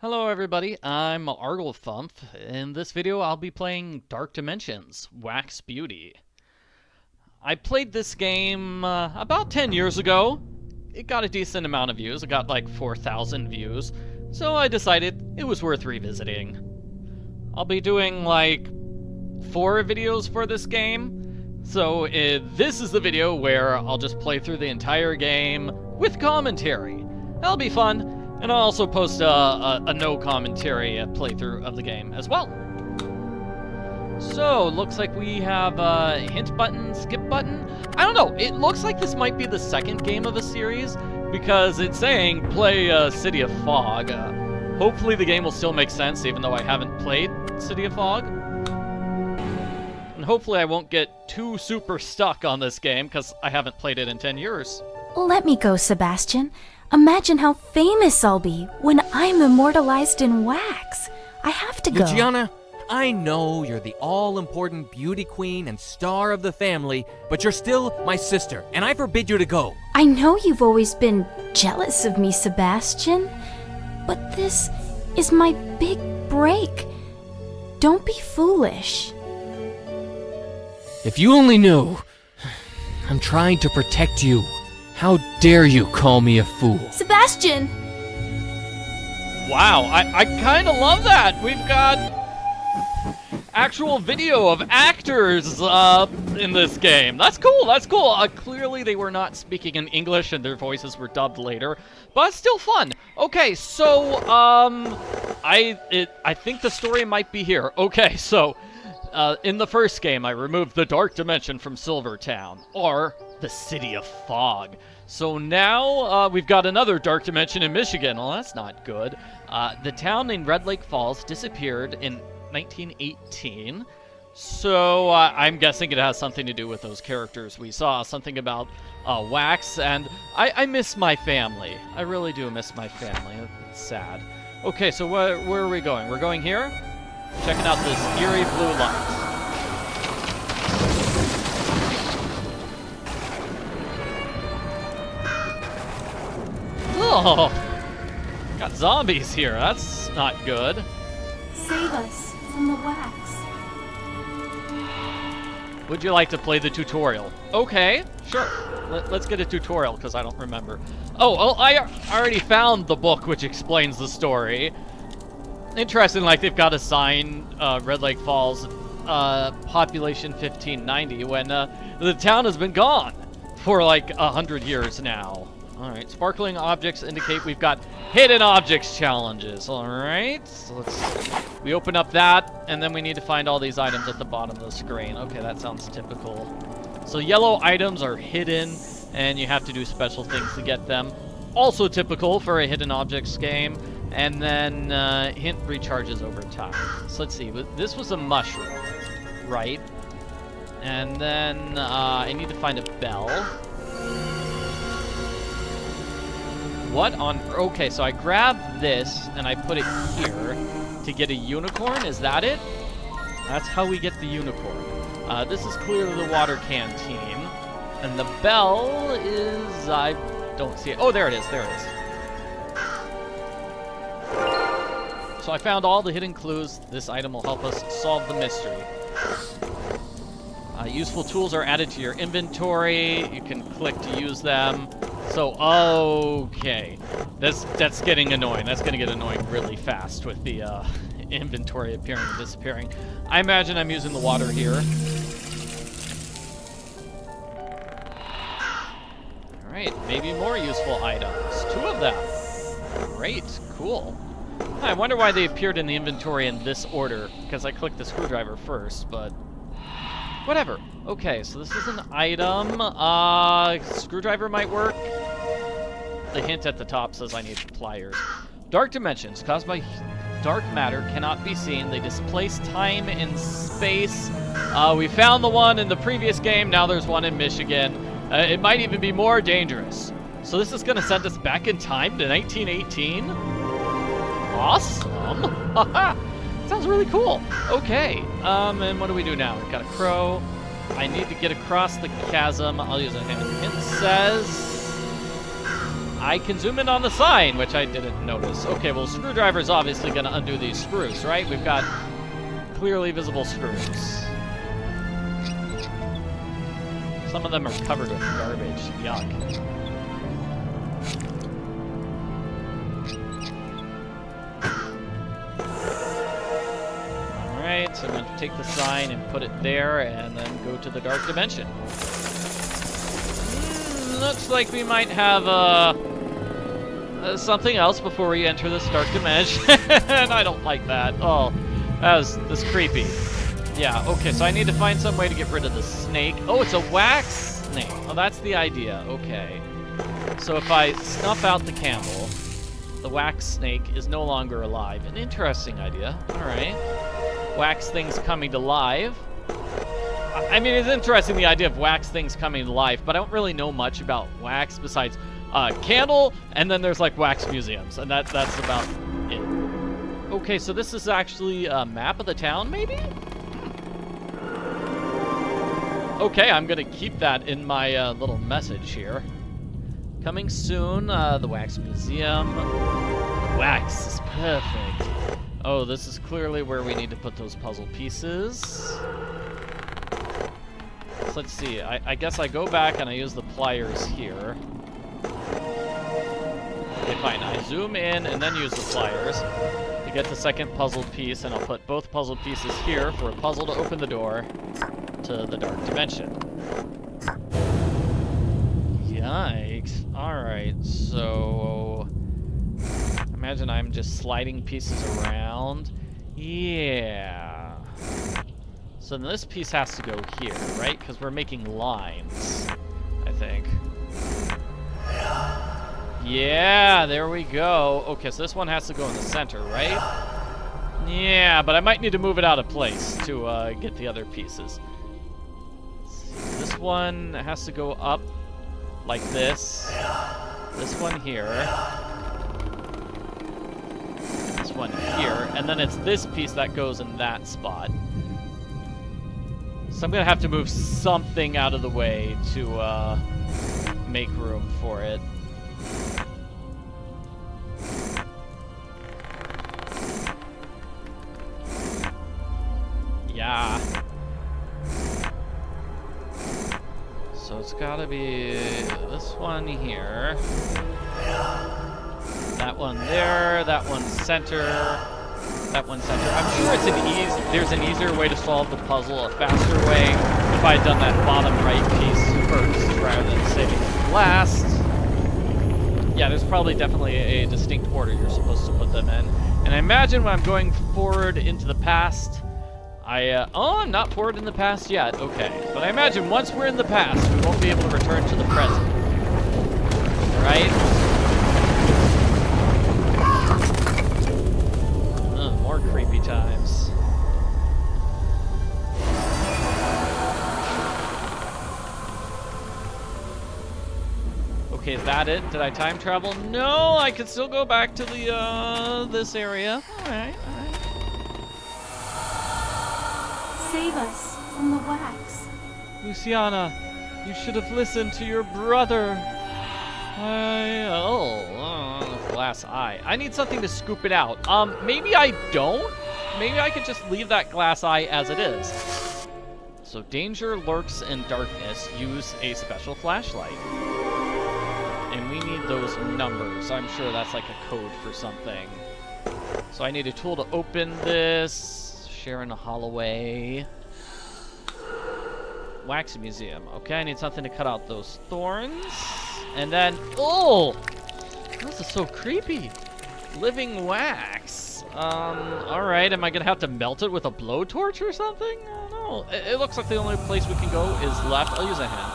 Hello everybody, I'm Arglefumph. In this video I'll be playing Dark Dimensions, Wax Beauty. I played this game about 10 years ago. It got a decent amount of views, it got like 4,000 views, so I decided it was worth revisiting. I'll be doing like 4 videos for this game, so this is the video where I'll just play through the entire game with commentary. That'll be fun. And I'll also post a no commentary playthrough of the game as well. So, looks like we have a hint button, skip button. I don't know, it looks like this might be the second game of a series because it's saying play City of Fog. Hopefully the game will still make sense even though I haven't played City of Fog. And hopefully I won't get too super stuck on this game because I haven't played it in 10 years. Let me go, Sebastian. Imagine how famous I'll be when I'm immortalized in wax. I have to go. Luciana, I know you're the all-important beauty queen and star of the family, but you're still my sister, and I forbid you to go. I know you've always been jealous of me, Sebastian, but this is my big break. Don't be foolish. If you only knew, I'm trying to protect you. How dare you call me a fool? Sebastian! Wow, I kind of love that. We've got actual video of actors in this game. That's cool, that's cool. Clearly they were not speaking in English and their voices were dubbed later, but it's still fun. Okay, so, I think the story might be here. Okay, so, in the first game, I removed the Dark Dimension from Silvertown, or the City of Fog. So now we've got another Dark Dimension in Michigan. Well, that's not good. The town in Red Lake Falls disappeared in 1918. So I'm guessing it has something to do with those characters we saw. Something about wax, and I miss my family. I really do miss my family. It's sad. Okay, so where are we going? We're going here? Checking out this eerie blue light. Oh, got zombies here. That's not good. Save us from the wax. Would you like to play the tutorial? Okay, sure. Let's get a tutorial because I don't remember. Oh, well, I already found the book which explains the story. Interesting, like they've got a sign, Red Lake Falls, population 1590, when the town has been gone for like 100 years now. Alright, sparkling objects indicate we've got hidden objects challenges. Alright, so we open up that, and then we need to find all these items at the bottom of the screen. Okay, that sounds typical. So yellow items are hidden, and you have to do special things to get them. Also typical for a hidden objects game. And then hint recharges over time. So let's see, this was a mushroom, right? And then I need to find a bell. What on, okay, so I grabbed this and I put it here to get a unicorn, is that it? That's how we get the unicorn. This is clearly the water canteen. And the bell is, I don't see it. Oh, there it is, there it is. So I found all the hidden clues. This item will help us solve the mystery. Useful tools are added to your inventory. You can click to use them. So, okay. That's getting annoying. That's going to get annoying really fast with the inventory appearing and disappearing. I imagine I'm using the water here. Alright, maybe more useful items. 2 of them. Great, cool. I wonder why they appeared in the inventory in this order, because I clicked the screwdriver first, but whatever. Okay, so this is an item. Screwdriver might work. The hint at the top says I need pliers. Dark dimensions caused by dark matter cannot be seen. They displace time and space. We found the one in the previous game. Now there's one in Michigan. It might even be more dangerous. So this is going to send us back in time to 1918. Awesome. Sounds really cool. Okay. And what do we do now? We've got a crow. I need to get across the chasm. I'll use a hint. It says I can zoom in on the sign, which I didn't notice. Okay, well, screwdriver's obviously gonna undo these screws, right? We've got clearly visible screws. Some of them are covered with garbage. Yuck. Alright, so I'm going to take the sign and put it there, and then go to the dark dimension. Looks like we might have something else before we enter this dark dimension. And I don't like that. Oh, that's creepy. Yeah, okay, so I need to find some way to get rid of the snake. Oh, it's a wax snake. Oh, that's the idea. Okay. So if I snuff out the candle, the wax snake is no longer alive. An interesting idea. All right. Wax things coming to life. I mean, it's interesting, the idea of wax things coming to life, but I don't really know much about wax besides candle, and then there's like wax museums, and that's about it. Okay, so this is actually a map of the town, maybe? Okay, I'm gonna keep that in my little message here. Coming soon, the wax museum. Wax is perfect. Oh, this is clearly where we need to put those puzzle pieces. So let's see, I guess I go back and I use the pliers here. Okay, fine, I zoom in and then use the pliers to get the second puzzle piece, and I'll put both puzzle pieces here for a puzzle to open the door to the dark dimension. Yikes. Alright, so imagine I'm just sliding pieces around. Yeah. So then this piece has to go here, right? Because we're making lines, I think. Yeah, there we go. Okay, so this one has to go in the center, right? Yeah, but I might need to move it out of place to get the other pieces. This one has to go up like this. This one here. This one here. And then it's this piece that goes in that spot. So I'm gonna have to move something out of the way to make room for it. Yeah. So it's gotta be this one here. That one there, that one center, that one center. I'm sure it's there's an easier way to solve the puzzle, a faster way, if I had done that bottom right piece first rather than saving it last. Yeah, there's probably definitely a distinct order you're supposed to put them in. And I imagine when I'm going forward into the past, oh, I'm not forward in the past yet. Okay. But I imagine once we're in the past, we won't be able to return to the present. Right? More creepy times. Okay, is that it? Did I time travel? No, I can still go back to the, this area. Alright, alright. Save us from the wax. Luciana, you should have listened to your brother. Glass eye. I need something to scoop it out. Maybe I don't? Maybe I could just leave that glass eye as it is. So danger lurks in darkness. Use a special flashlight. And we need those numbers. I'm sure that's like a code for something. So I need a tool to open this. Sharon Holloway. Wax museum. Okay, I need something to cut out those thorns. And then, oh! This is so creepy. Living wax. Alright, am I gonna have to melt it with a blowtorch or something? I don't know. It looks like the only place we can go is left. I'll use a hand.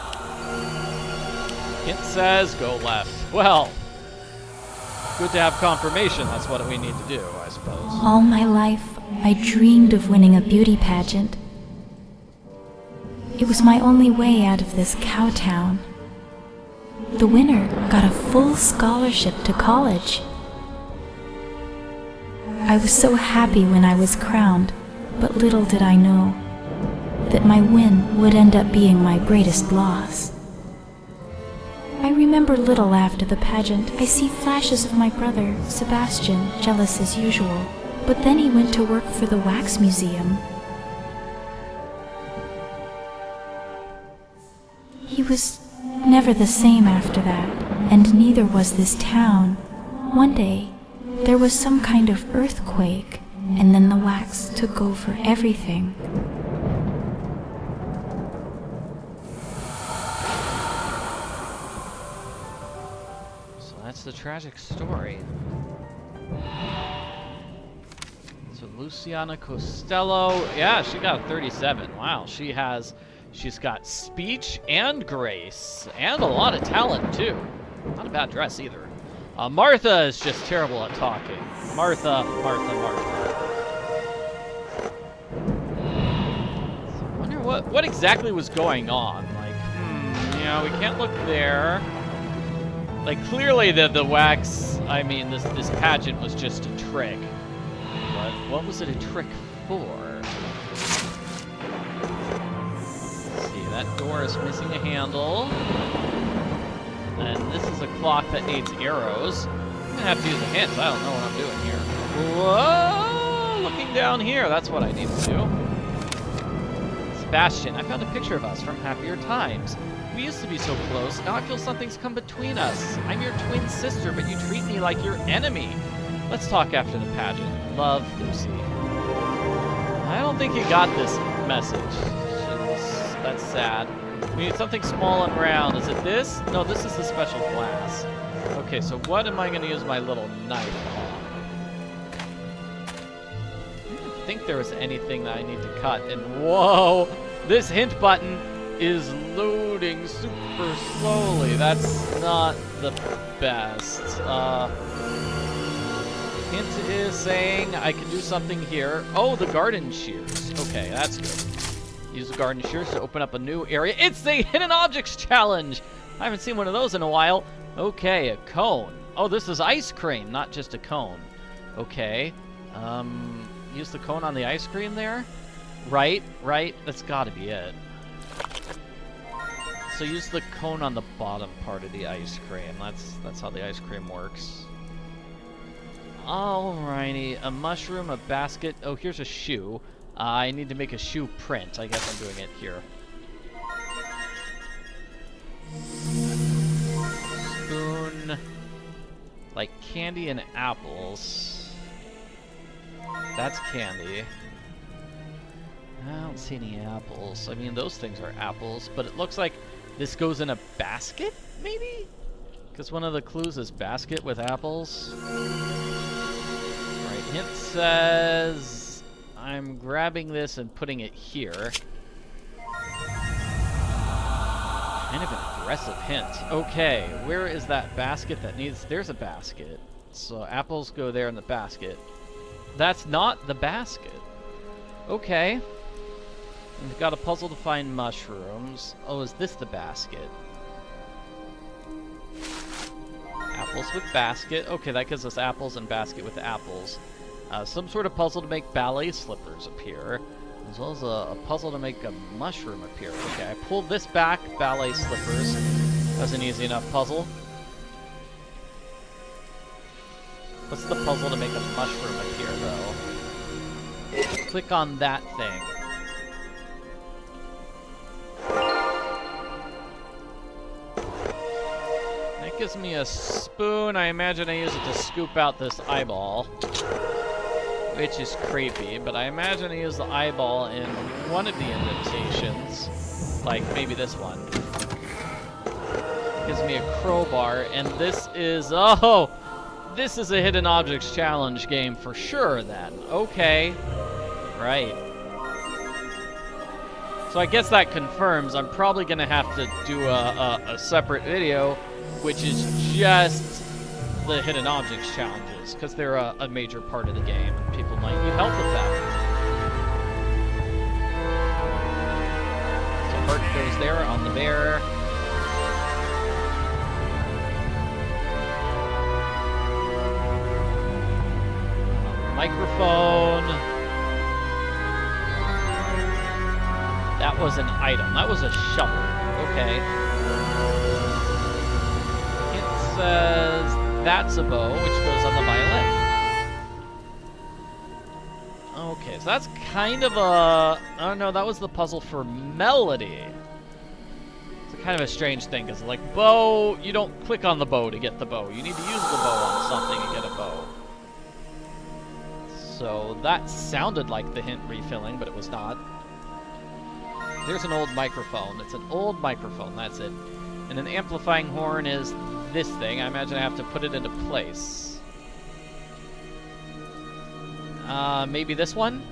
It says go left. Well, good to have confirmation. That's what we need to do, I suppose. All my life, I dreamed of winning a beauty pageant. It was my only way out of this cow town. The winner got a full scholarship to college. I was so happy when I was crowned, but little did I know that my win would end up being my greatest loss. I remember little after the pageant. I see flashes of my brother, Sebastian, jealous as usual. But then he went to work for the wax museum. He was never the same after that, and neither was this town. One day, there was some kind of earthquake, and then the wax took over everything. So that's the tragic story. So Luciana Costello, yeah, she got a 37. Wow, she's got speech and grace, and a lot of talent too. Not a bad dress either. Martha is just terrible at talking. Martha. So I wonder what exactly was going on. Like, you know, we can't look there. Like, clearly the wax, I mean, this pageant was just a trick. But what was it a trick for? Let's see, that door is missing a handle. And this is a clock that needs arrows. I'm gonna have to use a hint. I don't know what I'm doing here. Whoa! Looking down here, that's what I need to do. Sebastian, I found a picture of us from happier times. We used to be so close. Now I feel something's come between us. I'm your twin sister, but you treat me like your enemy. Let's talk after the pageant. Love, Lucy. I don't think you got this message. That's sad. We need something small and round. Is it this? No, this is the special glass. Okay, so what am I going to use my little knife on? I didn't think there was anything that I need to cut. And whoa! This hint button is loading super slowly. That's not the best. Hint is saying I can do something here. Oh, the garden shears. Okay, that's good. Use the garden shears to open up a new area. It's the Hidden Objects Challenge! I haven't seen one of those in a while. Okay, a cone. Oh, this is ice cream, not just a cone. Okay. Use the cone on the ice cream there? Right. That's gotta be it. So use the cone on the bottom part of the ice cream. That's how the ice cream works. Alrighty, a mushroom, a basket. Oh, here's a shoe. I need to make a shoe print. I guess I'm doing it here. Spoon. Like candy and apples. That's candy. I don't see any apples. I mean, those things are apples, but it looks like this goes in a basket, maybe? Because one of the clues is basket with apples. Right, hint says I'm grabbing this and putting it here. Kind of an aggressive hint. Okay, where is that basket that needs... There's a basket. So apples go there in the basket. That's not the basket. Okay. We've got a puzzle to find mushrooms. Oh, is this the basket? Apples with basket. Okay, that gives us apples and basket with apples. Some sort of puzzle to make ballet slippers appear, as well as a puzzle to make a mushroom appear. Okay, I pulled this back, ballet slippers. That's an easy enough puzzle. What's the puzzle to make a mushroom appear, though? Click on that thing. That gives me a spoon. I imagine I use it to scoop out this eyeball. Which is creepy, but I imagine I use the eyeball in one of the indentations. Like, maybe this one. Gives me a crowbar, and this is... Oh! This is a Hidden Objects Challenge game for sure, then. Okay. Right. So I guess that confirms I'm probably going to have to do a separate video, which is just the Hidden Objects Challenges, because they're a major part of the game, and people might need help with that. So heart goes there on the bear. Microphone. That was an item. That was a shovel. Okay. that's a bow, which goes on the violin. Okay, so that's kind of a... Oh no, that was the puzzle for melody. It's kind of a strange thing, because like bow, you don't click on the bow to get the bow. You need to use the bow on something to get a bow. So that sounded like the hint refilling, but it was not. There's an old microphone. It's an old microphone, that's it. And an amplifying horn is this thing. I imagine I have to put it into place. Maybe this one?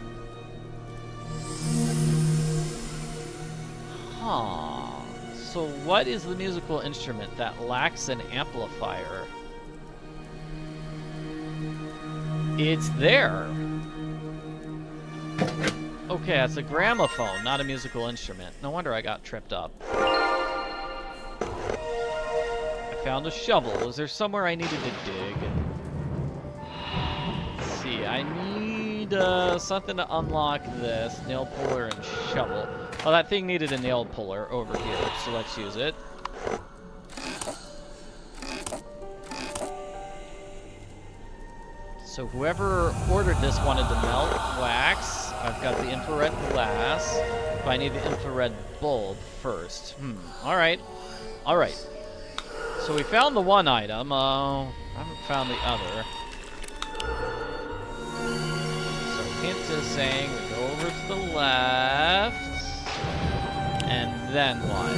Huh. So what is the musical instrument that lacks an amplifier? It's there. Okay, that's a gramophone, not a musical instrument. No wonder I got tripped up. I found a shovel. Is there somewhere I needed to dig? Let's see, I need something to unlock this. Nail puller and shovel. Oh, that thing needed a nail puller over here, so let's use it. So whoever ordered this wanted to melt wax. I've got the infrared glass, but I need the infrared bulb first. Alright. Alright. So we found the one item. I haven't found the other. So hint is saying we go over to the left. And then what?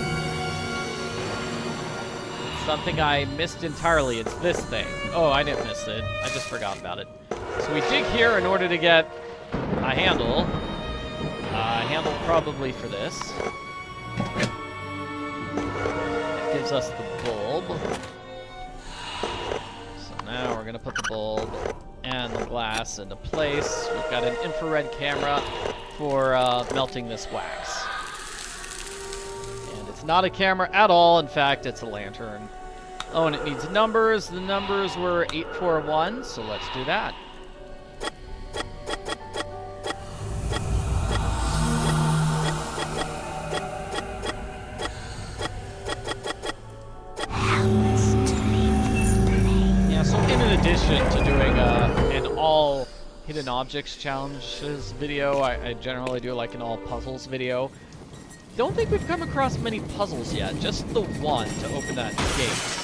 It's something I missed entirely. It's this thing. Oh, I didn't miss it. I just forgot about it. So we dig here in order to get a handle. A handle probably for this. It gives us the bulb. So now we're going to put the bulb and the glass into place. We've got an infrared camera for melting this wax. And it's not a camera at all. In fact, it's a lantern. Oh, and it needs numbers. The numbers were 841, so let's do that. Yeah, so in addition to doing an all hidden objects challenges video, I generally do like an all puzzles video. Don't think we've come across many puzzles yet, just the one to open that gate.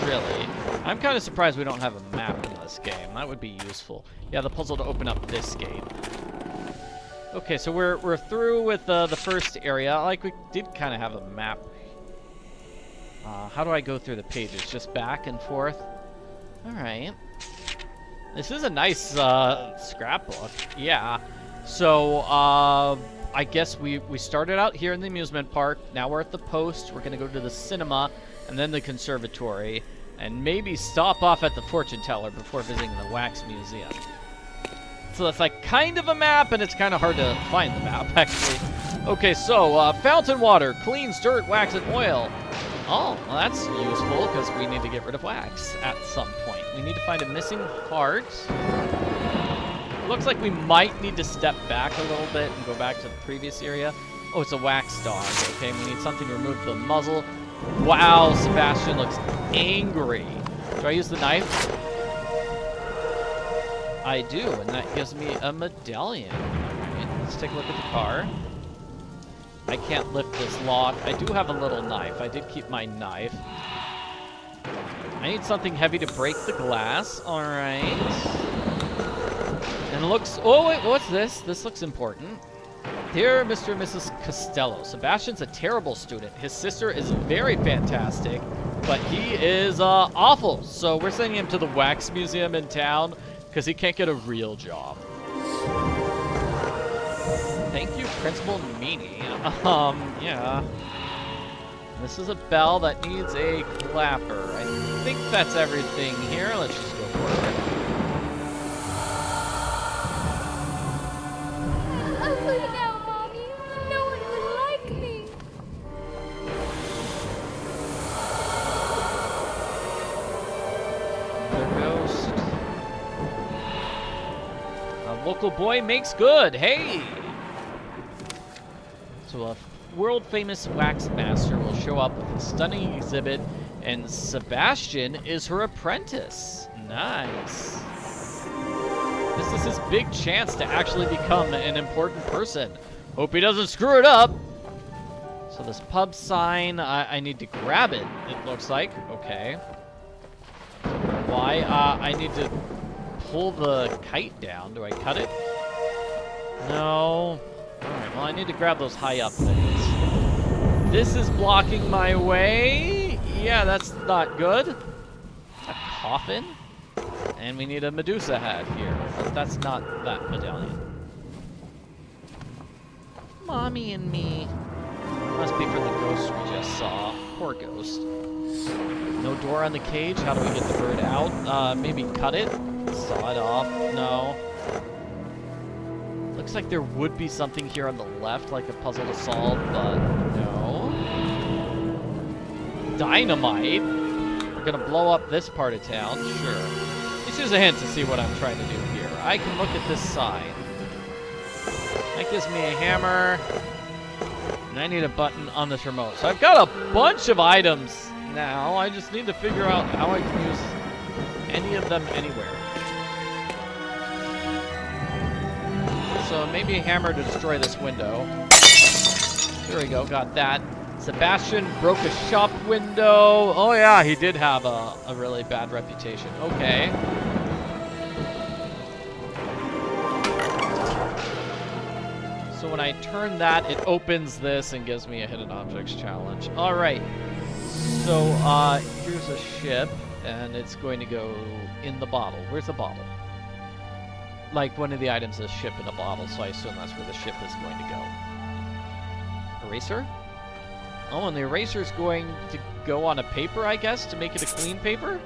Really. I'm kind of surprised we don't have a map in this game. That would be useful. Yeah, the puzzle to open up this gate. Okay, so we're through with the first area. Like, we did kind of have a map. How do I go through the pages? Just back and forth? Alright. This is a nice scrapbook. Yeah. So, I guess we started out here in the amusement park. Now we're at the post. We're going to go to the cinema and then the conservatory. And maybe stop off at the fortune teller before visiting the wax museum. So that's like kind of a map, and it's kind of hard to find the map, actually. Okay, so fountain water, cleans dirt, wax, and oil. Oh, well, that's useful because we need to get rid of wax at some point. We need to find a missing part. Looks like we might need to step back a little bit and go back to the previous area. Oh, it's a wax dog. Okay, we need something to remove the muzzle. Wow, Sebastian looks angry. Do I use the knife? I do, and that gives me a medallion. Alright, let's take a look at the car. I can't lift this lock. I do have a little knife. I did keep my knife. I need something heavy to break the glass. Alright. And it looks... Oh, wait, what's this? This looks important. Dear Mr. and Mrs. Costello, Sebastian's a terrible student. His sister is very fantastic, but he is awful. So we're sending him to the wax museum in town because he can't get a real job. Thank you, Principal Meanie. Yeah. This is a bell that needs a clapper. I think that's everything here. Let's just go for it. I'm bleeding out, Mommy. No one would like me. Another ghost. A local boy makes good. Hey! So a world-famous wax master will show up with a stunning exhibit And Sebastian is her apprentice. Nice. This is his big chance to actually become an important person. Hope he doesn't screw it up. So this pub sign, I need to grab it, it looks like. Okay. Why? I need to pull the kite down. Do I cut it? No. Alright, well I need to grab those high up things. This is blocking my way. Yeah, that's not good. A coffin? And we need a Medusa head here. But that's not that medallion. Mommy and me. Must be for the ghost we just saw. Poor ghost. No door on the cage. How do we get the bird out? Maybe cut it? Saw it off? No. Looks like there would be something here on the left, like a puzzle to solve, but no. Dynamite? We're gonna blow up this part of town? Sure. It's just a hint to see what I'm trying to do here. I can look at this side. That gives me a hammer. And I need a button on this remote. So I've got a bunch of items now. I just need to figure out how I can use any of them anywhere. So maybe a hammer to destroy this window. There we go, got that. Sebastian broke a shop window. Oh yeah, he did have a really bad reputation. Okay. So when I turn that, it opens this and gives me a hidden objects challenge. All right. So here's a ship, and it's going to go in the bottle. Where's the bottle? Like one of the items is ship in a bottle, so I assume that's where the ship is going to go. Eraser? Oh, and the eraser's going to go on a paper, I guess, to make it a clean paper?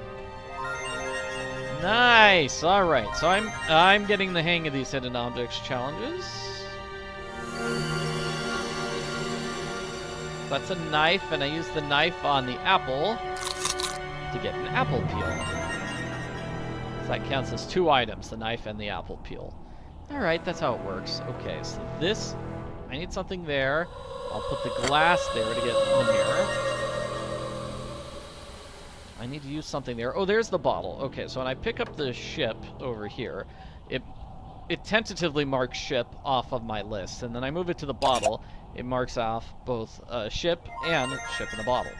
Nice. All right. So I'm getting the hang of these hidden objects challenges. That's a knife, and I use the knife on the apple to get an apple peel. So that counts as 2 items, the knife and the apple peel. Alright, that's how it works. Okay, so this, I need something there. I'll put the glass there to get the mirror. I need to use something there. Oh, there's the bottle. Okay, so when I pick up the ship over here, it tentatively marks ship off of my list, and then I move it to the bottle. It marks off both ship and ship in a bottle.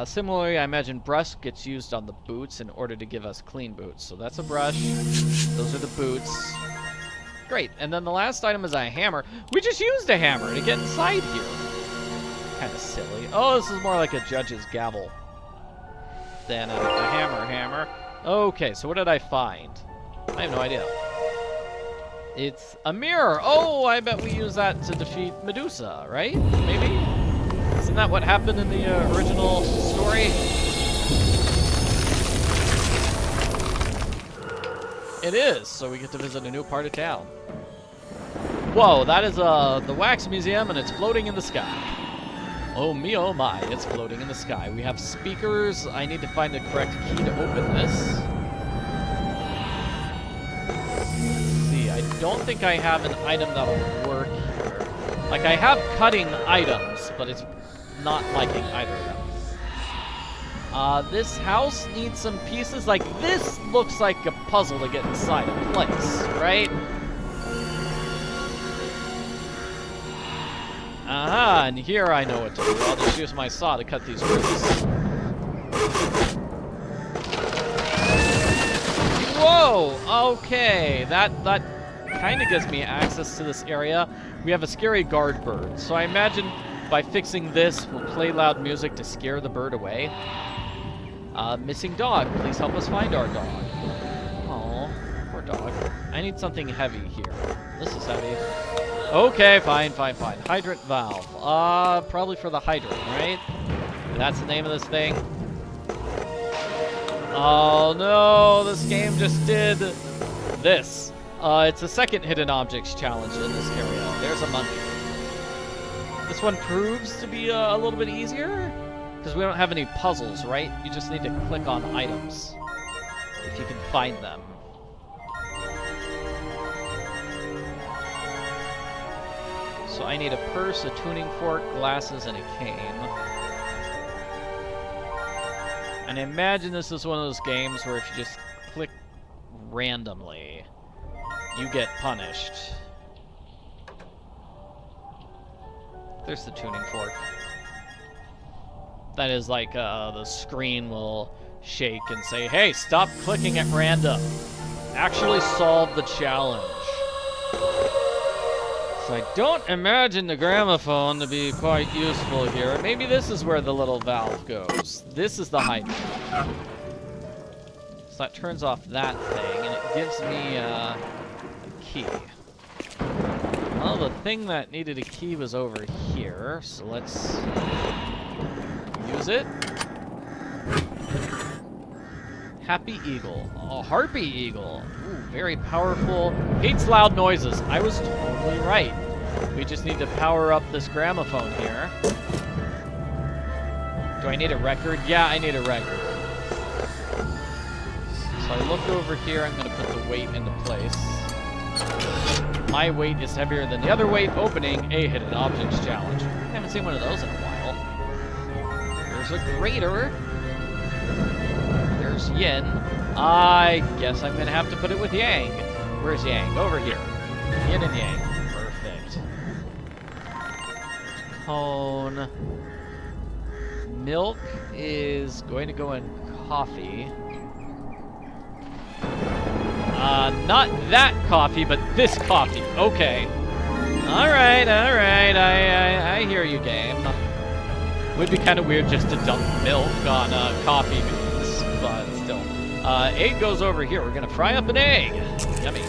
Similarly, I imagine brush gets used on the boots in order to give us clean boots. So that's a brush. Those are the boots. Great. And then the last item is a hammer. We just used a hammer to get inside here. Kind of silly. Oh, this is more like a judge's gavel than a hammer. Okay, so what did I find? I have no idea. It's a mirror. Oh, I bet we use that to defeat Medusa, right? Maybe? Isn't that what happened in the original story? It is, so we get to visit a new part of town. Whoa, that is the wax museum, and it's floating in the sky. Oh me, oh my, it's floating in the sky. We have speakers. I need to find the correct key to open this. I don't think I have an item that'll work here. Like, I have cutting items, but it's not liking either of them. This house needs some pieces. Like, this looks like a puzzle to get inside a place, right? Aha, and here I know what to do. I'll just use my saw to cut these roots. Whoa! Okay, that kind of gives me access to this area. We have a scary guard bird, so I imagine by fixing this, we'll play loud music to scare the bird away. Missing dog. Please help us find our dog. Oh, poor dog. I need something heavy here. This is heavy. Okay, fine. Hydrant valve. Probably for the hydrant, right? That's the name of this thing. Oh no, this game just did this. It's a second hidden objects challenge in this area. There's a monkey. This one proves to be a little bit easier, because we don't have any puzzles, right? You just need to click on items, if you can find them. So I need a purse, a tuning fork, glasses, and a cane. And I imagine this is one of those games where if you just click randomly, you get punished. There's the tuning fork. That is like the screen will shake and say, hey, stop clicking at random. Actually solve the challenge. So I don't imagine the gramophone to be quite useful here. Maybe this is where the little valve goes. This is the height. So that turns off that thing, and it gives me a key. Well, the thing that needed a key was over here, so let's use it. Happy Eagle. Oh, Harpy Eagle. Ooh, very powerful. Hates loud noises. I was totally right. We just need to power up this gramophone here. Do I need a record? Yeah, I need a record. So I look over here. I'm going to put the weight into place. My weight is heavier than the other weight. Opening a hidden objects challenge. I haven't seen one of those in a while. There's a grater. There's yin. I guess I'm going to have to put it with yang. Where's yang? Over here. Yin and yang. Perfect. Cone. Milk is going to go in coffee. Not that coffee, but this coffee. Okay. Alright, alright. I hear you, game. Would be kind of weird just to dump milk on coffee beans, but still. Egg goes over here. We're gonna fry up an egg. Yummy.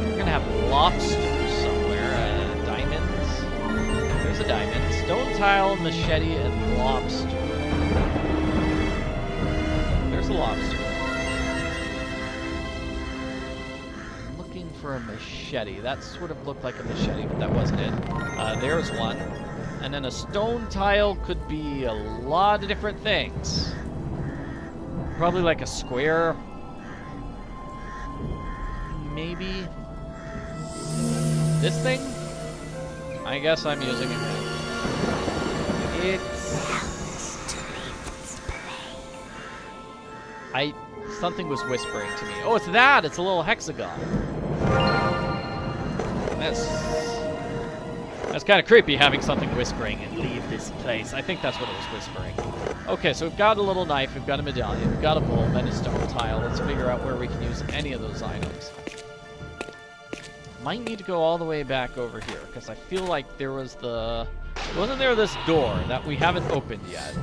We're gonna have lobsters somewhere. Diamonds. There's a diamond. Stone tile, machete, and lobster. There's a lobster. I'm looking for a machete. That sort of looked like a machete, but that wasn't it. There's one. And then a stone tile could be a lot of different things. Probably like a square. Maybe. This thing? I guess I'm using it now. Something was whispering to me. Oh, it's that! It's a little hexagon. That's kind of creepy, having something whispering and leave this place. I think that's what it was whispering. Okay, so we've got a little knife, we've got a medallion, we've got a bowl, and a stone tile. Let's figure out where we can use any of those items. Might need to go all the way back over here, because I feel like there was the... Wasn't there this door that we haven't opened yet?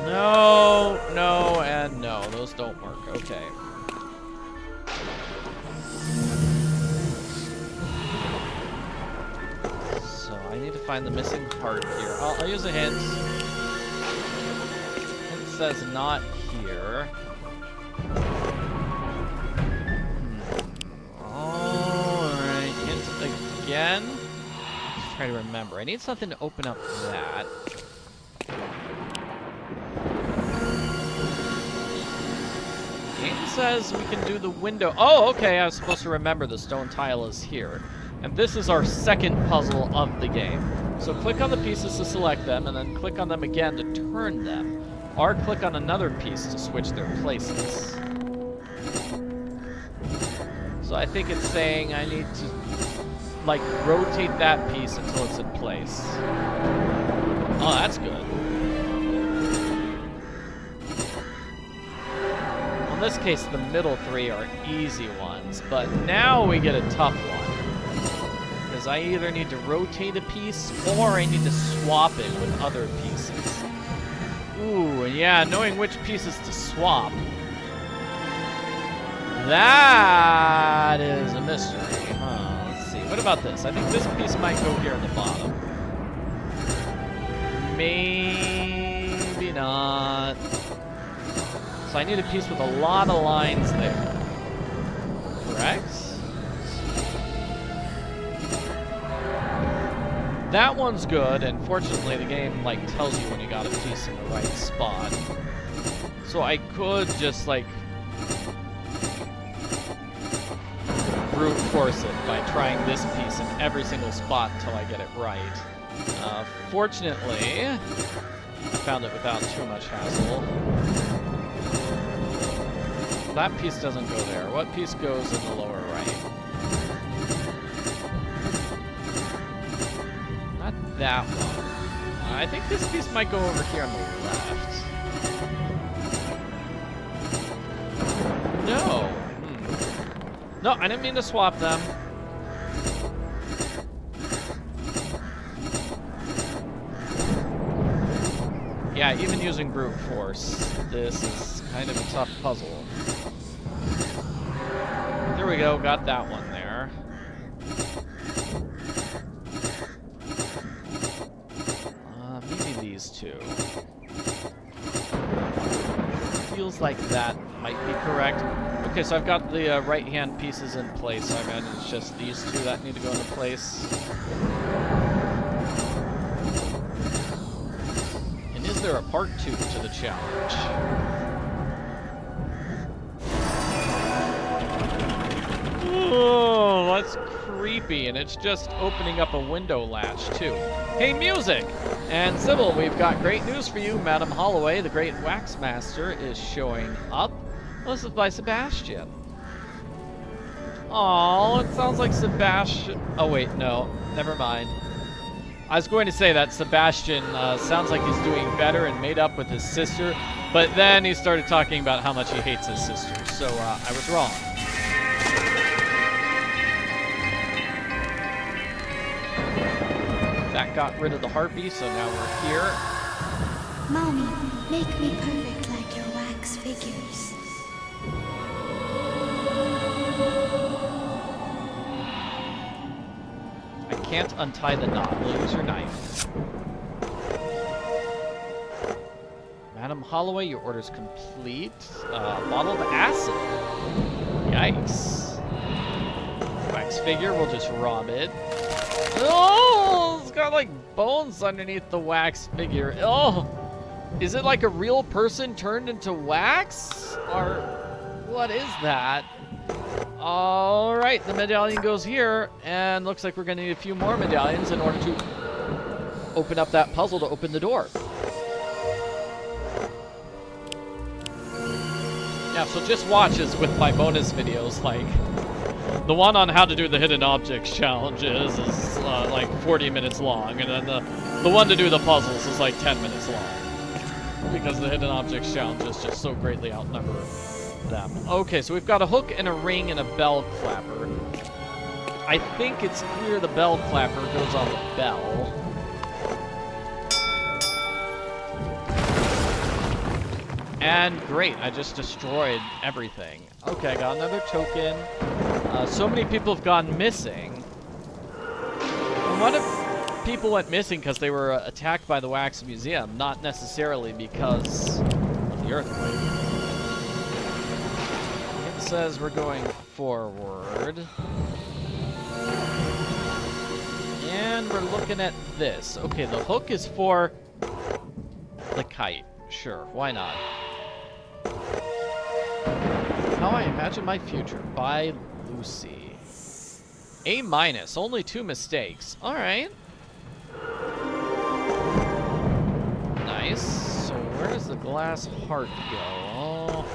No, no, and no. Those don't work. Okay. So I need to find the missing part here. I'll use a hint. Hint says not here. Alright, hint again. Let's try to remember. I need something to open up that. Game says we can do the window. Oh, okay, I was supposed to remember the stone tile is here. And this is our second puzzle of the game. So click on the pieces to select them, and then click on them again to turn them. Or click on another piece to switch their places. So I think it's saying I need to, like, rotate that piece until it's in place. Oh, that's good. In this case, the middle three are easy ones, but now we get a tough one. Because I either need to rotate a piece, or I need to swap it with other pieces. Ooh, and yeah, knowing which pieces to swap. That is a mystery. Let's see, what about this? I think this piece might go here at the bottom. Maybe not. So I need a piece with a lot of lines there. Correct? That one's good, and fortunately the game, like, tells you when you got a piece in the right spot. So I could just, like... brute force it by trying this piece in every single spot until I get it right. Fortunately, I found it without too much hassle. That piece doesn't go there. What piece goes in the lower right? Not that one. I think this piece might go over here on the left. No. No, I didn't mean to swap them. Yeah, even using brute force, this is kind of a tough puzzle. There we go, got that one there. Maybe these two. Feels like that might be correct. Okay, so I've got the right-hand pieces in place, so I imagine it's just these two that need to go into place. And is there a part 2 to the challenge? Oh, that's creepy, and it's just opening up a window latch, too. Hey, music! And Sybil, we've got great news for you. Madame Holloway, the great wax master, is showing up. This is by Sebastian. Oh, it sounds like Sebastian. Oh, wait, no. Never mind. I was going to say that Sebastian sounds like he's doing better and made up with his sister, but then he started talking about how much he hates his sister, so I was wrong. That got rid of the harpy, so now we're here. Mommy, make me perfect like your wax figures. I can't untie the knot. We'll use your knife. Madame Holloway, your order's complete. Bottle of acid. Yikes. Wax figure, we'll just rob it. Oh, it's got like bones underneath the wax figure. Oh, is it like a real person turned into wax? Or what is that? All right, the medallion goes here, and looks like we're gonna need a few more medallions in order to open up that puzzle to open the door. Yeah, so just watch as with my bonus videos, like, the one on how to do the hidden objects challenges is like 40 minutes long, and then the one to do the puzzles is like 10 minutes long. Because the hidden objects challenges just so greatly outnumber them. Okay, so we've got a hook and a ring and a bell clapper. I think it's clear the bell clapper goes on the bell. And great, I just destroyed everything. Okay, I got another token. So many people have gone missing. And what if people went missing because they were attacked by the Wax Museum, not necessarily because of the earthquake? It says we're going forward. And we're looking at this. Okay, the hook is for the kite. Sure, why not? How I Imagine My Future by Lucy. A-, only 2 mistakes. Alright. Nice. So where does the glass heart go? Oh.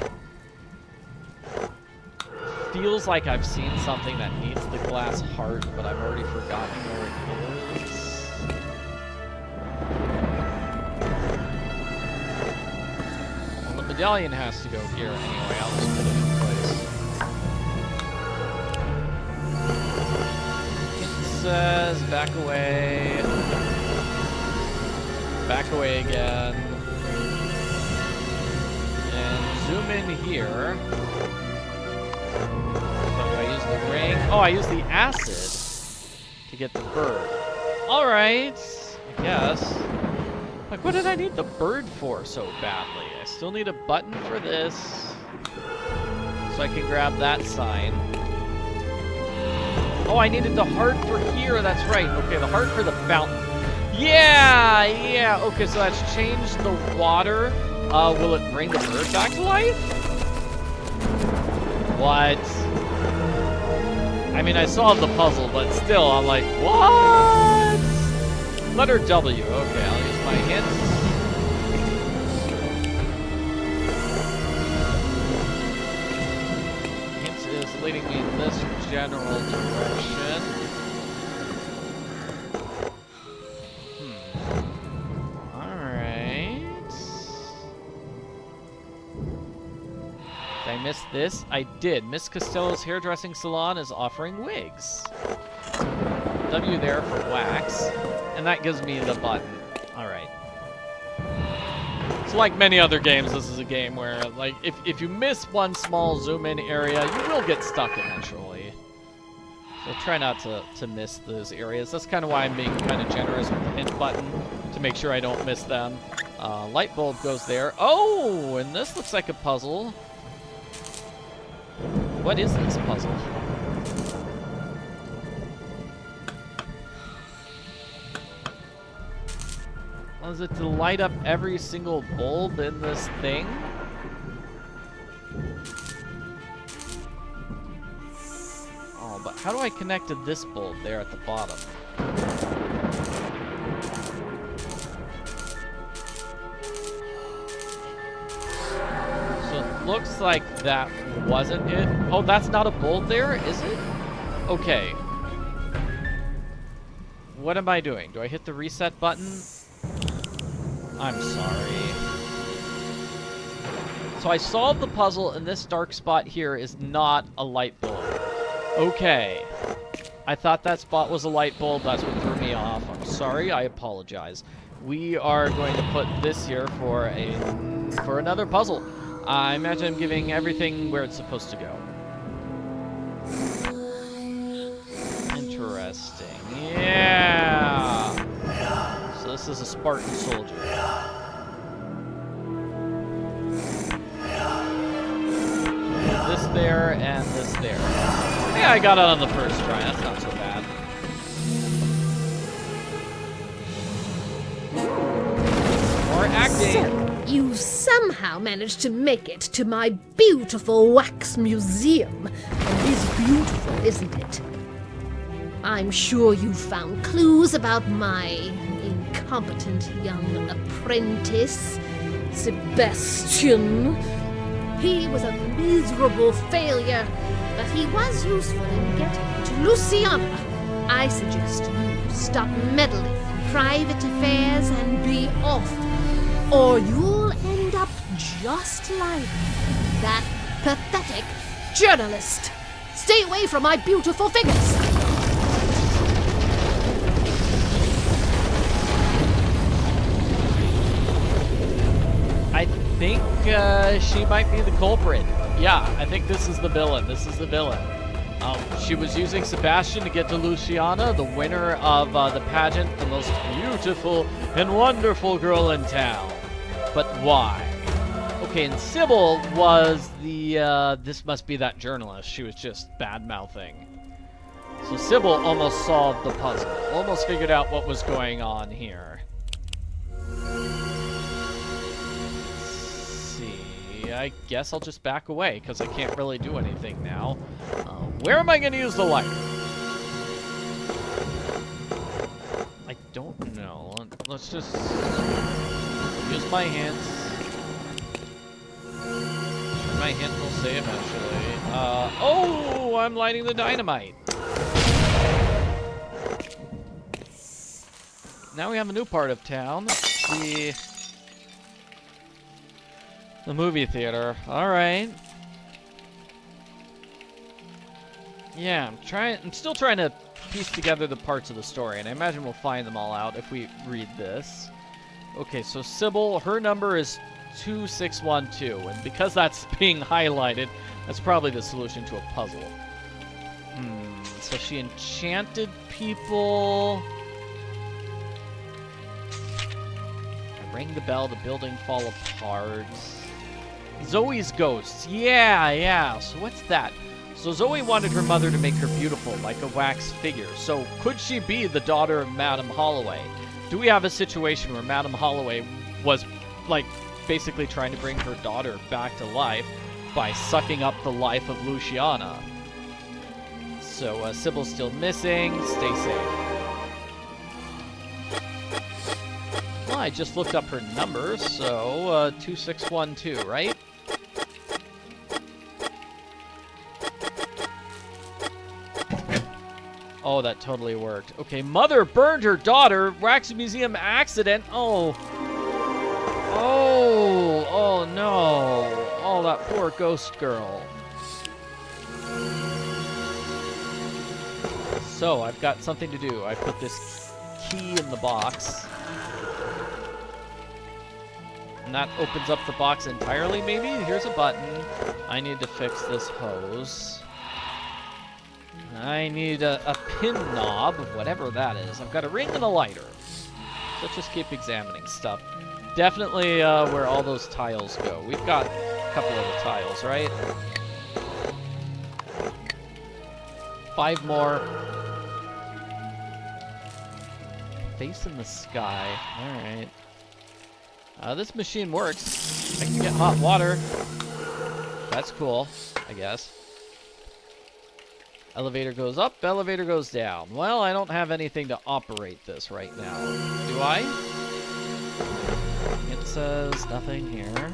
Feels like I've seen something that needs the glass heart, but I've already forgotten where it is. Well, the medallion has to go here anyway. I'll just put it in place. Says back away. Back away again. And zoom in here. So do I use the ring? Oh, I use the acid to get the bird. Alright, I guess. Like, what did I need the bird for so badly? I still need a button for this. So I can grab that sign. Oh, I needed the heart for here, that's right. Okay, the heart for the fountain. Yeah, okay, so that's changed the water. Will it bring the bird back to life? What? I mean, I solved the puzzle, but still, I'm like, what? Letter W. Okay, I'll use my hints. Hints is leading me in this general direction. I missed this? I did. Miss Costello's hairdressing salon is offering wigs. W there for wax. And that gives me the button. Alright. So like many other games, this is a game where, like, if you miss one small zoom-in area, you will get stuck eventually. So try not to miss those areas. That's kind of why I'm being kind of generous with the hint button, to make sure I don't miss them. Light bulb goes there. Oh, and this looks like a puzzle. What is this puzzle? Was it to light up every single bulb in this thing? Oh, but how do I connect to this bulb there at the bottom? Looks like that wasn't it. Oh, that's not a bulb there, is it? Okay. What am I doing? Do I hit the reset button? I'm sorry. So I solved the puzzle, and this dark spot here is not a light bulb. Okay. I thought that spot was a light bulb. That's what threw me off. I'm sorry. I apologize. We are going to put this here for another puzzle. I imagine I'm giving everything where it's supposed to go. Interesting. Yeah! So this is a Spartan soldier. This there and this there. Yeah, I got it on the first try. That's not so bad. More acting. So, you somehow managed to make it to my beautiful wax museum. It is beautiful, isn't it? I'm sure you found clues about my incompetent young apprentice, Sebastian. He was a miserable failure, but he was useful in getting to Luciana. I suggest you stop meddling in private affairs and be off, or you'll end up just like that pathetic journalist. Stay away from my beautiful figures. I think she might be the culprit. Yeah, I think this is the villain. This is the villain. She was using Sebastian to get to Luciana, the winner of the pageant, the most beautiful and wonderful girl in town. But why? Okay, and Sybil was the, this must be that journalist. She was just bad-mouthing. So Sybil almost solved the puzzle. Almost figured out what was going on here. I guess I'll just back away, because I can't really do anything now. Where am I going to use the light? I don't know. Let's just use my hints. My hint will say eventually. Oh, I'm lighting the dynamite. Now we have a new part of town. Let's see. The movie theater. Alright. Yeah, I'm still trying to piece together the parts of the story, and I imagine we'll find them all out if we read this. Okay, so Sybil, her number is 2612, and because that's being highlighted, that's probably the solution to a puzzle. So she enchanted people. I rang the bell, the building fall apart. Zoe's ghosts. Yeah. So what's that? So Zoe wanted her mother to make her beautiful, like a wax figure. So could she be the daughter of Madame Holloway? Do we have a situation where Madame Holloway was, like, basically trying to bring her daughter back to life by sucking up the life of Luciana? So Sybil's still missing. Stay safe. Well, I just looked up her number, so 2612, right? Oh, that totally worked. Okay, mother burned her daughter. Wax Museum accident. Oh. Oh. Oh, no. Oh, that poor ghost girl. So, I've got something to do. I put this key in the box. And that opens up the box entirely, maybe? Here's a button. I need to fix this hose. I need a pin knob, whatever that is. I've got a ring and a lighter. Let's just keep examining stuff. Definitely where all those tiles go. We've got a couple of the tiles, right? 5 more. Face in the sky. Alright. This machine works. I can get hot water. That's cool, I guess. Elevator goes up, elevator goes down. Well, I don't have anything to operate this right now. Do I? It says nothing here.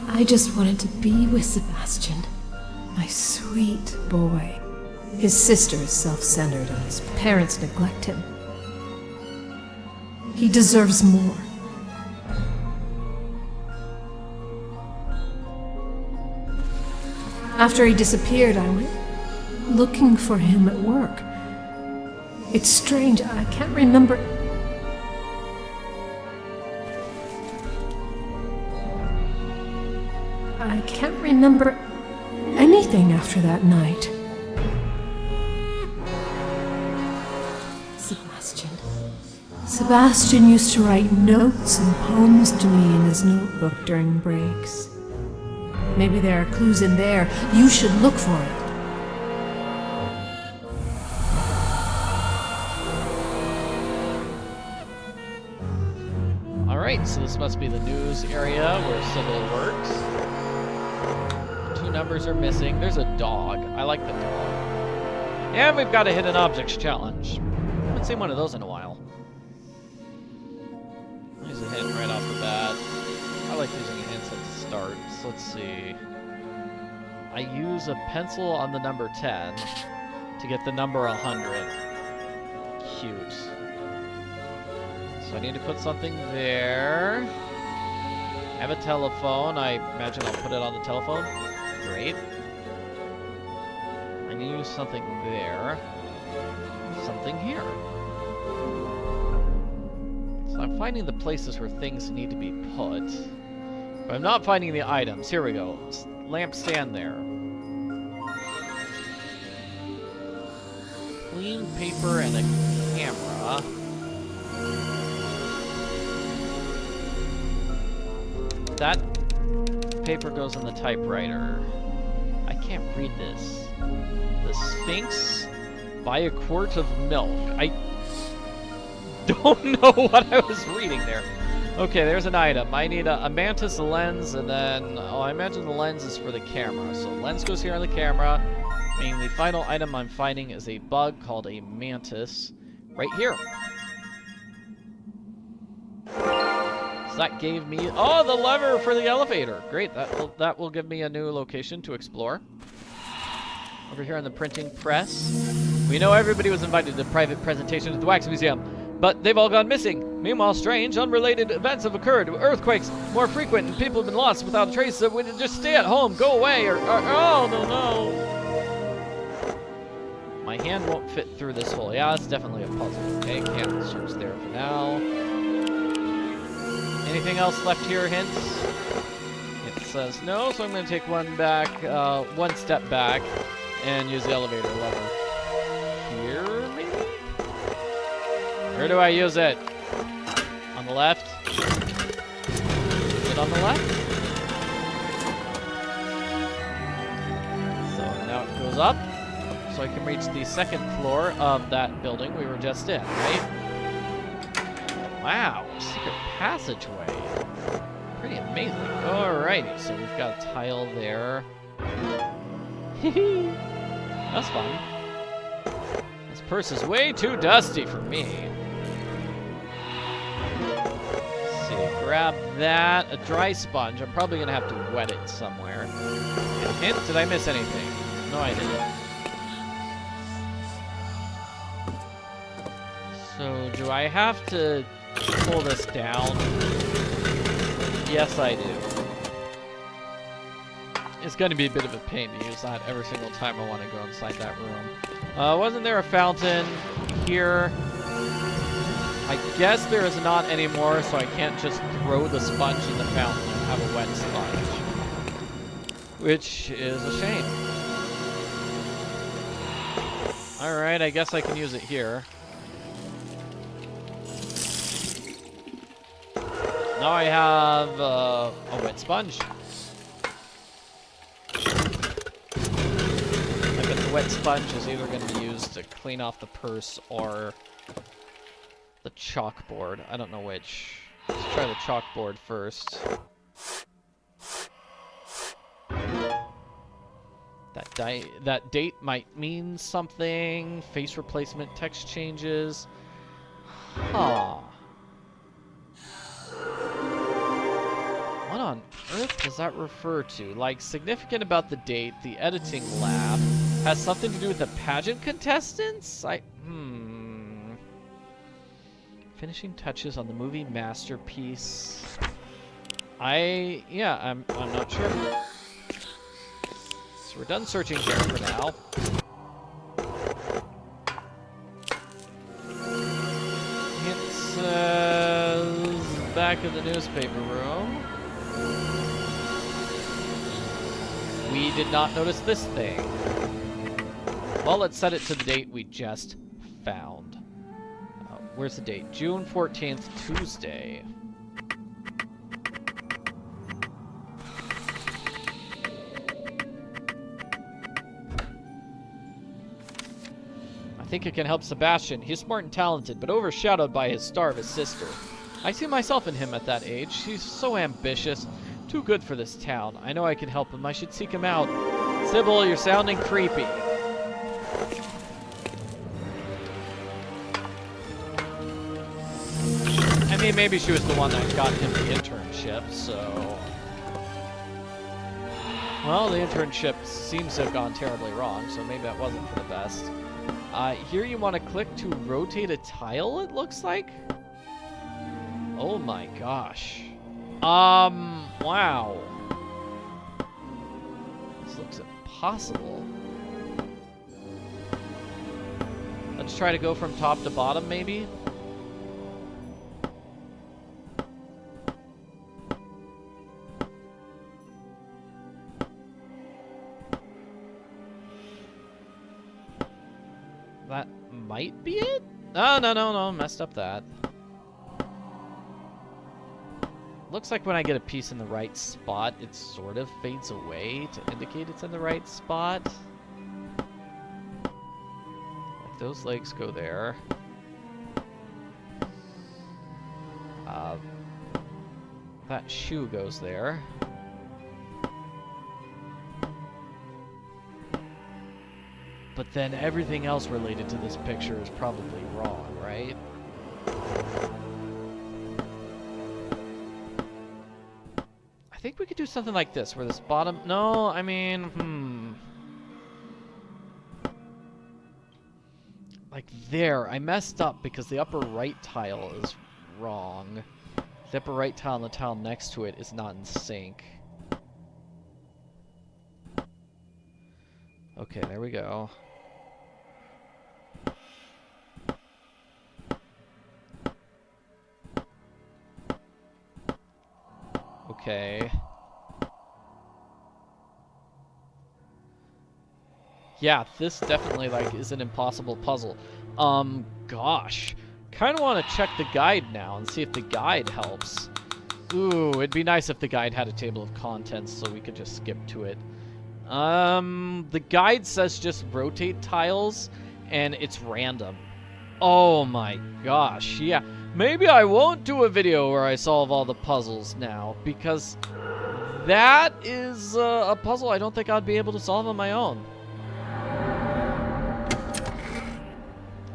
I just wanted to be with Sebastian. My sweet boy. His sister is self-centered and his parents neglect him. He deserves more. After he disappeared, I went looking for him at work. It's strange, I can't remember. I can't remember anything after that night. Sebastian used to write notes and poems to me in his notebook during breaks. Maybe there are clues in there. You should look for it. Alright, so this must be the news area where Sybil works. 2 numbers are missing. There's a dog. I like the dog. And we've got a hidden objects challenge. Haven't seen one of those in a while. There's a hint right off the bat. I like using hints at the start. So let's see. I use a pencil on the number 10 to get the number 100. Cute. So I need to put something there. I have a telephone. I imagine I'll put it on the telephone. Great. I need to use something there. Something here. So I'm finding the places where things need to be put. But I'm not finding the items. Here we go. Lamp stand there. Clean paper and a camera. That paper goes in the typewriter. I can't read this. The Sphinx, buy a quart of milk. I don't know what I was reading there. Okay, there's an item. I need a mantis, a lens, and then... Oh, I imagine the lens is for the camera. So lens goes here on the camera. And the final item I'm finding is a bug called a mantis right here. So that gave me... Oh, the lever for the elevator. Great, that will give me a new location to explore. Over here on the printing press. We know everybody was invited to the private presentation at the Wax Museum, but they've all gone missing. Meanwhile, strange, unrelated events have occurred. Earthquakes more frequent, and people have been lost without a trace. So we just stay at home, go away, or oh, no. My hand won't fit through this hole. Yeah, that's definitely a puzzle. Okay, can't search there for now. Anything else left here, hints? It says no, so I'm going to take one step back, and use the elevator lever. Here, maybe? Where do I use it? On the left? Is it on the left? So now it goes up, so I can reach the 2nd floor of that building we were just in, right? Wow, secret passageway. Pretty pretty amazing. Alrighty, so we've got a tile there. That's fun. This purse is way too dusty for me. Let's see, grab that. A dry sponge. I'm probably gonna have to wet it somewhere. And hint, did I miss anything? No, I didn't. So, do I have to pull this down? Yes, I do. It's going to be a bit of a pain to use that every single time I want to go inside that room. Wasn't there a fountain here? I guess there is not anymore, so I can't just throw the sponge in the fountain and have a wet sponge. Which is a shame. Alright, I guess I can use it here. Now I have a wet sponge. I bet the wet sponge is either going to be used to clean off the purse or the chalkboard. I don't know which. Let's try the chalkboard first. That date might mean something. Face replacement, text changes. Huh. What on earth does that refer to? Like, significant about the date, the editing lab, has something to do with the pageant contestants? Finishing touches on the movie masterpiece. I'm not sure. So we're done searching here for now. It says back in the newspaper room. We did not notice this thing. Well, let's set it to the date we just found. Where's the date? June 14th, Tuesday. I think it can help Sebastian. He's smart and talented, but overshadowed by his star of his sister. I see myself in him at that age. He's so ambitious. Too good for this town. I know I can help him. I should seek him out. Sybil, you're sounding creepy. I mean, maybe she was the one that got him the internship, so... Well, the internship seems to have gone terribly wrong, so maybe that wasn't for the best. Here you want to click to rotate a tile, it looks like? Oh my gosh. Wow. This looks impossible. Let's try to go from top to bottom, maybe? That might be it? Oh, no, messed up that. Looks like when I get a piece in the right spot, it sort of fades away to indicate it's in the right spot. Like those legs go there. That shoe goes there. But then everything else related to this picture is probably wrong, right? I think we could do something like this, where this bottom... No, I mean, Like there, I messed up because the upper right tile is wrong. The upper right tile and the tile next to it is not in sync. Okay, there we go. Okay. Yeah, this definitely, like, is an impossible puzzle. Gosh. Kind of want to check the guide now and see if the guide helps. Ooh, it'd be nice if the guide had a table of contents so we could just skip to it. The guide says just rotate tiles, and it's random. Oh my gosh, yeah. Maybe I won't do a video where I solve all the puzzles now, because that is a puzzle I don't think I'd be able to solve on my own.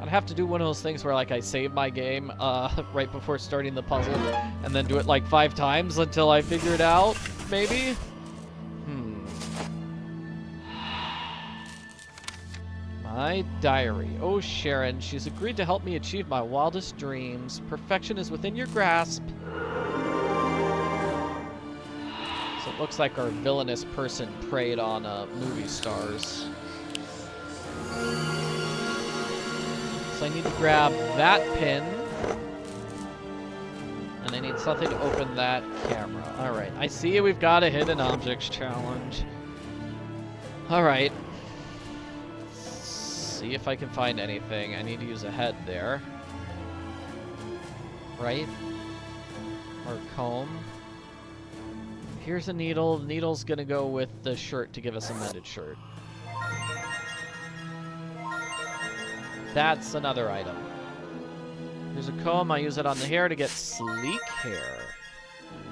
I'd have to do one of those things where, like, I save my game right before starting the puzzle, and then do it like 5 times until I figure it out, maybe? My diary. Oh, Sharon, she's agreed to help me achieve my wildest dreams. Perfection is within your grasp. So it looks like our villainous person preyed on movie stars. So I need to grab that pin. And I need something to open that camera. Alright, I see we've got a hidden objects challenge. Alright. See if I can find anything. I need to use a head there. Right? Or a comb. Here's a needle. The needle's gonna go with the shirt to give us a mended shirt. That's another item. Here's a comb. I use it on the hair to get sleek hair.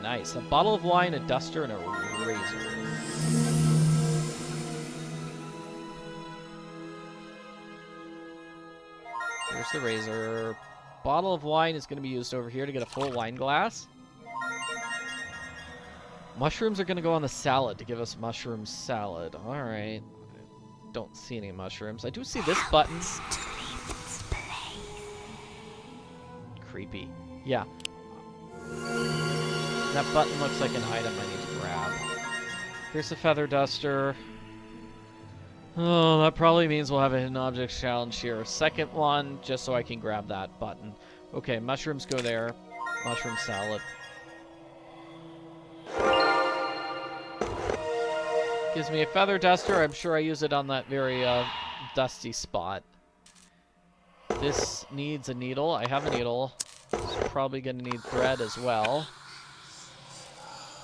Nice. A bottle of wine, a duster, and a razor. Here's the razor. Bottle of wine is going to be used over here to get a full wine glass. Mushrooms are going to go on the salad to give us mushroom salad. Alright. Don't see any mushrooms. I do see this button. Creepy. Yeah. That button looks like an item I need to grab. Here's the feather duster. Oh, that probably means we'll have a hidden objects challenge here. Second one, just so I can grab that button. Okay, mushrooms go there. Mushroom salad. Gives me a feather duster. I'm sure I use it on that very dusty spot. This needs a needle. I have a needle. It's probably going to need thread as well.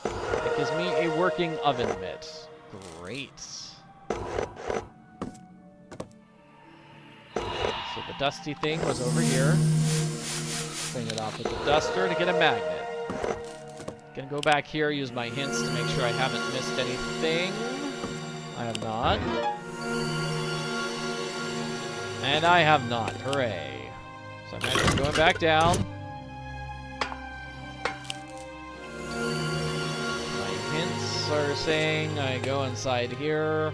It gives me a working oven mitt. Great. So the dusty thing was over here. Clean it off with the duster to get a magnet. Gonna go back here, use my hints to make sure I haven't missed anything. I have not. And I have not. Hooray. So I'm actually going back down. My hints are saying I go inside here.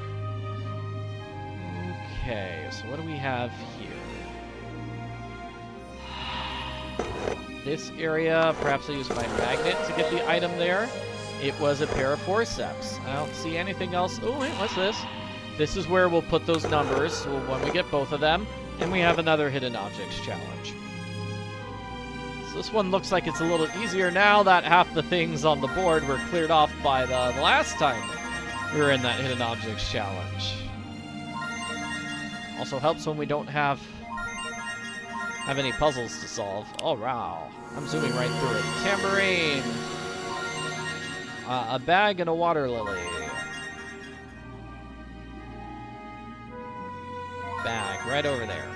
Okay, so what do we have here? This area, perhaps I use my magnet to get the item there. It was a pair of forceps. I don't see anything else. Oh, wait, what's this? This is where we'll put those numbers when we get both of them. And we have another hidden objects challenge. So this one looks like it's a little easier now that half the things on the board were cleared off by the last time we were in that hidden objects challenge. Also helps when we don't have any puzzles to solve. Oh, wow. I'm zooming right through it. Tambourine. A bag and a water lily. Bag right over there.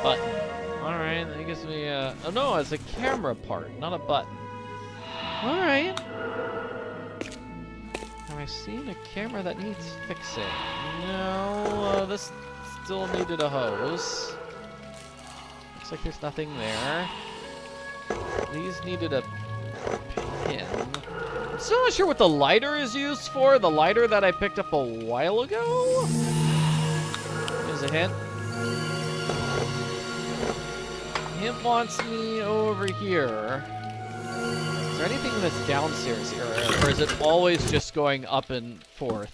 Button. Alright, that gives me a... Oh, no, it's a camera part, not a button. Alright. Have I seen a camera that needs fixing? No, this still needed a hose. Looks like there's nothing there. These needed a pin. I'm still not sure what the lighter is used for. The lighter that I picked up a while ago? Here's a hint. Hint wants me over here. Is there anything that's downstairs here, or is it always just going up and forth?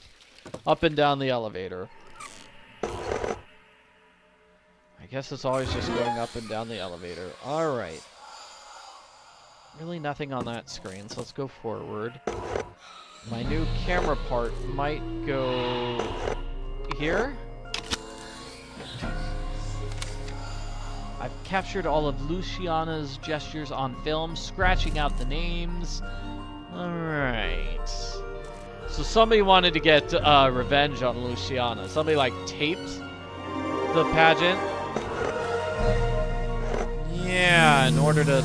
Up and down the elevator? I guess it's always just going up and down the elevator. Alright. Really nothing on that screen, so let's go forward. My new camera part might go here. I've captured all of Luciana's gestures on film, scratching out the names. Alright. So somebody wanted to get revenge on Luciana. Somebody, like, taped the pageant Yeah, in order to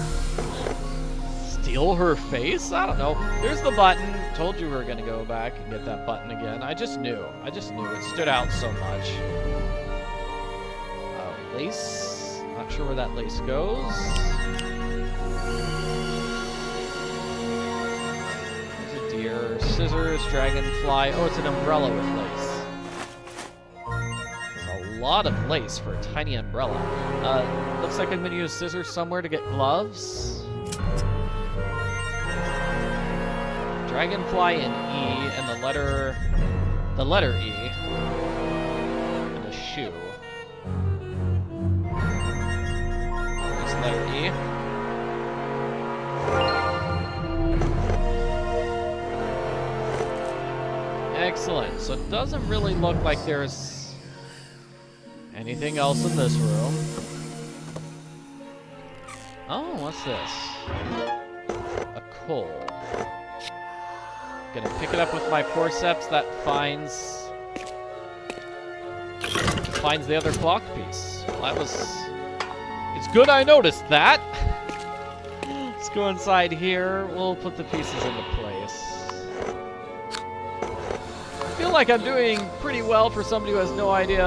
steal her face? I don't know. There's the button. Told you we were gonna go back and get that button again. I just knew. It stood out so much. Lace. Not sure where that lace goes. There's a deer. Scissors, dragonfly. Oh, it's an umbrella with lace. There's a lot of lace for a tiny umbrella. Looks like I'm gonna use scissors somewhere to get gloves. Dragonfly and E, and the letter E, and a shoe. There's letter E. Excellent. So it doesn't really look like there's anything else in this room. Oh, what's this? A coal. Gonna pick it up with my forceps. That finds the other clock piece. Well, that was... It's good I noticed that. Let's go inside here. We'll put the pieces into place. I feel like I'm doing pretty well for somebody who has no idea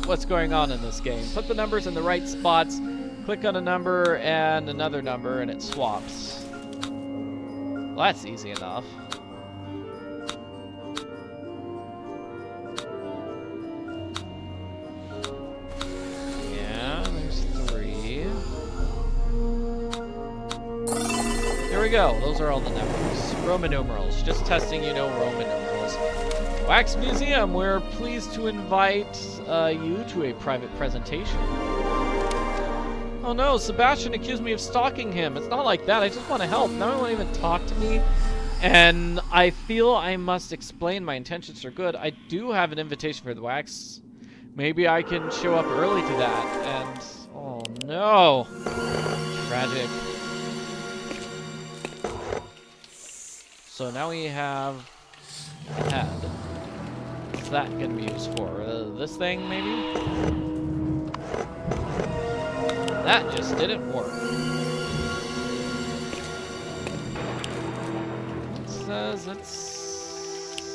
what's going on in this game. Put the numbers in the right spots. Click on a number and another number, and it swaps. Well, that's easy enough. There we go. Those are all the numbers. Roman numerals. Just testing, you know, Roman numerals. Wax Museum, we're pleased to invite you to a private presentation. Oh no, Sebastian accused me of stalking him. It's not like that. I just want to help. No one won't even talk to me. And I feel I must explain my intentions are good. I do have an invitation for the wax. Maybe I can show up early to that. And, oh no. Tragic. So now we have a head. What's that gonna be used for? This thing, maybe? That just didn't work. It says it's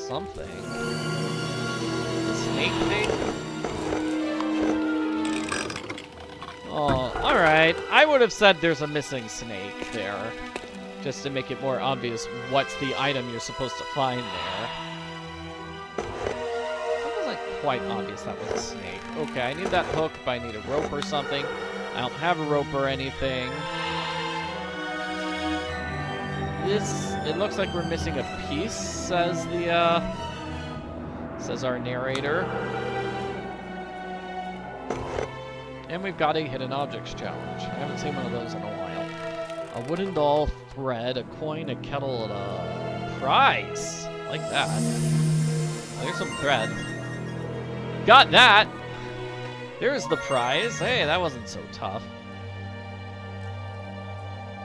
something. The snake thing? Oh, alright. I would have said there's a missing snake there. Just to make it more obvious what's the item you're supposed to find there. It wasn't quite obvious that was a snake. Okay, I need that hook, but I need a rope or something. I don't have a rope or anything. It looks like we're missing a piece, says our narrator. And we've got a hidden objects challenge. I haven't seen one of those in a while. A wooden doll, thread, a coin, a kettle, and a prize. Like that. Oh, there's some thread. Got that! There's the prize. Hey, that wasn't so tough.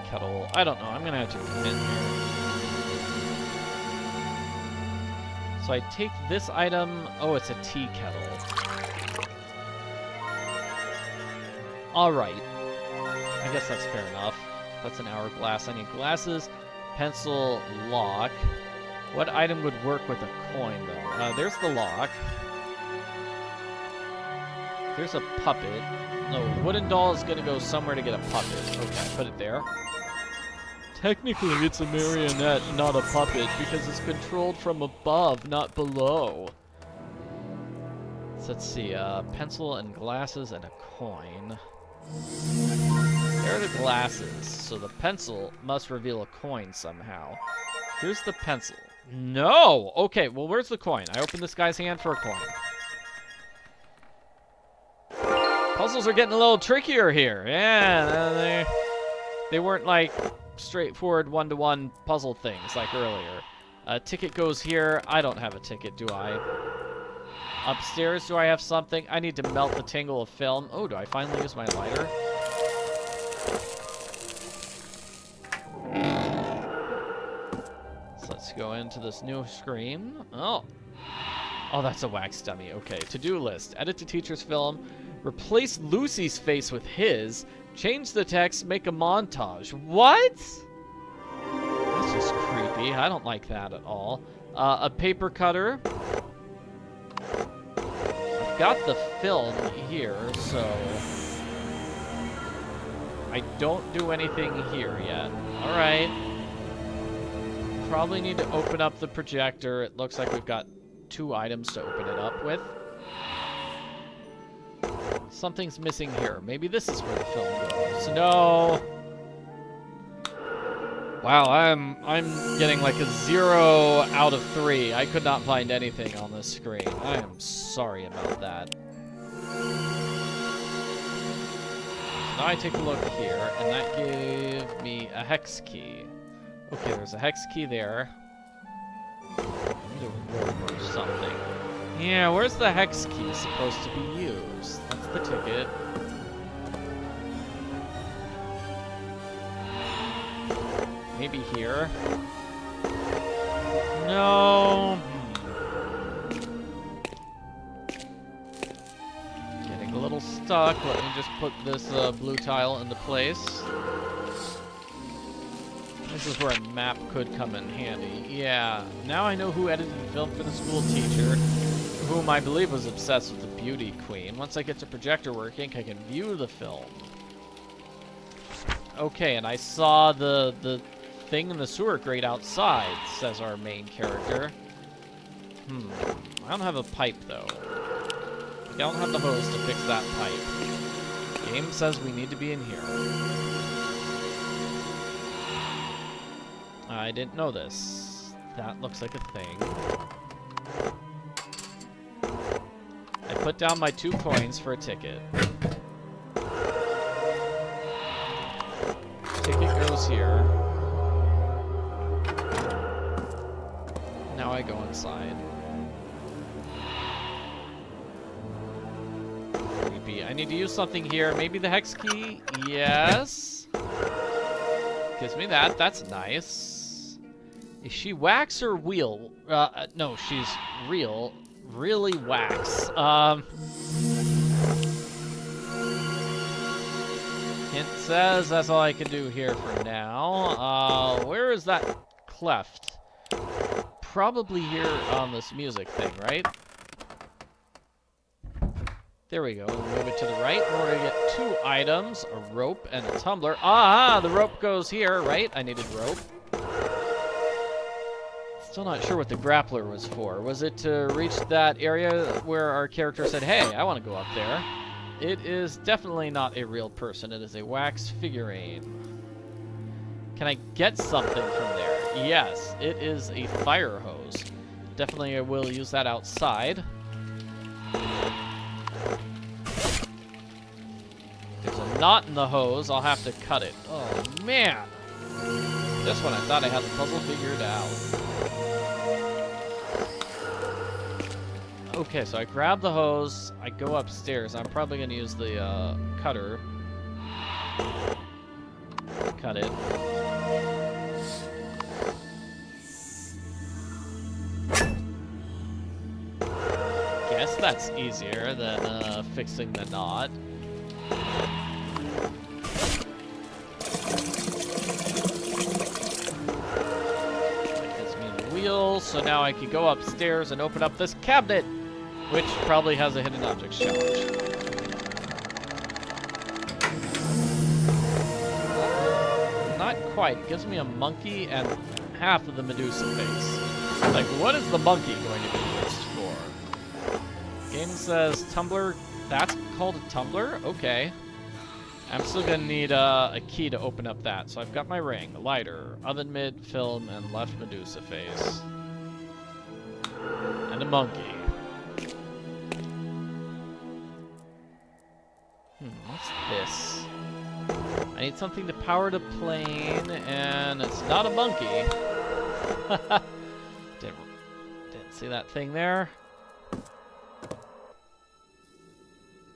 Kettle. I don't know. I'm gonna have to commit here. So I take this item. Oh, it's a tea kettle. Alright. I guess that's fair enough. That's an hourglass. I need glasses, pencil, lock. What item would work with a coin, though? There's the lock. There's a puppet. No, wooden doll is going to go somewhere to get a puppet. Okay, put it there. Technically, it's a marionette, not a puppet, because it's controlled from above, not below. So let's see. Pencil and glasses and a coin. There are the glasses, so the pencil must reveal a coin somehow. Here's the pencil. No! Okay, well, where's the coin? I opened this guy's hand for a coin. Puzzles are getting a little trickier here. Yeah, they weren't like straightforward one-to-one puzzle things like earlier. A ticket goes here. I don't have a ticket, do I? Upstairs, do I have something? I need to melt the tingle of film. Oh, do I finally use my lighter? So let's go into this new screen. Oh. Oh, that's a wax dummy. Okay, to-do list. Edit the teacher's film. Replace Lucy's face with his. Change the text. Make a montage. What? That's just creepy. I don't like that at all. A paper cutter. I've got the film here, so... I don't do anything here yet. Alright. Probably need to open up the projector. It looks like we've got 2 items to open it up with. Something's missing here. Maybe this is where the film goes. No. Wow, I'm getting like a 0 out of 3. I could not find anything on this screen. I am sorry about that. Now I take a look here, and that gave me a hex key. Okay, there's a hex key there. I need a rope or something. Yeah, where's the hex key supposed to be used? That's the ticket. Maybe here? No. Getting a little stuck. Let me just put this blue tile into place. This is where a map could come in handy. Yeah, now I know who edited the film for the school teacher, whom I believe was obsessed with the beauty queen. Once I get the projector working, I can view the film. Okay, and I saw the thing in the sewer grate outside, says our main character. I don't have a pipe, though. I don't have the hose to fix that pipe. Game says we need to be in here. I didn't know this. That looks like a thing. I put down my 2 coins for a ticket. Ticket goes here. Now I go inside. Creepy. I need to use something here. Maybe the hex key? Yes. Gives me that. That's nice. Is she wax or wheel? No, she's real. Really wax. Hint says that's all I can do here for now. Where is that cleft? Probably here on this music thing, right? There we go. Move it to the right. We're gonna get 2 items, a rope and a tumbler. Ah, the rope goes here, right? I needed rope. Still not sure what the grappler was for. Was it to reach that area where our character said, hey, I want to go up there? It is definitely not a real person. It is a wax figurine. Can I get something from there? Yes, it is a fire hose. Definitely I will use that outside. There's a knot in the hose. I'll have to cut it. Oh, man. This one I thought I had the puzzle figured out. Okay, so I grab the hose, I go upstairs. I'm probably going to use the cutter. Cut it. Guess that's easier than fixing the knot. That gives me the wheel, so now I can go upstairs and open up this cabinet, which probably has a hidden object challenge. Not quite. It gives me a monkey and half of the Medusa face. Like, what is the monkey going to be used for? Game says tumbler. That's called a tumbler? Okay. I'm still gonna need a key to open up that. So I've got my ring, lighter, oven mitt, film, and left Medusa face. And a monkey. What's this? I need something to power the plane, and it's not a monkey. Didn't see that thing there.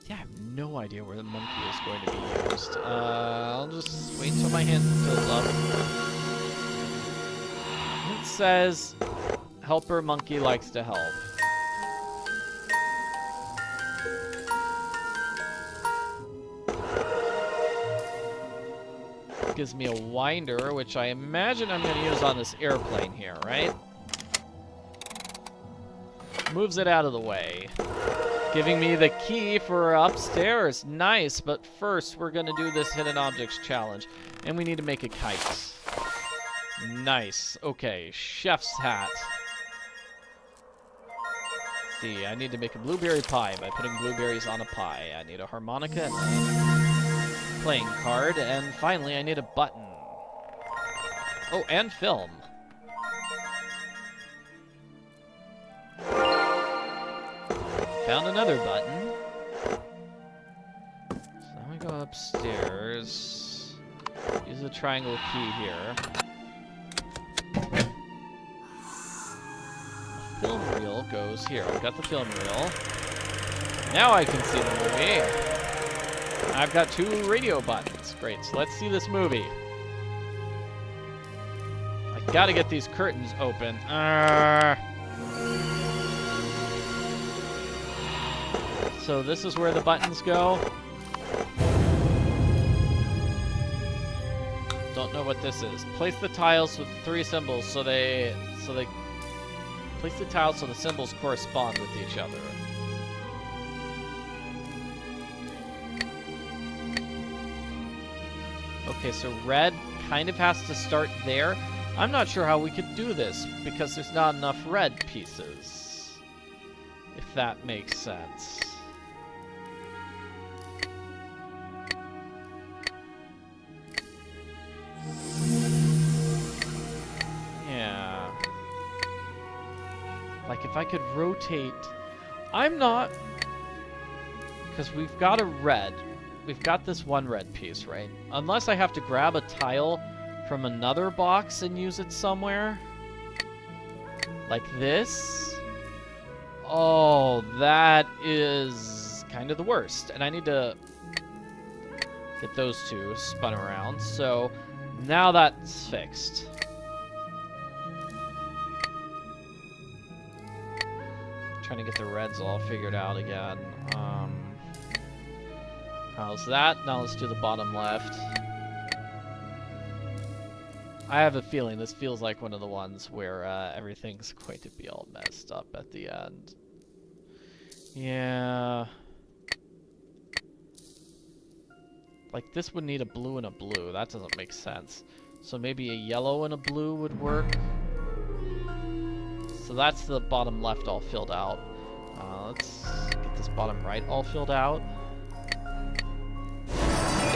Yeah, I have no idea where the monkey is going to be used. I'll just wait until my hand fills up. It says, helper monkey likes to help. gives me a winder, which I imagine I'm going to use on this airplane here, right? Moves it out of the way. Giving me the key for upstairs. Nice, but first we're going to do this hidden objects challenge. And we need to make a kite. Nice. Okay, chef's hat. Let's see, I need to make a blueberry pie by putting blueberries on a pie. I need a harmonica and a playing card. And finally, I need a button. Oh, and film. Found another button. So now we go upstairs. Use the triangle key here. The film reel goes here. I've got the film reel. Now I can see the movie. I've got 2 radio buttons. Great, so let's see this movie. I gotta get these curtains open. So this is where the buttons go. Don't know what this is. Place the tiles with 3 symbols so they place the tiles so the symbols correspond with each other. Okay, so red kind of has to start there. I'm not sure how we could do this because there's not enough red pieces. If that makes sense. Yeah. Like if I could rotate... I'm not... Because we've got a red. We've got this one red piece, right? Unless I have to grab a tile from another box and use it somewhere. Like this. Oh, that is kind of the worst. And I need to get those 2 spun around. So now that's fixed. Trying to get the reds all figured out again. How's that? Now let's do the bottom left. I have a feeling this feels like one of the ones where everything's going to be all messed up at the end. Yeah. Like this would need a blue and a blue. That doesn't make sense. So maybe a yellow and a blue would work. So that's the bottom left all filled out. Let's get this bottom right all filled out.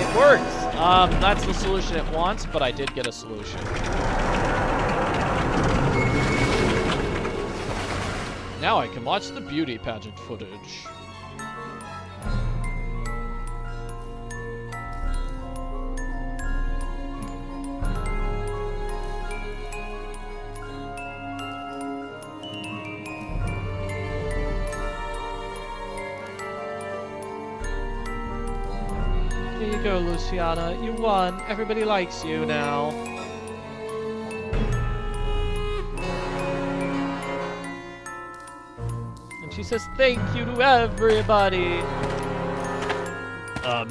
It works! That's the solution it wants, but I did get a solution. Now I can watch the beauty pageant footage. Here you go, Luciana. You won. Everybody likes you now. And she says thank you to everybody.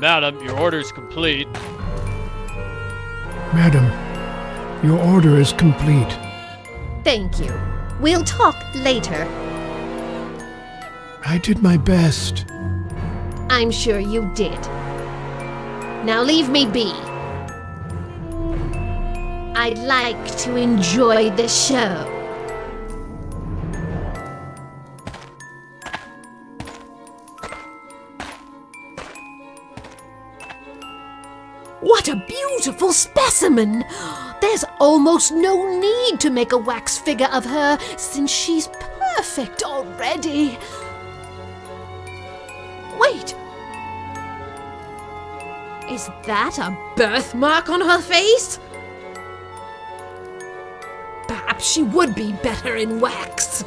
Madam, your order's complete. Madam, your order is complete. Thank you. We'll talk later. I did my best. I'm sure you did. Now leave me be. I'd like to enjoy the show. What a beautiful specimen! There's almost no need to make a wax figure of her since she's perfect already. Wait! Is that a birthmark on her face? Perhaps she would be better in wax.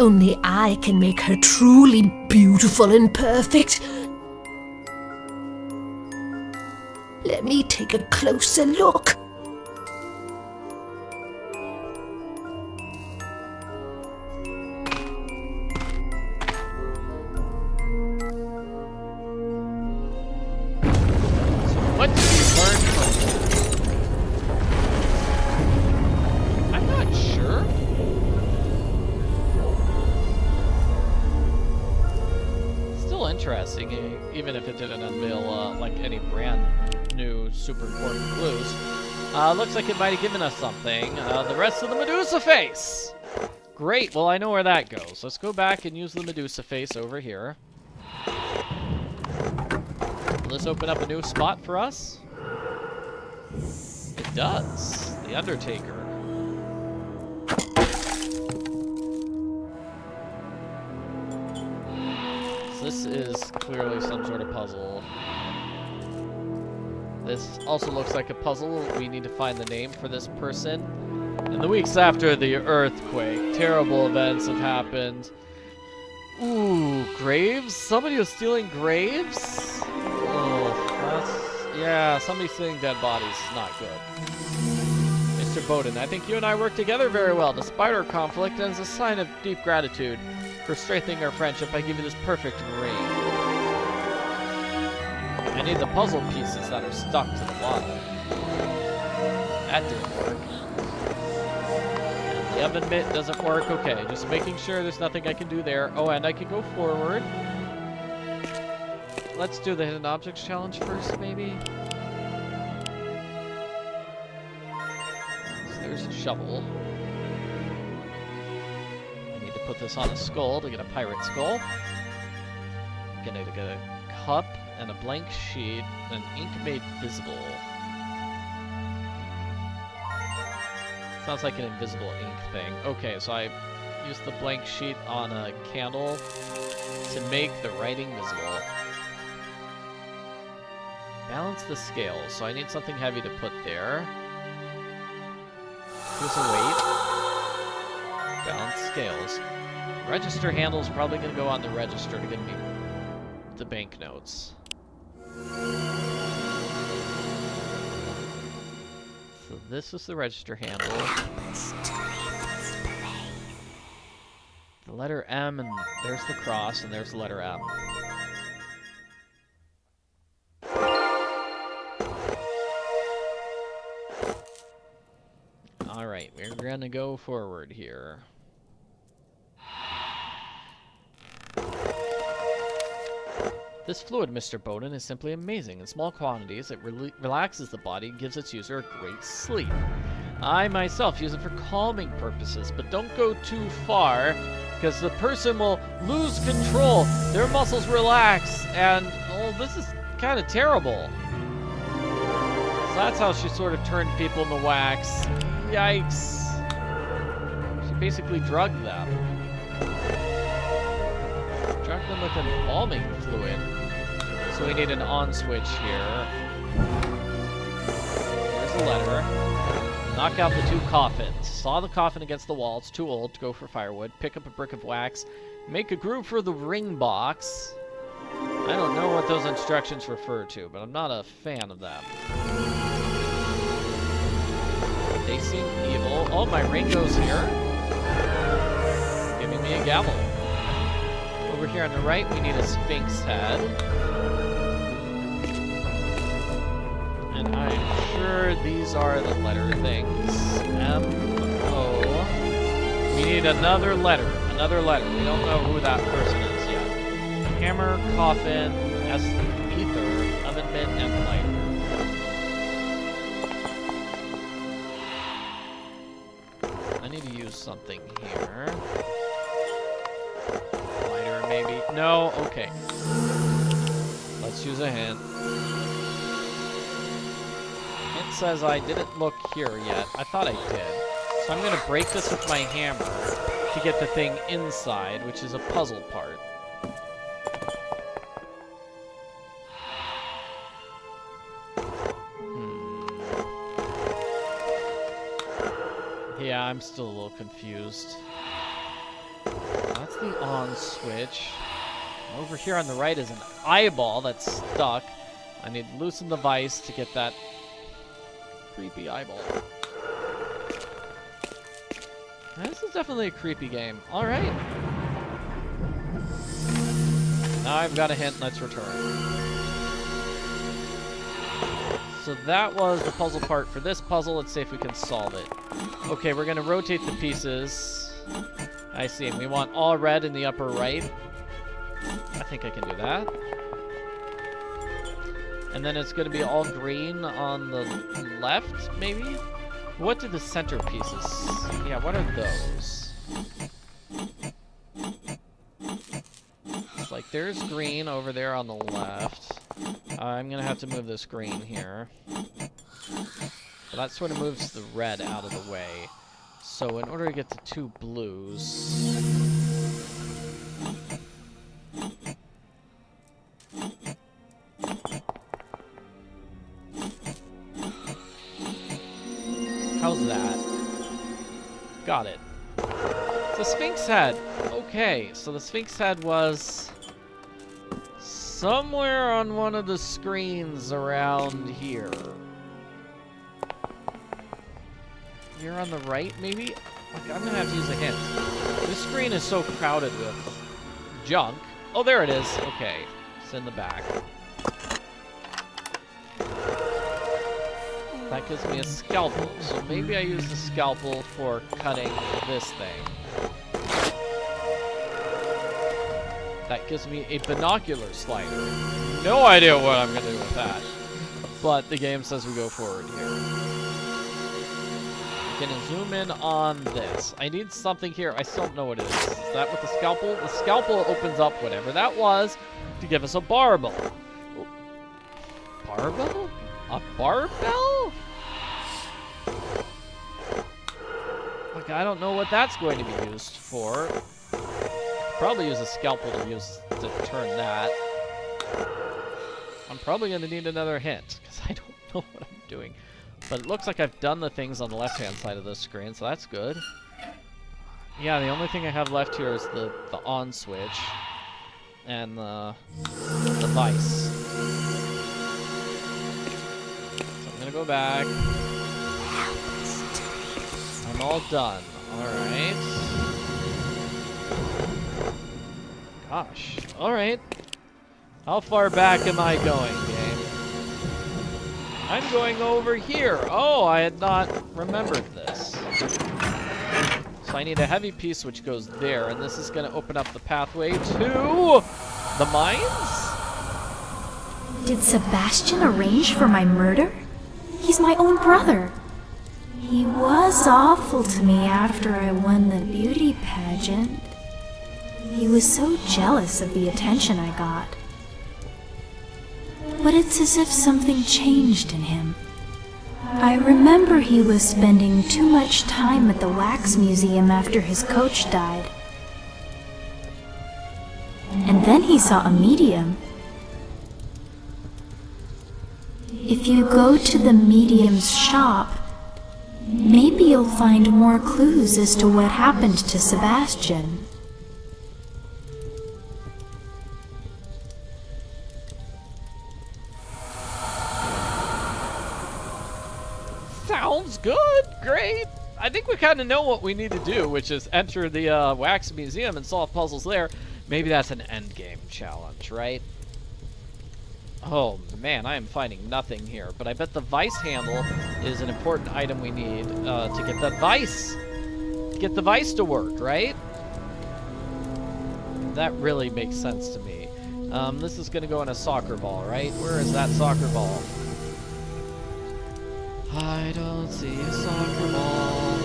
Only I can make her truly beautiful and perfect. Let me take a closer look. What did we learn from that? I'm not sure. Still interesting, even if it didn't unveil like any brand new super important clues. Looks like it might have given us something. The rest of the Medusa face! Great, well I know where that goes. Let's go back and use the Medusa face over here. Will this open up a new spot for us? It does. The Undertaker. So this is clearly some sort of puzzle. This also looks like a puzzle. We need to find the name for this person. In the weeks after the earthquake, terrible events have happened. Ooh, graves? Somebody was stealing graves? Oh, that's... yeah, somebody stealing dead bodies is not good. Mr. Bowden, I think you and I work together very well despite our conflict, and as a sign of deep gratitude for strengthening our friendship, I give you this perfect ring. I need the puzzle pieces that are stuck to the bottom. That didn't work. And the oven mitt doesn't work. Okay, just making sure there's nothing I can do there. Oh, and I can go forward. Let's do the hidden objects challenge first, maybe. So there's a shovel. I need to put this on a skull to get a pirate skull. I'm gonna get a cup and a blank sheet, and ink made visible. Sounds like an invisible ink thing. Okay, so I used the blank sheet on a candle to make the writing visible. Balance the scales, so I need something heavy to put there. Here's a weight. Balance scales. Register handle is probably going to go on the register to get me the banknotes. So this is the register handle. The letter M, and there's the cross, and there's the letter M. Alright, we're gonna go forward here. This fluid, Mr. Bowden, is simply amazing. In small quantities, it relaxes the body and gives its user a great sleep. I myself use it for calming purposes, but don't go too far, because the person will lose control. Their muscles relax, and, oh, this is kind of terrible. So that's how she sort of turned people into wax. Yikes. She basically drugged them. Drugged them with embalming fluid. So we need an on switch here. There's a letter. Knock out the two coffins. Saw the coffin against the wall. It's too old to go for firewood. Pick up a brick of wax. Make a groove for the ring box. I don't know what those instructions refer to, but I'm not a fan of them. They seem evil. Oh, my ring goes here. Giving me a gavel. Over here on the right, we need a sphinx head. And I'm sure these are the letter things. M-O. We need another letter. Another letter. We don't know who that person is yet. Hammer, coffin, ether, oven mitt, and lighter. I need to use something here. Lighter, maybe. No? Okay. Let's use a hint. Hint says I didn't look here yet. I thought I did. So I'm going to break this with my hammer to get the thing inside, which is a puzzle part. Yeah, I'm still a little confused. That's the on switch. Over here on the right is an eyeball that's stuck. I need to loosen the vise to get that creepy eyeball. This is definitely a creepy game. Alright. Now I've got a hint. Let's return. So that was the puzzle part for this puzzle. Let's see if we can solve it. Okay, we're gonna rotate the pieces. I see. We want all red in the upper right. I think I can do that. And then it's gonna be all green on the left, maybe? What do the center pieces? Yeah, what are those? It's like there's green over there on the left. I'm gonna have to move this green here. But that sort of moves the red out of the way. So in order to get to 2 blues... How's that? Got it. The Sphinx head. Okay, so the Sphinx head was somewhere on one of the screens around here. You're on the right, maybe? Okay, I'm gonna have to use a hint. This screen is so crowded with junk. Oh, there it is. Okay, it's in the back. That gives me a scalpel, so maybe I use the scalpel for cutting this thing. That gives me a binocular slider. No idea what I'm gonna do with that. But the game says we go forward here. I'm gonna zoom in on this. I need something here. I still don't know what it is. Is that with the scalpel? The scalpel opens up whatever that was to give us a barbell. Barbell? A barbell? Like, I don't know what that's going to be used for. Probably use a scalpel to turn that. I'm probably going to need another hint, because I don't know what I'm doing. But it looks like I've done the things on the left-hand side of the screen, so that's good. Yeah, the only thing I have left here is the on switch and the vice. So I'm going to go back. I'm all done. Alright. Gosh. Alright. How far back am I going, game? I'm going over here. Oh, I had not remembered this. So I need a heavy piece which goes there, and this is going to open up the pathway to the mines? Did Sebastian arrange for my murder? He's my own brother. He was awful to me after I won the beauty pageant. He was so jealous of the attention I got. But it's as if something changed in him. I remember he was spending too much time at the wax museum after his coach died. And then he saw a medium. If you go to the medium's shop, maybe you'll find more clues as to what happened to Sebastian. Sounds good. Great. I think we kind of know what we need to do, which is enter the wax museum and solve puzzles there. Maybe that's an endgame challenge, right? Oh man, I am finding nothing here, but I bet the vice handle is an important item we need to get the vice to work, right? That really makes sense to me. This is gonna go in a soccer ball, right? Where is that soccer ball? I don't see a soccer ball.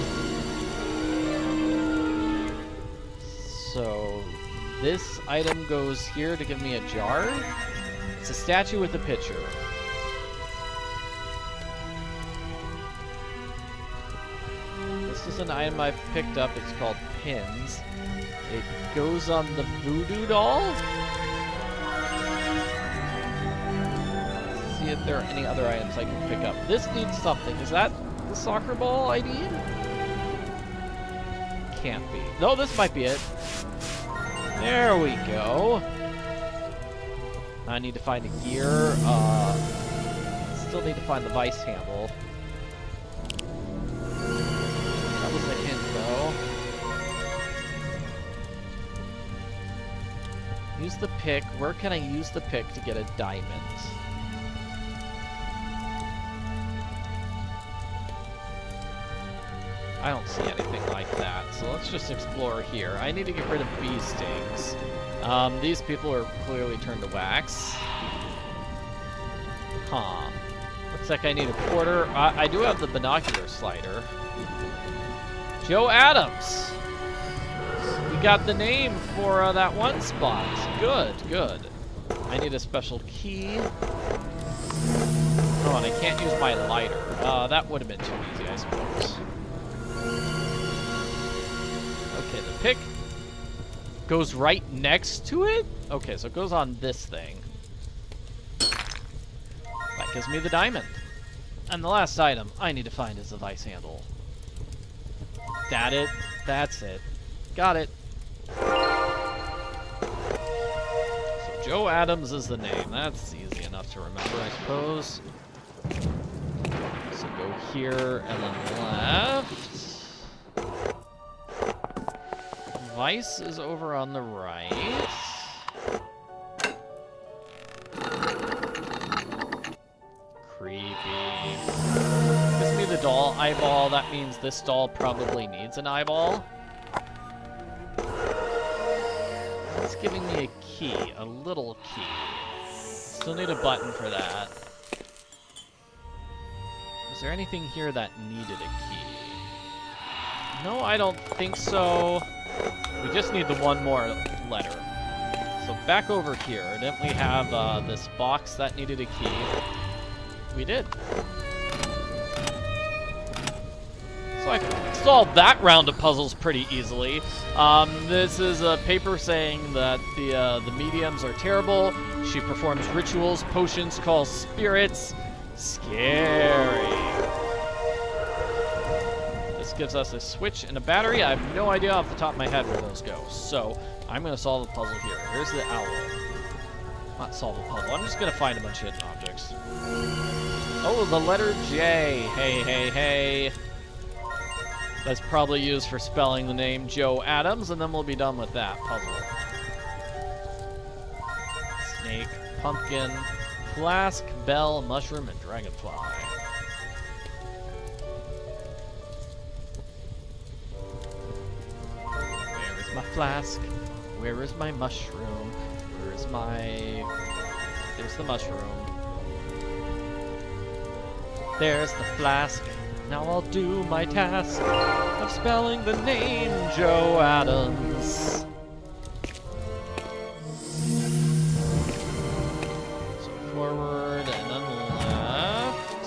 So this item goes here to give me a jar. It's a statue with a picture. This is an item I've picked up. It's called pins. It goes on the voodoo doll. Let's see if there are any other items I can pick up. This needs something. Is that the soccer ball I need? Can't be. No, this might be it. There we go. I need to find a gear. Still need to find the vice handle. That was a hint, though. Use the pick. Where can I use the pick to get a diamond? I don't see anything like that, so let's just explore here. I need to get rid of bee stings. These people are clearly turned to wax. Huh. Looks like I need a quarter. I do have the binocular slider. Joe Adams! We got the name for that one spot. Good, good. I need a special key. Oh, and I can't use my lighter. That would have been too easy, I suppose. Okay, the pick goes right next to it? Okay, so it goes on this thing. That gives me the diamond. And the last item I need to find is the vice handle. That it? That's it. Got it. So Joe Adams is the name. That's easy enough to remember, I suppose. So go here and then left. Vice is over on the right. Creepy. Gives me the doll eyeball. That means this doll probably needs an eyeball. It's giving me a key, a little key. Still need a button for that. Is there anything here that needed a key? No, I don't think so. We just need the one more letter. So back over here, didn't we have this box that needed a key? We did. So I solved that round of puzzles pretty easily. This is a paper saying that the mediums are terrible. She performs rituals, potions, calls spirits. Scary. This gives us a switch and a battery. I have no idea off the top of my head where those go. So I'm going to solve the puzzle here. Here's the owl. Not solve the puzzle. I'm just going to find a bunch of hidden objects. Oh, the letter J. Hey, hey, hey. That's probably used for spelling the name Joe Adams, and then we'll be done with that puzzle. Snake, pumpkin, flask, bell, mushroom, and dragonfly. Where is my flask? Where is my mushroom? Where is my... There's the mushroom. There's the flask. Now I'll do my task of spelling the name Joe Adams. So forward and then left.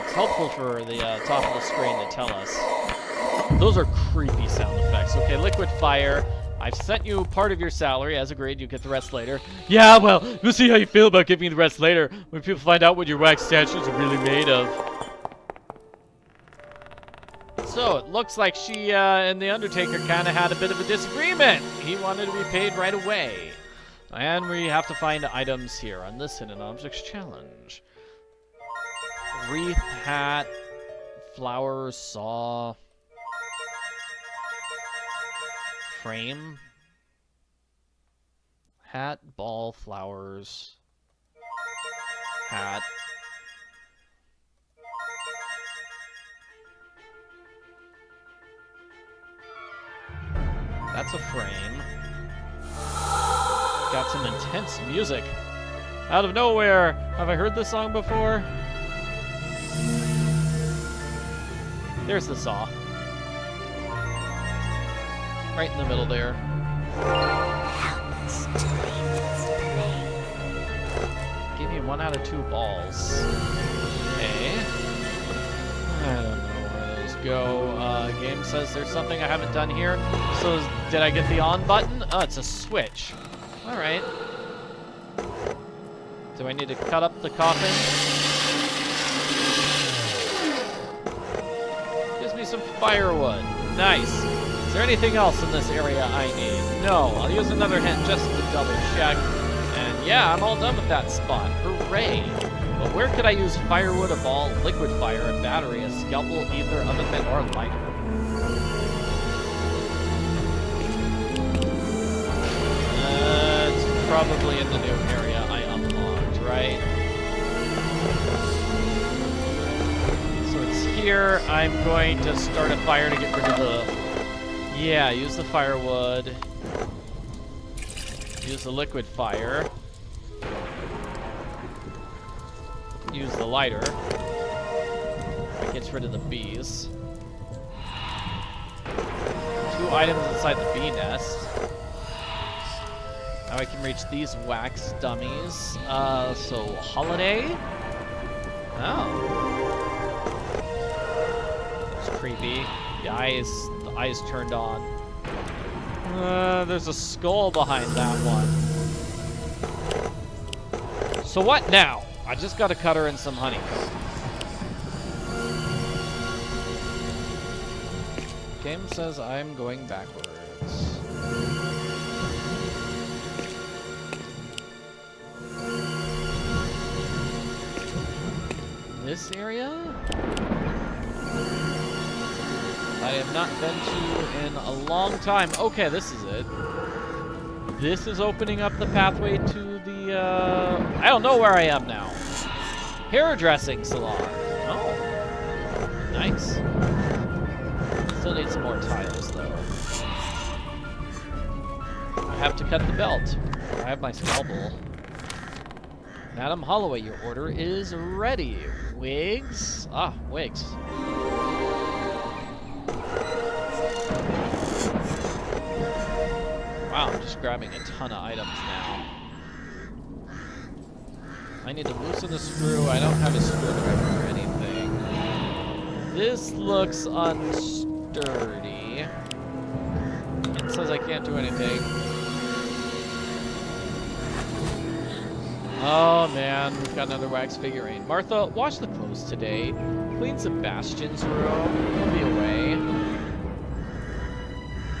It's helpful for the top of the screen to tell us. Those are creepy sound effects. Okay, liquid fire. I've sent you part of your salary. As agreed, you get the rest later. Yeah, well, we'll see how you feel about giving me the rest later when people find out what your wax statues are really made of. So, it looks like she and the Undertaker kind of had a bit of a disagreement. He wanted to be paid right away. And we have to find items here on this Hidden Objects Challenge. Wreath, hat, flowers, saw... Frame, hat, ball, flowers, hat. That's a frame. Got some intense music. Out of nowhere. Have I heard this song before? There's the saw. Right in the middle there. Give me 1 out of 2 balls. Okay. I don't know where those go. Game says there's something I haven't done here. So did I get the on button? Oh, it's a switch. Alright. Do I need to cut up the coffin? Gives me some firewood. Nice. Is there anything else in this area I need? No. I'll use another hint just to double check. And yeah, I'm all done with that spot. Hooray! But where could I use firewood, a ball, liquid fire, a battery, a scalpel, ether, oven mitt, or lighter? It's probably in the new area I unlocked, right? here, I'm going to start a fire to get rid of the... Yeah, use the firewood. Use the liquid fire. Use the lighter. That gets rid of the bees. 2 items inside the bee nest. Now I can reach these wax dummies. So holiday? Oh. It's creepy. The eyes turned on. There's a skull behind that one. So what now? I just gotta cut her in some honey. Game says I'm going backwards. This area? I have not been to in a long time. Okay, this is it. This is opening up the pathway to the, I don't know where I am now. Hairdressing salon. Oh. Nice. Still need some more tiles, though. I have to cut the belt. I have my scalpel. Madam Holloway, your order is ready. Wigs? Ah, wigs. Wow, I'm just grabbing a ton of items now. I need to loosen the screw. I don't have a screwdriver or anything. This looks unsturdy. It says I can't do anything. Oh man, we've got another wax figurine. Martha, wash the clothes today. Clean Sebastian's room. He'll be away.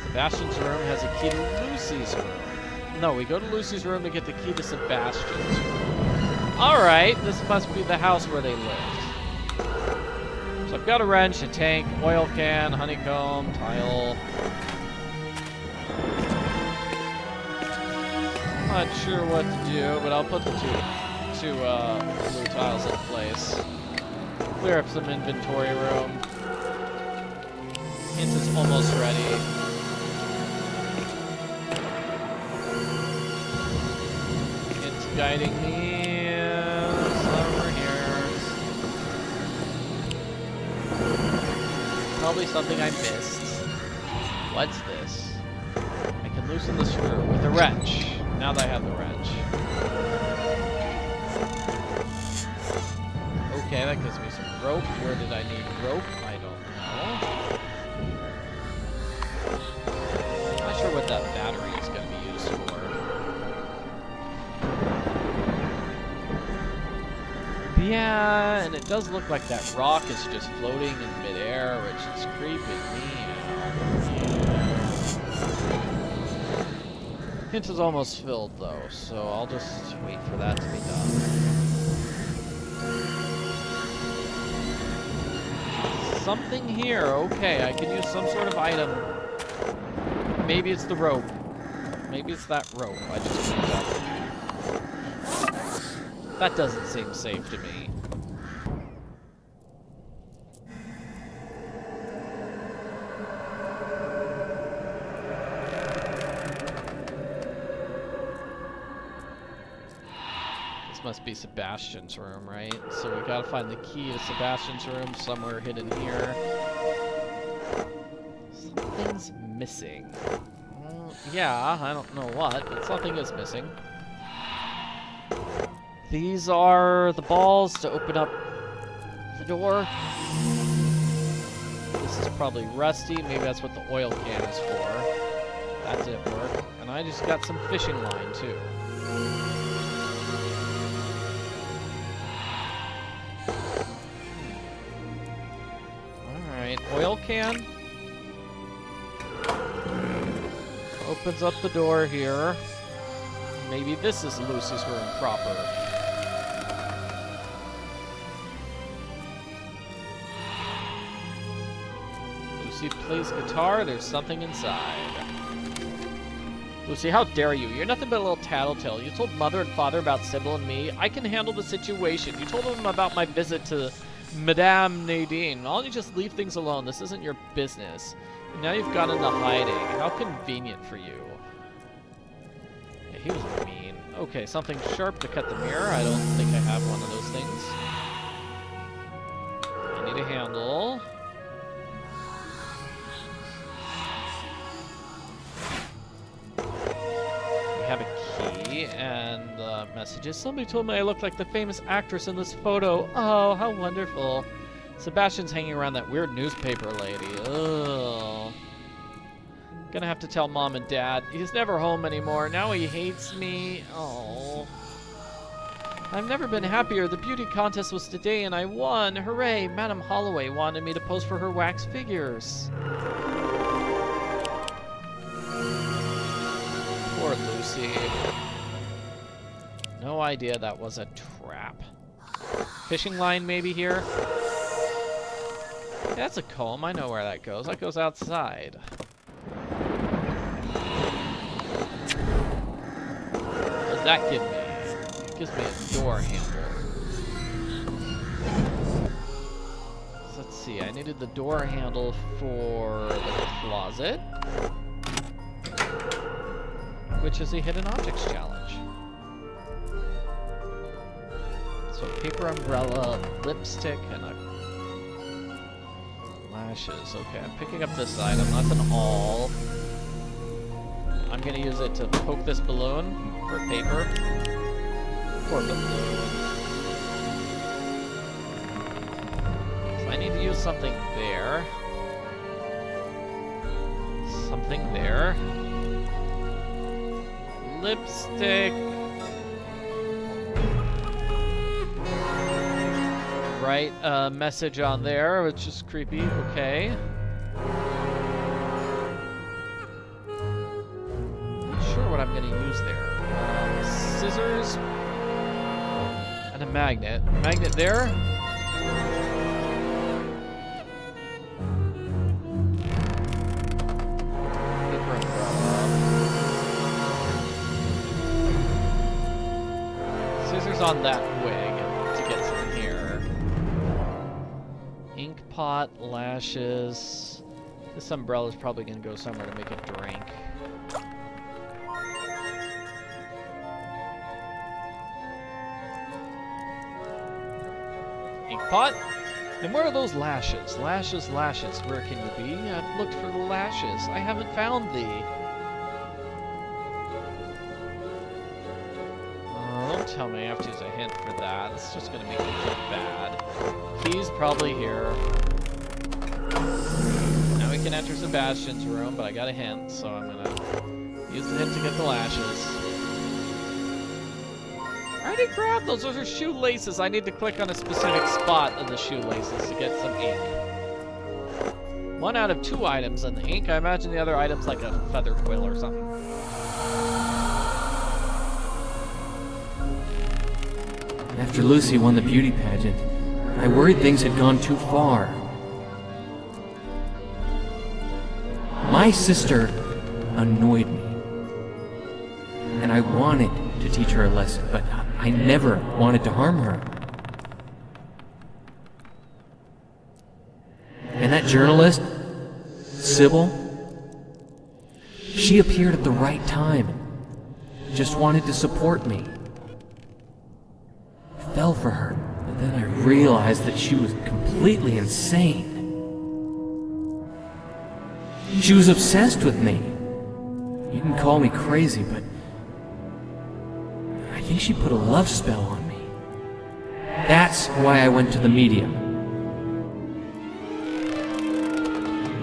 Sebastian's room has a key to Lucy's room. No, we go to Lucy's room to get the key to Sebastian's room. Alright, this must be the house where they lived. So I've got a wrench, a tank, oil can, honeycomb, tile. I'm not sure what to do, but I'll put the two blue tiles in place. Clear up some inventory room. Hint is almost ready. It's guiding me somewhere here. Probably something I missed. What's this? I can loosen the screw with a wrench. Now that I have the wrench. Okay, that gives me some rope. Where did I need rope? I don't know. I'm not sure what that battery is going to be used for. Yeah, and it does look like that rock is just floating in midair, which is creeping me out. Hint is almost filled though, so I'll just wait for that to be done. Something here, okay, I can use some sort of item. Maybe it's the rope. Maybe it's that rope I just picked up. That doesn't seem safe to me. Must be Sebastian's room, right? So we gotta find the key to Sebastian's room somewhere hidden here. Something's missing. Yeah, I don't know what, but something is missing. These are the balls to open up the door. This is probably rusty. Maybe that's what the oil can is for. That didn't work. And I just got some fishing line, too. Oil can. Opens up the door here. Maybe this is Lucy's room proper. Lucy plays guitar. There's something inside. Lucy, how dare you? You're nothing but a little tattletale. You told Mother and Father about Sybil and me. I can handle the situation. You told them about my visit to Madame Nadine, why don't you just leave things alone? This isn't your business. And now you've got into hiding. How convenient for you. Yeah, he was mean. Okay, something sharp to cut the mirror. I don't think I have one of those things. I need a handle. We have a key and messages. Somebody told me I look like the famous actress in this photo. Oh, how wonderful. Sebastian's hanging around that weird newspaper lady. Ugh. Gonna have to tell Mom and Dad. He's never home anymore. Now he hates me. Oh. I've never been happier. The beauty contest was today and I won. Hooray! Madame Holloway wanted me to pose for her wax figures. Poor Lucy. No idea that was a trap. Fishing line maybe here? Yeah, that's a comb. I know where that goes. That goes outside. What does that give me? It gives me a door handle. So let's see. I needed the door handle for the closet, which is a hidden objects challenge. So paper umbrella, lipstick, and a lashes. Okay, I'm picking up this item. That's an all. I'm gonna use it to poke this balloon for paper. Poor balloon. So I need to use something there. Something there. Lipstick. Right, message on there, which is creepy. Okay. Not sure what I'm gonna use there. Scissors and a magnet. Magnet there. Paper umbrella. Scissors on that wig to get some here. Ink pot, lashes. This umbrella is probably going to go somewhere to make a drink. Ink pot? And where are those lashes? Lashes, lashes. Where can you be? I've looked for the lashes. I haven't found thee. Don't tell me I have to use a hint for that. It's just gonna make me feel bad. He's probably here. Now we can enter Sebastian's room, but I got a hint, so I'm gonna use the hint to get the lashes. I already grabbed those. Those are shoelaces. I need to click on a specific spot of the shoelaces to get some ink. 1 out of 2 items in the ink. I imagine the other item's like a feather quill or something. After Lucy won the beauty pageant, I worried things had gone too far. My sister annoyed me, and I wanted to teach her a lesson, but I never wanted to harm her. And that journalist, Sybil, she appeared at the right time, just wanted to support me. I fell for her, but then I realized that she was completely insane. She was obsessed with me. You can call me crazy, but I think she put a love spell on me. That's why I went to the medium.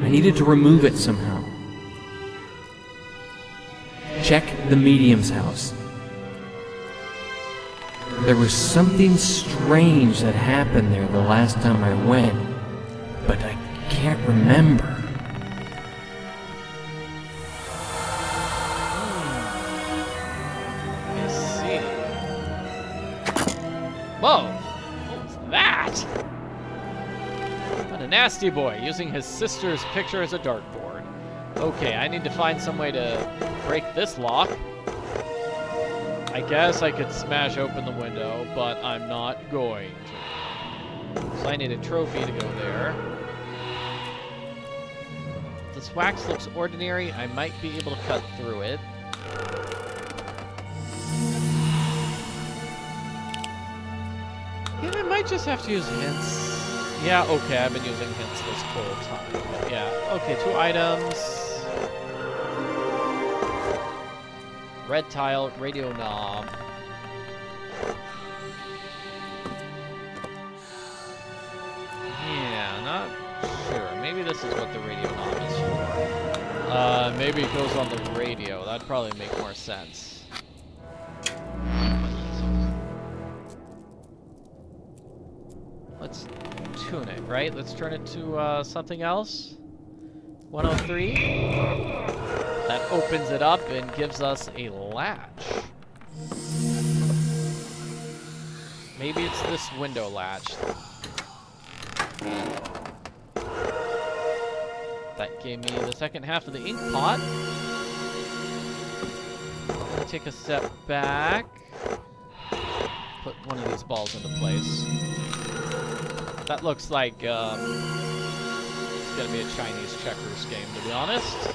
I needed to remove it somehow. Check the medium's house. There was something strange that happened there the last time I went, but I can't remember. Whoa! What was that? What a nasty boy, using his sister's picture as a dartboard. Okay, I need to find some way to break this lock. I guess I could smash open the window, but I'm not going to. So I need a trophy to go there. This wax looks ordinary. I might be able to cut through it. Yeah, I might just have to use hints. Yeah, okay, I've been using hints this whole time. But yeah, okay, 2 items. Red tile, radio knob. Yeah, not sure. Maybe this is what the radio knob is for. Maybe it goes on the radio. That'd probably make more sense. Let's tune it, right? Let's turn it to something else. 103. That opens it up and gives us a latch. Maybe it's this window latch. That gave me the second half of the ink pot. Take a step back. Put one of these balls into place. That looks like it's gonna be a Chinese checkers game, to be honest.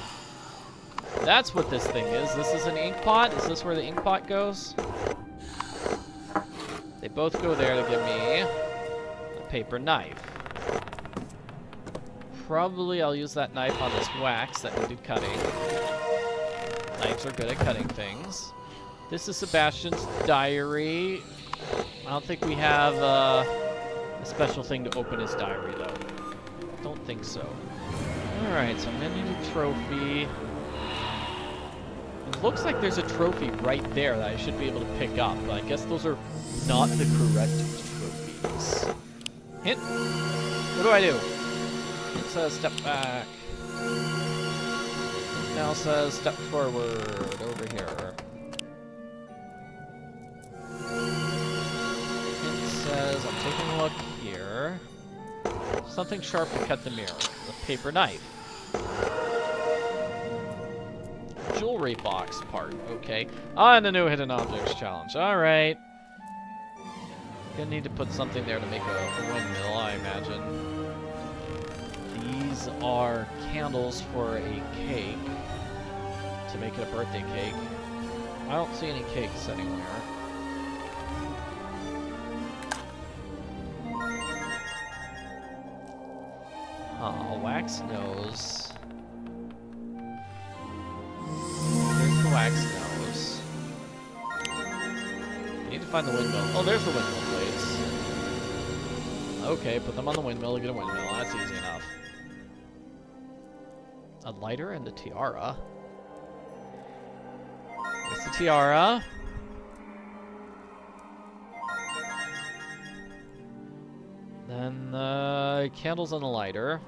That's what this thing is. This is an ink pot. Is this where the ink pot goes? They both go there to give me a paper knife. Probably I'll use that knife on this wax that needed cutting. Knives are good at cutting things. This is Sebastian's diary. I don't think we have a special thing to open his diary, though. Don't think so. Alright, so I'm gonna need a trophy. It looks like there's a trophy right there that I should be able to pick up, but I guess those are not the correct trophies. Hint? What do I do? It says step back. It now says step forward over here. It says I'm taking a look here. Something sharp to cut the mirror. A paper knife. Jewelry box part. Okay. And a new hidden objects challenge. Alright. Gonna need to put something there to make a windmill, I imagine. These are candles for a cake. To make it a birthday cake. I don't see any cakes anywhere. A wax nose. There's the wax nose. I need to find the windmill. Oh, there's the windmill blades. Okay, put them on the windmill to get a windmill. That's easy enough. A lighter and a tiara. There's the tiara. Then candles on the lighter.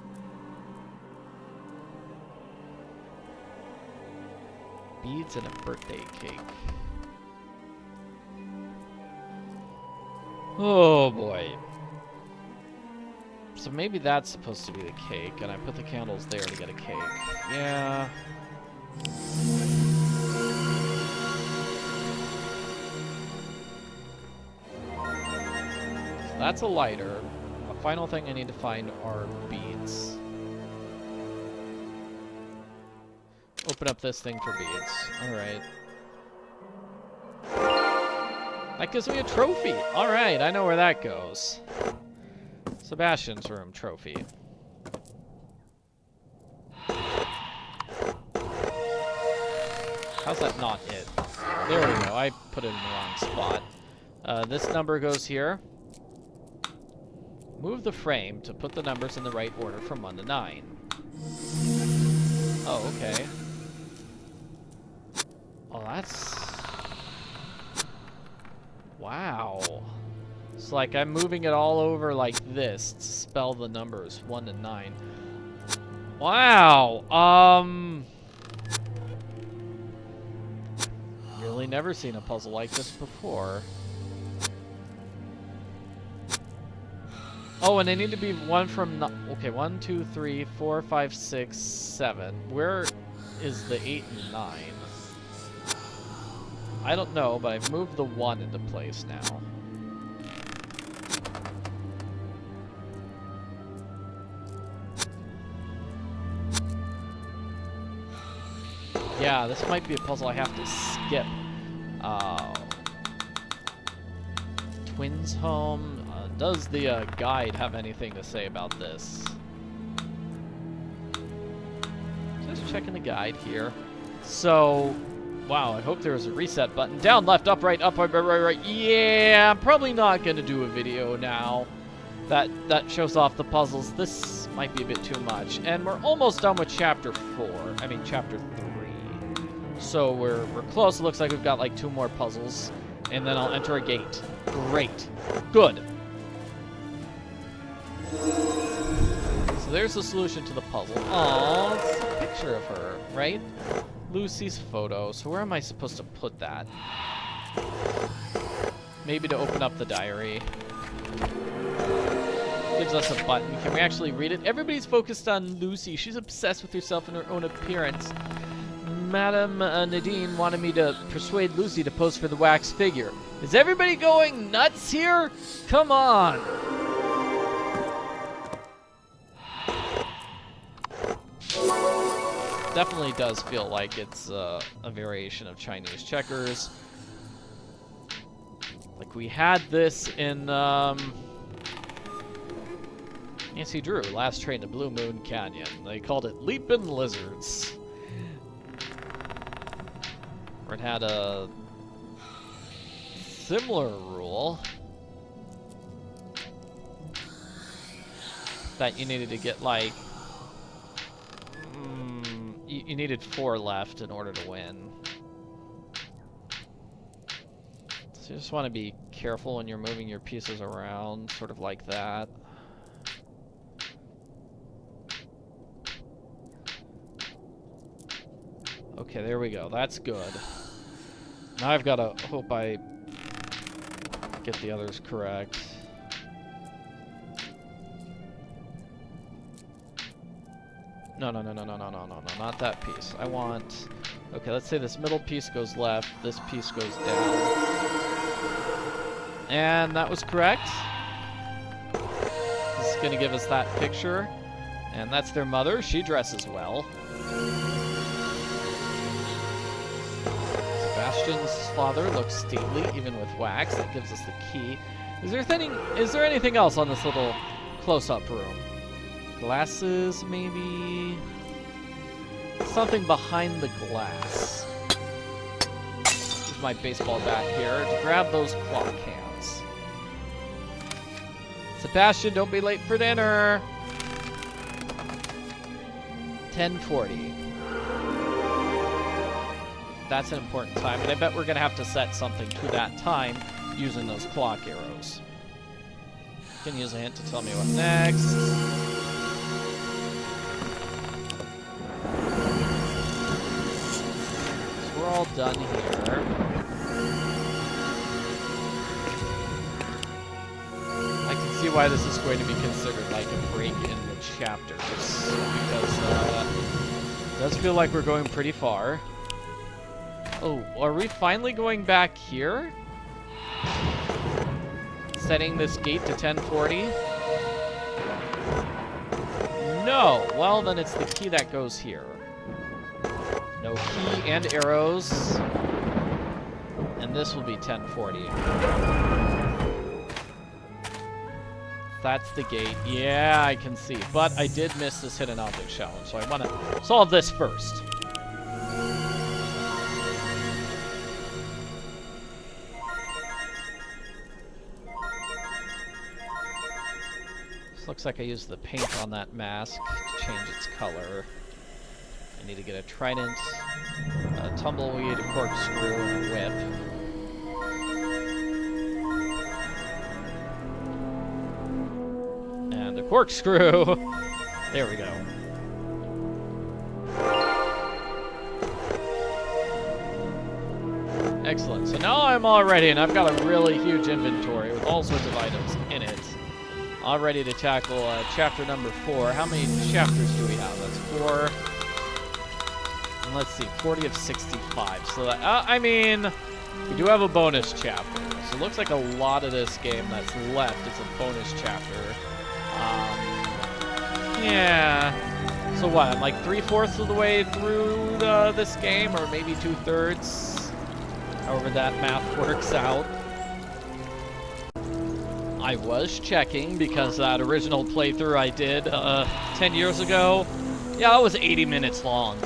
Beads and a birthday cake. Oh boy. So maybe that's supposed to be the cake, and I put the candles there to get a cake. Yeah. So that's a lighter. The final thing I need to find are beads. Open up this thing for beads. Alright. That gives me a trophy. Alright, I know where that goes. Sebastian's room trophy. How's that not it? There we go. I put it in the wrong spot. This number goes here. Move the frame to put the numbers in the right order from 1 to 9. Oh, okay. Oh, that's... Wow. It's like I'm moving it all over like this to spell the numbers 1 to 9. Wow. Really never seen a puzzle like this before. Oh, and they need to be one from... Okay, 1, 2, 3, 4, 5, 6, 7. Where is the 8 and 9? I don't know, but I've moved the 1 into place now. yeah, this might be a puzzle I have to skip. Twins home. Does the guide have anything to say about this? Just checking the guide here. So, wow, I hope there was a reset button. Down, left, up, right, right. Yeah, I'm probably not gonna do a video now. That shows off the puzzles. This might be a bit too much. And we're almost done with chapter 4. I mean, chapter 3. So we're close. It looks like we've got like 2 more puzzles. And then I'll enter a gate. Great. Good. So there's the solution to the puzzle. Aww, it's a picture of her, right? Lucy's photo. So where am I supposed to put that? Maybe to open up the diary. Gives us a button. Can we actually read it? Everybody's focused on Lucy. She's obsessed with herself and her own appearance. Madame Nadine wanted me to persuade Lucy to pose for the wax figure. Is everybody going nuts here? Come on! Definitely does feel like it's a variation of Chinese checkers. Like we had this in Nancy Drew, Last Train to Blue Moon Canyon. They called it Leapin' Lizards. Where it had a similar rule that you needed to get like you needed 4 left in order to win. So you just want to be careful when you're moving your pieces around, sort of like that. Okay, there we go. That's good. Now I've got to hope I get the others correct. No, not that piece. I want... Okay, let's say this middle piece goes left, this piece goes down. And that was correct. This is going to give us that picture. And that's their mother. She dresses well. Sebastian's father looks stately, even with wax. That gives us the key. Is there anything else on this little close-up room? Glasses, maybe? Something behind the glass. Use my baseball bat here to grab those clock hands. Sebastian, don't be late for dinner. 10:40. That's an important time, and I bet we're going to have to set something to that time using those clock arrows. You can use a hint to tell me what next. So we're all done here. I can see why this is going to be considered like a break in the chapters, because it does feel like we're going pretty far. Oh, are we finally going back here? Setting this gate to 1040? No! Well, then it's the key that goes here. No key and arrows. And this will be 1040. That's the gate. Yeah, I can see. But I did miss this hidden object challenge, so I want to solve this first. Looks like I used the paint on that mask to change its color. I need to get a trident, a tumbleweed, a corkscrew, and a whip. And a corkscrew! There we go. Excellent. So now I'm all ready, and I've got a really huge inventory with all sorts of items in it. All ready to tackle chapter number 4. How many chapters do we have? That's 4. And let's see, 40 of 65. So that, I mean, we do have a bonus chapter. So it looks like a lot of this game that's left is a bonus chapter. Yeah. So what, I'm like 3/4 of the way through this game, or maybe 2/3, however that math works out. I was checking because that original playthrough I did 10 years ago, yeah, it was 80 minutes long.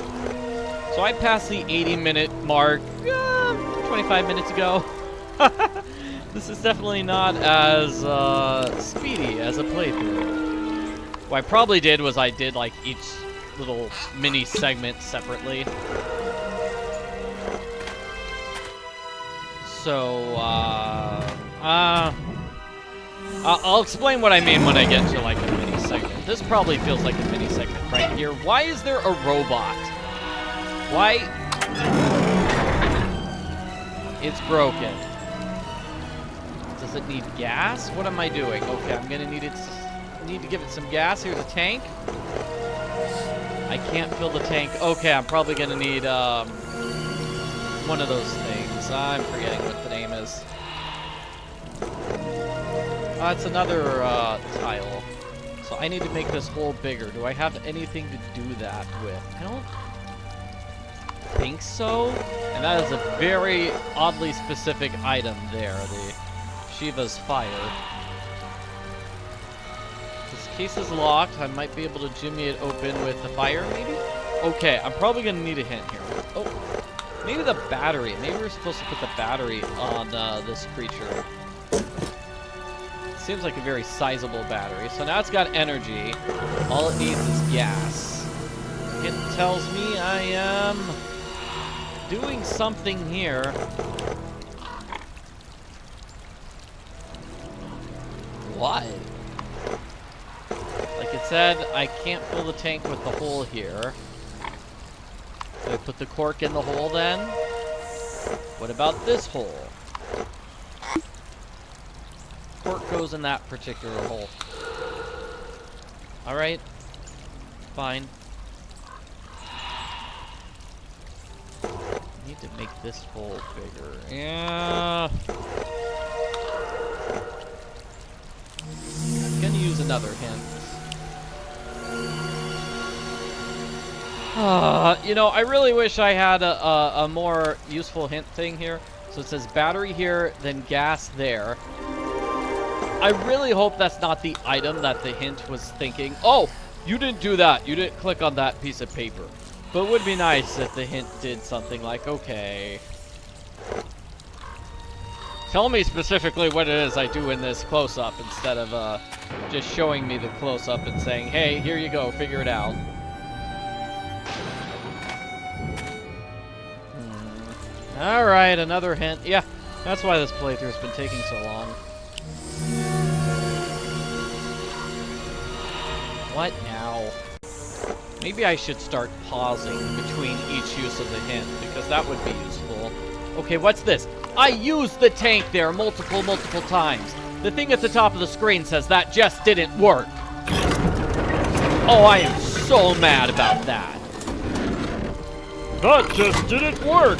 So I passed the 80-minute mark 25 minutes ago. This is definitely not as speedy as a playthrough. What I probably did was I did like each little mini segment separately. So, I'll explain what I mean when I get to like a mini segment. This probably feels like a mini segment right here. Why is there a robot? Why? It's broken. Does it need gas? What am I doing? Okay, I'm gonna need to give it some gas. Here's a tank. I can't fill the tank. Okay, I'm probably gonna need one of those things. I'm forgetting what the name is. It's another tile. So I need to make this hole bigger. Do I have anything to do that with? I don't think so. And that is a very oddly specific item there, the Shiva's fire. This case is locked. I might be able to jimmy it open with the fire, maybe? Okay, I'm probably going to need a hint here. Oh, maybe the battery. Maybe we're supposed to put the battery on this creature. Seems like a very sizable battery. So now it's got energy. All it needs is gas. It tells me I am doing something here. What? Like it said, I can't fill the tank with the hole here. Do I put the cork in the hole then? What about this hole? Cork goes in that particular hole. Alright. Fine. Need to make this hole bigger. Yeah. I'm gonna use another hint. You know, I really wish I had a more useful hint thing here. So it says battery here, then gas there. I really hope that's not the item that the hint was thinking. Oh, you didn't do that. You didn't click on that piece of paper. But it would be nice if the hint did something like, okay. Tell me specifically what it is I do in this close-up instead of just showing me the close-up and saying, hey, here you go, figure it out. Alright, another hint. Yeah, that's why this playthrough's been taking so long. What now? Maybe I should start pausing between each use of the hint, because that would be useful. Okay, what's this? I used the tank there multiple times. The thing at the top of the screen says that just didn't work. Oh, I am so mad about that. That just didn't work.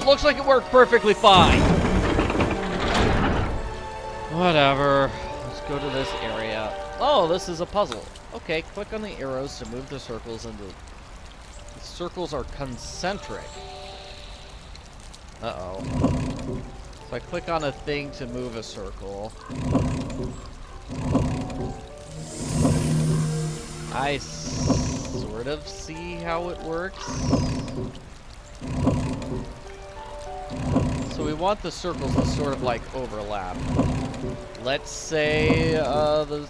Looks like it worked perfectly fine. Whatever. Let's go to this area. Oh, this is a puzzle. Okay, click on the arrows to move the circles into... The circles are concentric. Uh-oh. So I click on a thing to move a circle. I sort of see how it works. So we want the circles to sort of like overlap. Let's say the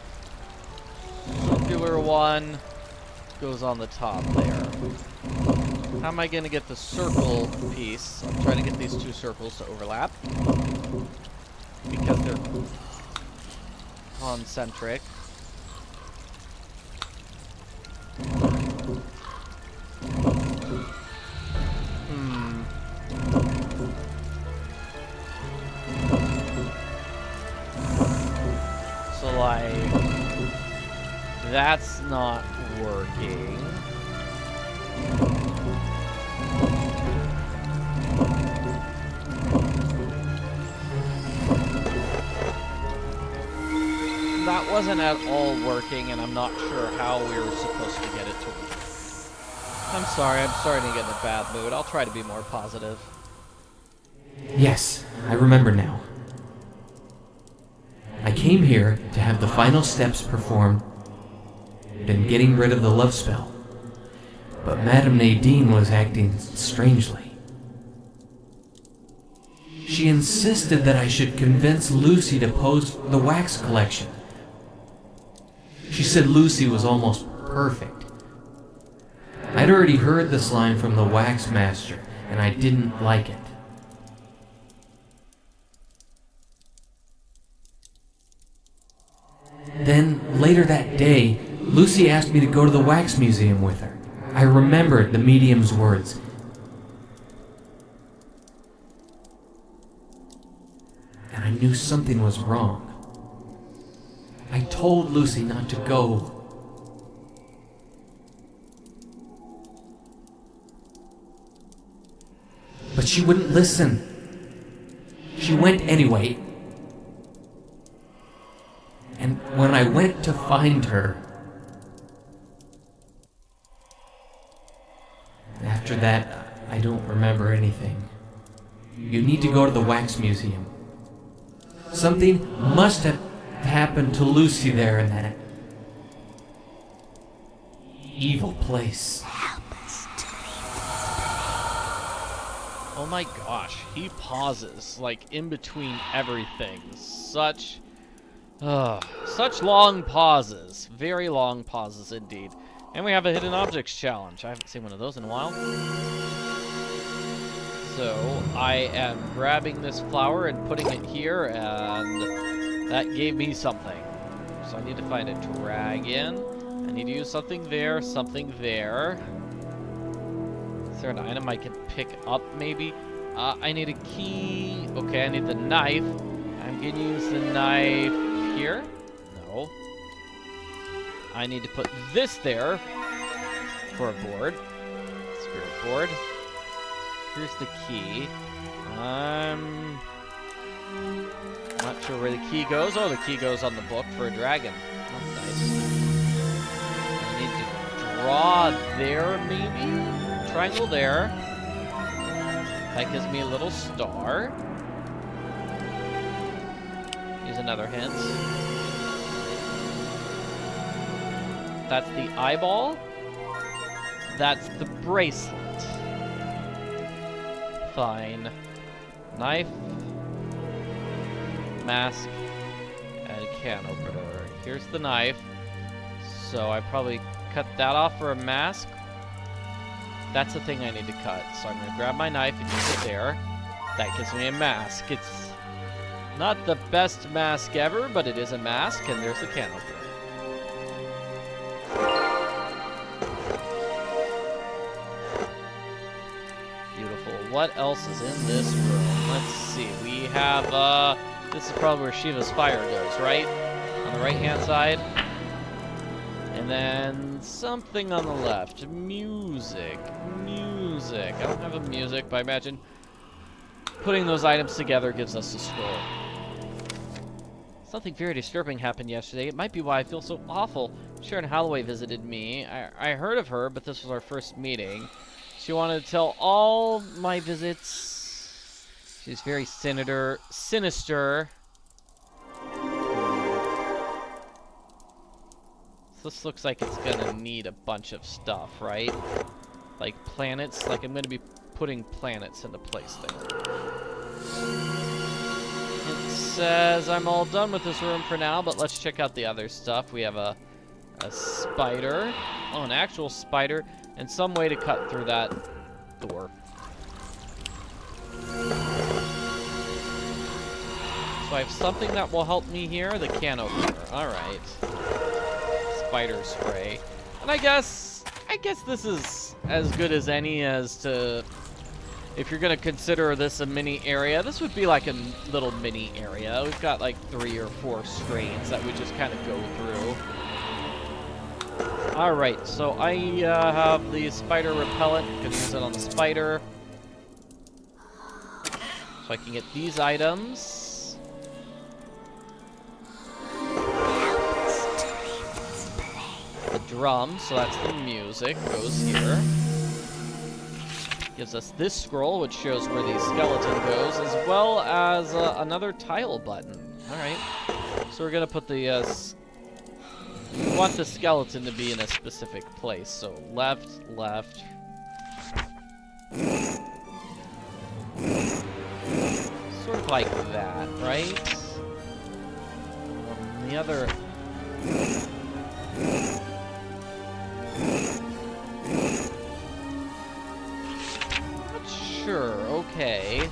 circular one goes on the top there. How am I going to get the circle piece? I'm trying to get these two circles to overlap. Because they're concentric. So like, that's not working. that wasn't at all working, and I'm not sure how we were supposed to get it to work. I'm sorry, I'm starting to get in a bad mood. I'll try to be more positive. Yes, I remember now. I came here to have the final steps performed and getting rid of the love spell. But Madame Nadine was acting strangely. She insisted that I should convince Lucy to pose the wax collection. She said Lucy was almost perfect. I'd already heard this line from the wax master, and I didn't like it. Then, later that day, Lucy asked me to go to the wax museum with her. I remembered the medium's words. And I knew something was wrong. I told Lucy not to go. But she wouldn't listen. She went anyway. And when I went to find her, after that, I don't remember anything. You need to go to the wax museum. Something must have happened to Lucy there in that evil place. Oh my gosh, he pauses, like, in between everything. Such long pauses. Very long pauses indeed. And we have a hidden objects challenge. I haven't seen one of those in a while. So, I am grabbing this flower and putting it here, and that gave me something. So I need to find a dragon. I need to use something there, something there. Is there an item I can pick up, maybe? I need a key. Okay, I need the knife. I'm gonna use the knife here. No. I need to put this there for a board. Spirit board. Here's the key. I'm not sure where the key goes. Oh, the key goes on the book for a dragon. That's nice. I need to draw there, maybe? Triangle there. That gives me a little star. Here's another hint. That's the eyeball. That's the bracelet. Fine. Knife. Mask. And can opener. Here's the knife. So I probably cut that off for a mask. That's the thing I need to cut. So I'm going to grab my knife and use it there. That gives me a mask. It's not the best mask ever, but it is a mask. And there's the can opener. What else is in this room? Let's see. We have, this is probably where Shiva's fire goes, right? On the right-hand side. And then something on the left. Music. Music. I don't have a music, but I imagine putting those items together gives us a score. Something very disturbing happened yesterday. It might be why I feel so awful. Sharon Holloway visited me. I heard of her, but this was our first meeting. She wanted to tell all my visits. She's very sinister. This looks like it's gonna need a bunch of stuff, right? Like planets. Like I'm gonna be putting planets into place there. It says I'm all done with this room for now, but let's check out the other stuff. We have a spider. Oh, an actual spider. And some way to cut through that door. So I have something that will help me here. The can opener. Alright. Spider spray. And I guess this is as good as any as to... If you're going to consider this a mini area, this would be like a little mini area. We've got like 3 or 4 screens that we just kind of go through. Alright, so I have the spider repellent. You can use it on the spider. So I can get these items. drum, so that's the music, goes here. Gives us this scroll, which shows where the skeleton goes, as well as another tile button. Alright. So we're gonna put the, we want the skeleton to be in a specific place. So left, left. Sort of like that, right? The other... Not sure, okay.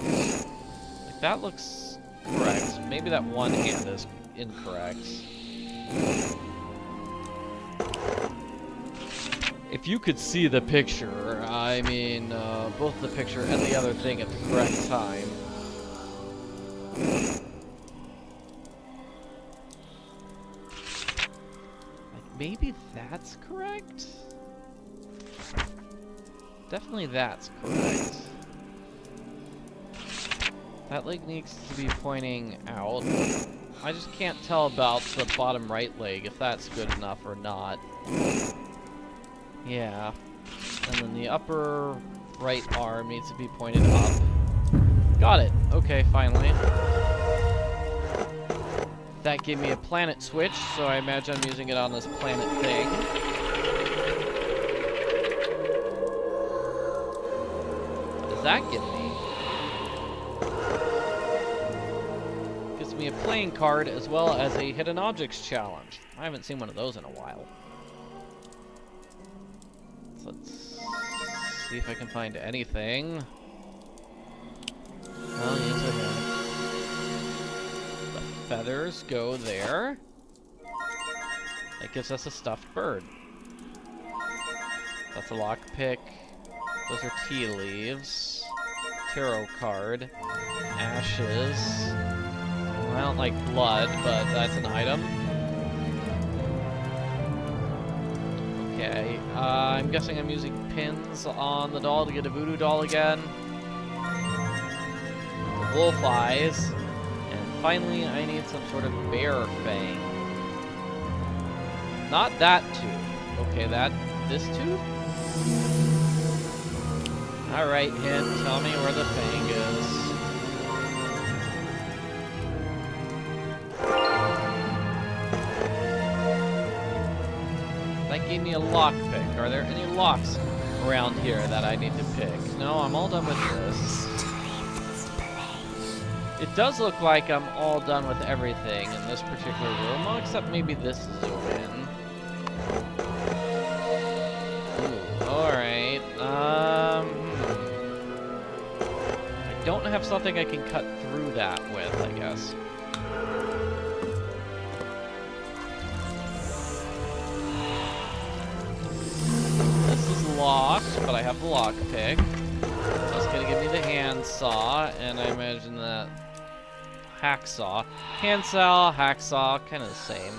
Like, that looks correct. Maybe that one hand is incorrect. If you could see the picture, I mean, both the picture and the other thing at the correct time. Like, maybe that's correct? Definitely that's correct. That leg needs to be pointing out. I just can't tell about the bottom right leg, if that's good enough or not. Yeah. And then the upper right arm needs to be pointed up. Got it. Okay, finally. That gave me a planet switch, so I imagine I'm using it on this planet thing. What does that give me? Gives me a playing card as well as a hidden objects challenge. I haven't seen one of those in a while. So let's see if I can find anything. Oh, yes, I can. The feathers go there. That gives us a stuffed bird. That's a lockpick. Those are tea leaves. Tarot card. Ashes. I don't like blood, but that's an item. Okay, I'm guessing I'm using pins on the doll to get a voodoo doll again. The wolf eyes. And finally, I need some sort of bear fang. Not that tooth. Okay, this tooth? Alright, hint, tell me where the fang is. That gave me a lockpick. Are there any locks around here that I need to pick? No, I'm all done with this. It does look like I'm all done with everything in this particular room, well, except maybe this zoom in. Ooh, alright. I don't have something I can cut through that with, I guess. Locked, but I have the lockpick. That's gonna give me the handsaw, and I imagine that hacksaw. Handsaw, hacksaw, kind of the same.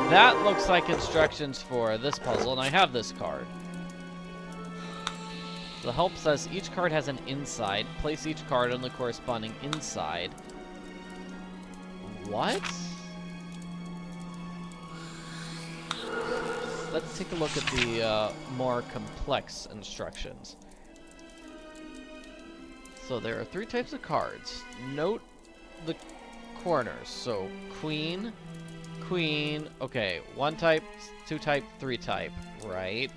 That looks like instructions for this puzzle, and I have this card. The help says each card has an inside. Place each card on the corresponding inside. What? Let's take a look at the more complex instructions. So there are 3 types of cards. Note the corners. So queen, queen, okay, 1 type, 2 type, 3 type, right?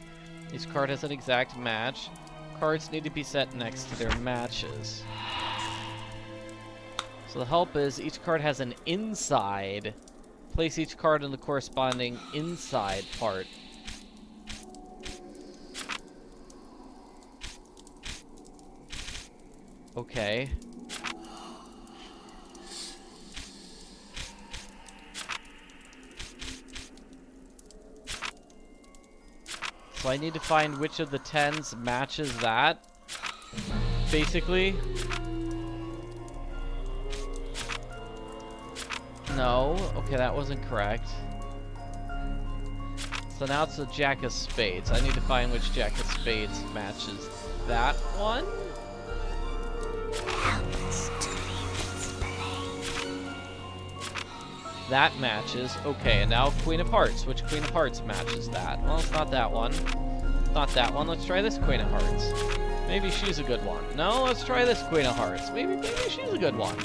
Each card has an exact match. Cards need to be set next to their matches. So the help is each card has an inside. Place each card in the corresponding inside part. Okay. So I need to find which of the 10s matches that, basically. No. Okay, that wasn't correct. So now it's the Jack of Spades. I need to find which Jack of Spades matches that one. That matches. Okay, and now Queen of Hearts. Which Queen of Hearts matches that? Well, it's not that one. Not that one. Let's try this Queen of Hearts. Maybe she's a good one. No, let's try this Queen of Hearts. Maybe she's a good one.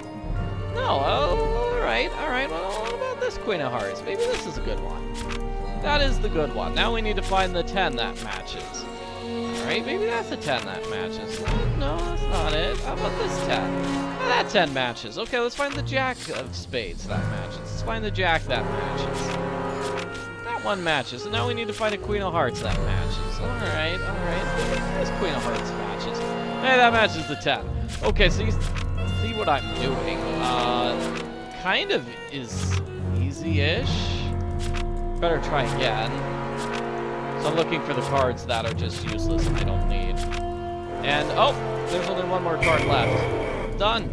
No, oh, alright. Well, what about this Queen of Hearts? Maybe this is a good one. That is the good one. Now we need to find the 10 that matches. Alright, maybe that's the 10 that matches. No, that's not it. How about this 10? That 10 matches. Okay, let's find the Jack of Spades that matches. Let's find the Jack that matches. That one matches. And now we need to find a Queen of Hearts that matches. Alright. This Queen of Hearts matches. Hey, that matches the 10. Okay, so you see what I'm doing. Kind of is easy-ish. Better try again. So I'm looking for the cards that are just useless and I don't need. And, oh, there's only one more card left. Done.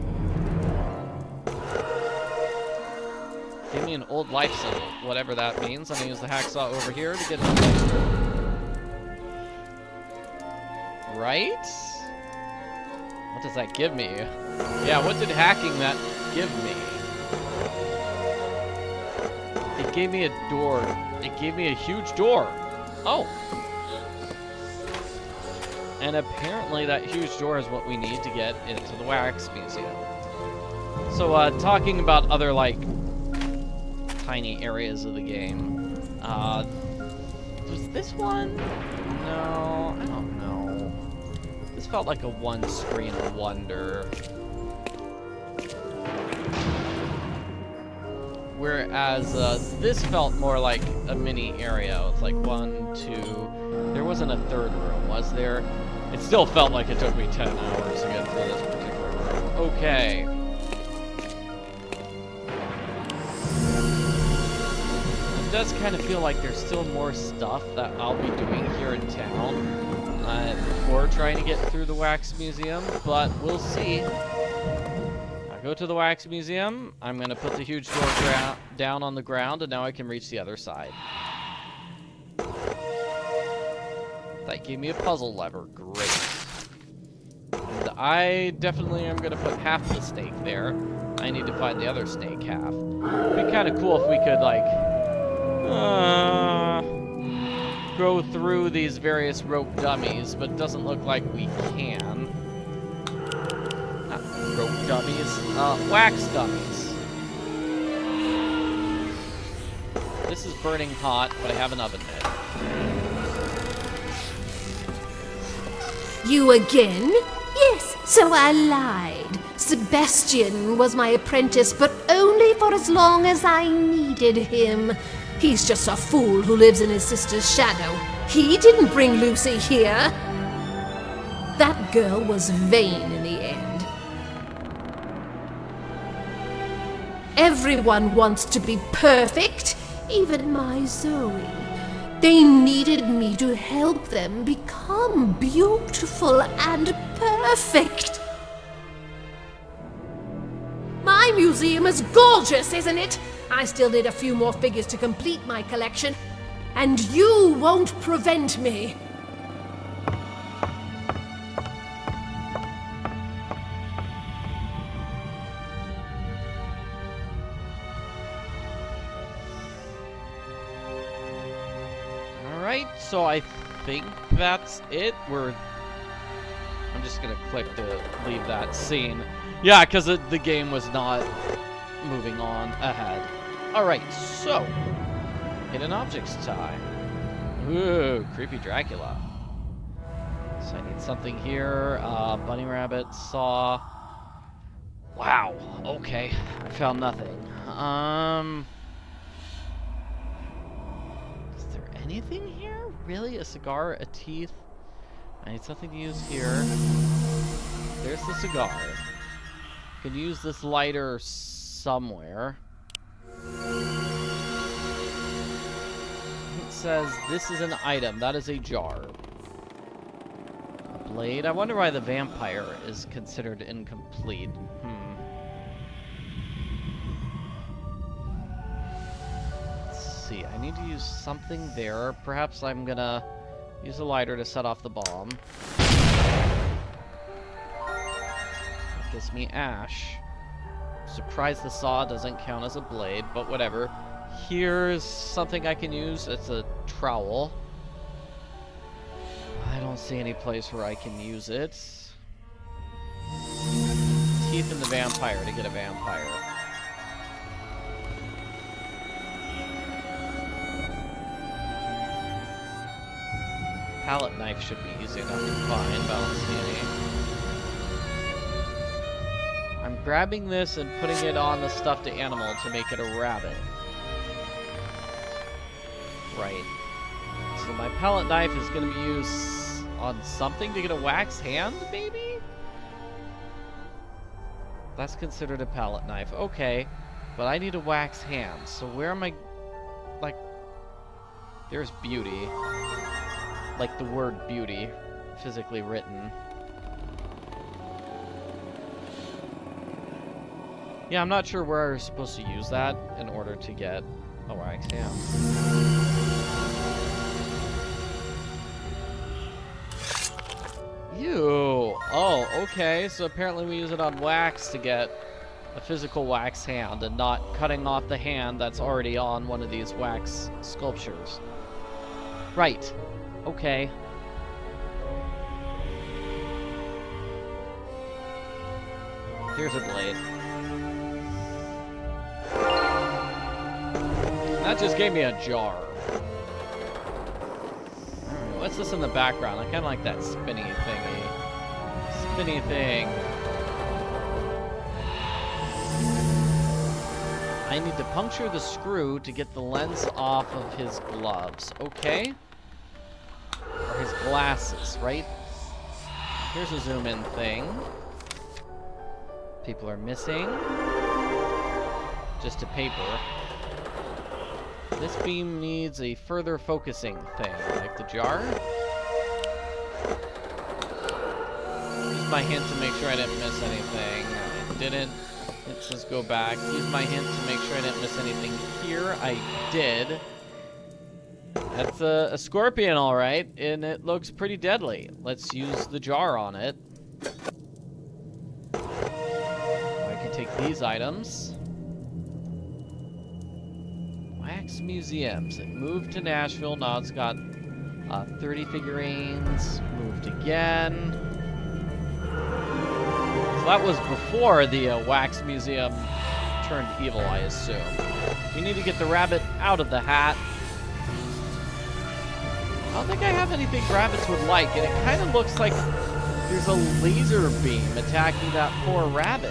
Give me an old life symbol, whatever that means. I'm gonna use the hacksaw over here to get it. Right? What does that give me? Yeah, what did hacking that give me? It gave me a door. It gave me a huge door. Oh. And apparently that huge door is what we need to get into the Wax Museum. So, talking about other, like, tiny areas of the game. Was this one? No, I don't know. This felt like a one-screen wonder. Whereas, this felt more like a mini area. It's like 1, 2... There wasn't a third room, was there? It still felt like it took me 10 hours to get through this particular room. Okay. It does kind of feel like there's still more stuff that I'll be doing here in town before trying to get through the Wax Museum, but we'll see. I go to the Wax Museum, I'm going to put the huge door down on the ground, and now I can reach the other side. That gave me a puzzle lever. Great. And I definitely am going to put half the snake there. I need to find the other snake half. It'd be kind of cool if we could, like, go through these various rope dummies, but it doesn't look like we can. Not rope dummies. Wax dummies. This is burning hot, but I have an oven mitt. You again? Yes, so I lied. Sebastian was my apprentice, but only for as long as I needed him. He's just a fool who lives in his sister's shadow. He didn't bring Lucy here. That girl was vain in the end. Everyone wants to be perfect, even my Zoe. They needed me to help them become beautiful and perfect. My museum is gorgeous, isn't it? I still need a few more figures to complete my collection, and you won't prevent me. Alright, so I think that's it. I'm just gonna click to leave that scene. Yeah, because the game was not moving on ahead. Alright, so hidden objects time. Ooh, creepy Dracula. So I need something here. Bunny rabbit, saw. Wow, okay. I found nothing. Is there anything here? Really? A cigar, a teeth? I need something to use here. There's the cigar. Can use this lighter somewhere. It says this is an item. That is a jar. A blade. I wonder why the vampire is considered incomplete. Let's see. I need to use something there. Perhaps I'm gonna use a lighter to set off the bomb. That gives me ash. Surprise, the saw doesn't count as a blade, but whatever. Here's something I can use. It's a trowel. I don't see any place where I can use it. Teeth in the vampire to get a vampire. Palette knife should be easy enough to find, but I don't see any. I'm grabbing this and putting it on the stuffed animal to make it a rabbit. Right. So my palette knife is going to be used on something to get a wax hand, maybe? That's considered a palette knife. Okay. But I need a wax hand. So where am I... Like... There's beauty. Like the word beauty. Physically written. Yeah, I'm not sure where I'm supposed to use that in order to get a wax hand. Ew. Oh, okay. So apparently we use it on wax to get a physical wax hand and not cutting off the hand that's already on one of these wax sculptures. Right. Okay. Here's a blade. That just gave me a jar. What's this in the background? I kind of like that spinny thingy. Spinny thing. I need to puncture the screw to get the lens off of his gloves. Okay. Or his glasses, right? Here's a zoom in thing. People are missing. Just a paper. This beam needs a further focusing thing, like the jar. Use my hint to make sure I didn't miss anything. I didn't. It says go back. Use my hint to make sure I didn't miss anything here. I did. That's a scorpion, all right, and it looks pretty deadly. Let's use the jar on it. I can take these items. Wax Museums. It moved to Nashville. Now it's got 30 figurines. Moved again. So that was before the Wax Museum turned evil, I assume. We need to get the rabbit out of the hat. I don't think I have anything rabbits would like, and it kind of looks like there's a laser beam attacking that poor rabbit.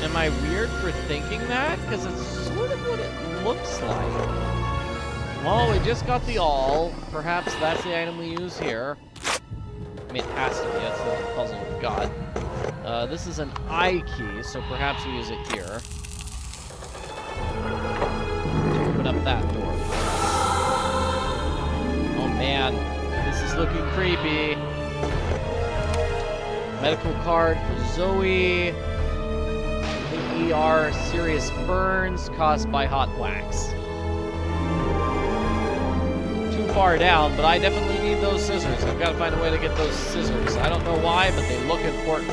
Am I weird for thinking that? Because it's sort of what it looks like. Well, we just got the awl. Perhaps that's the item we use here. I mean, it has to be. That's the only puzzle we've got. This is an eye key, so perhaps we use it here. To open up that door. Oh man, this is looking creepy. Medical card for Zoe. ER, serious burns caused by hot wax. Too far down, but I definitely need those scissors. I've got to find a way to get those scissors. I don't know why, but they look important.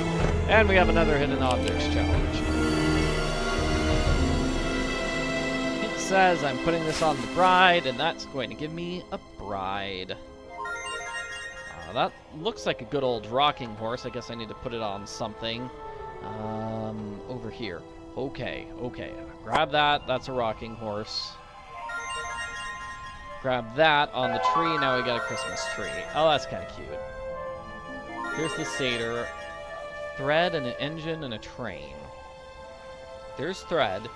And we have another hidden objects challenge. It says I'm putting this on the bride, and that's going to give me a bride. That looks like a good old rocking horse. I guess I need to put it on something. Over here. Okay, okay. Grab that. That's a rocking horse. Grab that on the tree. Now we got a Christmas tree. Oh, that's kind of cute. Here's the satyr. Thread and an engine and a train. There's thread.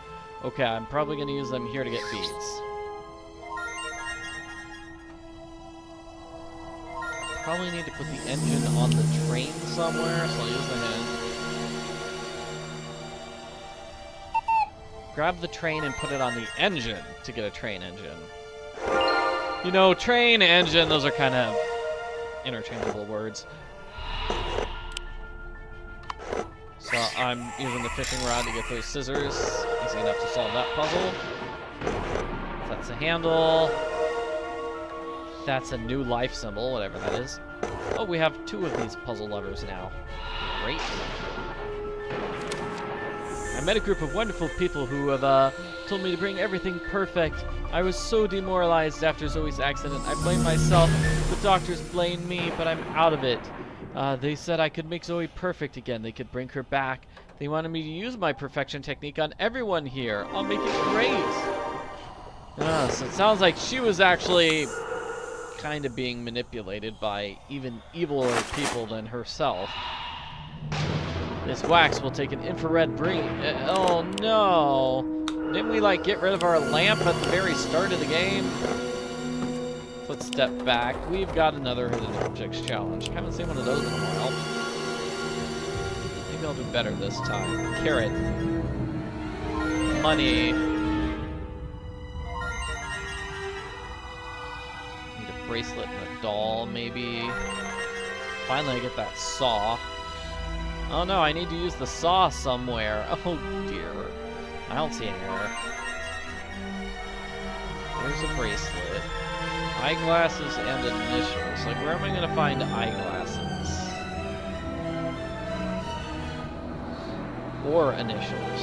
Okay, I'm probably going to use them here to get beads. Probably need to put the engine on the train somewhere, so I'll use the hand. Grab the train and put it on the engine to get a train engine. You know, train, engine, those are kind of interchangeable words. So I'm using the fishing rod to get those scissors. Easy enough to solve that puzzle. That's the handle. That's a new life symbol, whatever that is. Oh, we have 2 of these puzzle levers now. Great. I met a group of wonderful people who have told me to bring everything perfect. I was so demoralized after Zoe's accident. I blame myself. The doctors blame me, but I'm out of it. They said I could make Zoe perfect again. They could bring her back. They wanted me to use my perfection technique on everyone here. I'll make it great. So it sounds like she was actually kind of being manipulated by even eviler people than herself. This wax will take an infrared oh no! Didn't we like get rid of our lamp at the very start of the game? Let's step back. We've got another hidden objects challenge. Haven't seen one of those in a while. Maybe I'll do better this time. Carrot. Money. Need a bracelet and a doll, maybe. Finally, I get that saw. Oh no, I need to use the saw somewhere. Oh dear. I don't see anywhere. There's a bracelet. Eyeglasses and initials. Like, where am I gonna find eyeglasses? Or initials?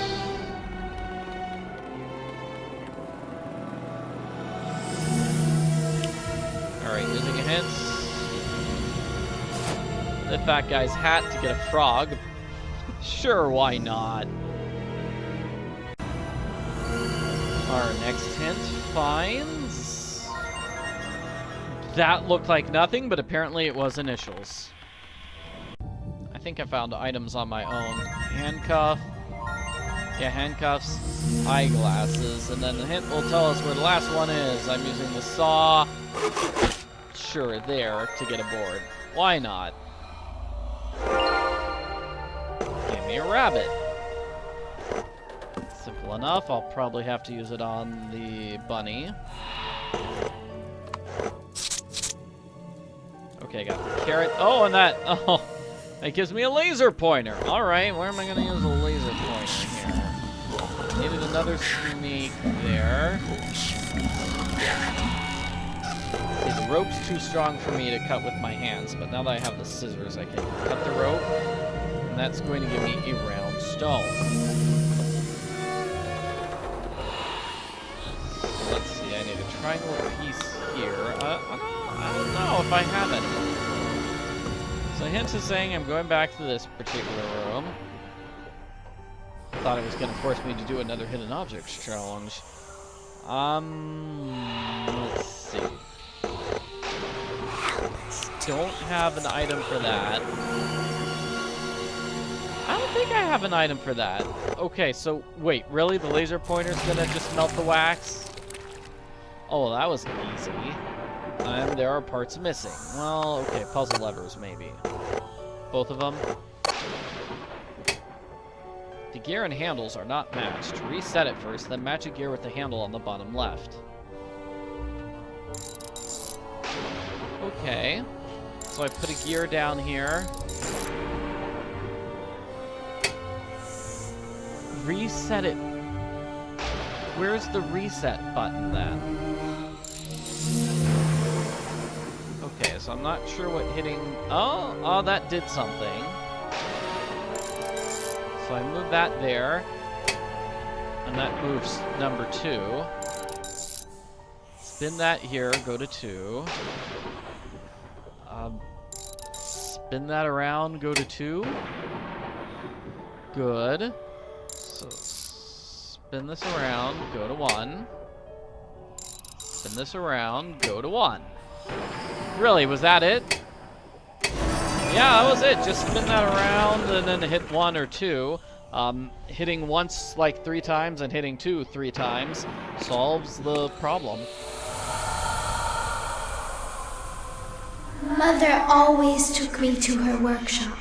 Alright, using a hint. The fat guy's hat to get a frog. Sure, why not? Our next hint finds... That looked like nothing, but apparently it was initials. I think I found items on my own. Handcuff. Yeah, handcuffs, eyeglasses, and then the hint will tell us where the last one is. I'm using the saw. Sure, there, to get aboard. Why not? Give me a rabbit. Simple enough. I'll probably have to use it on the bunny. Okay, got the carrot. Oh, and that... Oh, that gives me a laser pointer. All right, where am I going to use a laser pointer here? Needed another sneak there. See, the rope's too strong for me to cut with my hands, but now that I have the scissors, I can cut the rope, and that's going to give me a round stone. So let's see, I need a triangle piece here. I don't know if I have any. So hint is saying I'm going back to this particular room. Thought it was going to force me to do another hidden objects challenge. Let's see. Don't have an item for that. I don't think I have an item for that. Okay, so wait, really? The laser pointer's gonna just melt the wax? Oh, that was easy. And there are parts missing. Well, okay, puzzle levers maybe. Both of them. The gear and handles are not matched. Reset it first, then match a gear with the handle on the bottom left. Okay. So I put a gear down here. Reset it. Where's the reset button then? Okay, so I'm not sure what hitting... Oh, that did something. So I move that there. And that moves number 2. Spin that here, go to 2. Spin that around, go to 2. Good. So spin this around, go to 1. Spin this around, go to 1. Really, was that it? Yeah, that was it. Just spin that around and then hit 1 or 2. Hitting once like 3 times and hitting 2 3 times solves the problem. Mother always took me to her workshop.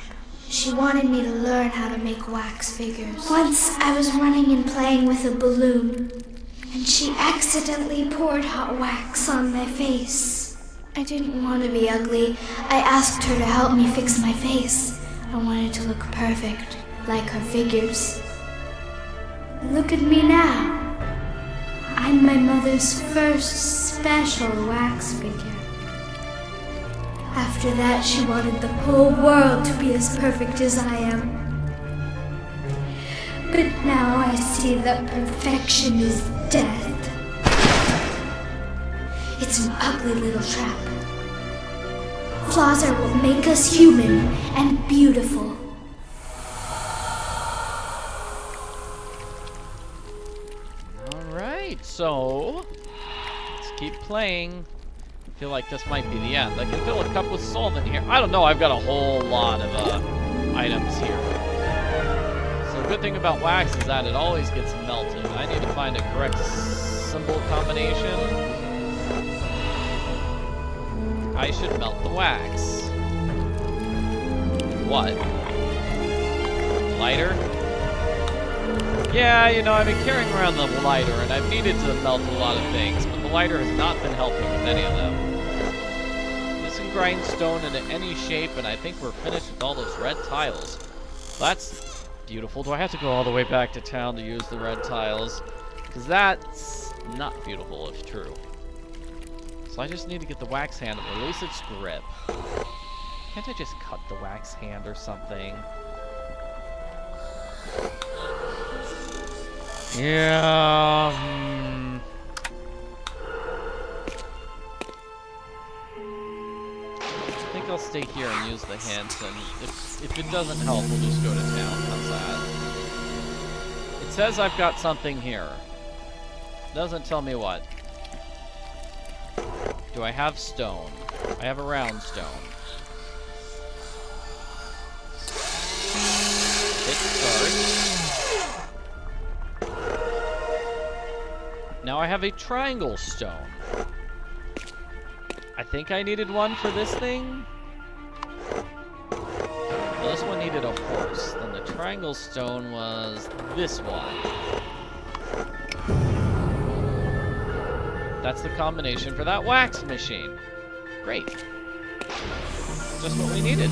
She wanted me to learn how to make wax figures. Once I was running and playing with a balloon, and she accidentally poured hot wax on my face. I didn't want to be ugly. I asked her to help me fix my face. I wanted to look perfect, like her figures. Look at me now. I'm my mother's first special wax figure. After that, she wanted the whole world to be as perfect as I am. But now I see that perfection is death. It's an ugly little trap. Flaws are what make us human and beautiful. Alright, so let's keep playing. I feel like this might be the end. I can fill a cup with solvent here. I don't know, I've got a whole lot of items here. So the good thing about wax is that it always gets melted. I need to find a correct symbol combination. I should melt the wax. What? Lighter? Yeah, you know, I've been carrying around the lighter, and I've needed to melt a lot of things, but the lighter has not been helping with any of them. This can grind stone into any shape, and I think we're finished with all those red tiles. That's beautiful. Do I have to go all the way back to town to use the red tiles? Because that's not beautiful, if true. So I just need to get the wax hand and release its grip. Can't I just cut the wax hand or something? Yeah, I think I'll stay here and use the hints, and if it doesn't help, we'll just go to town. How's that? It says I've got something here. Doesn't tell me what. Do I have stone? I have a round stone. Hit start. Now I have a triangle stone. I think I needed one for this thing. Well, this one needed a horse. Then the triangle stone was this one. That's the combination for that wax machine. Great. Just what we needed.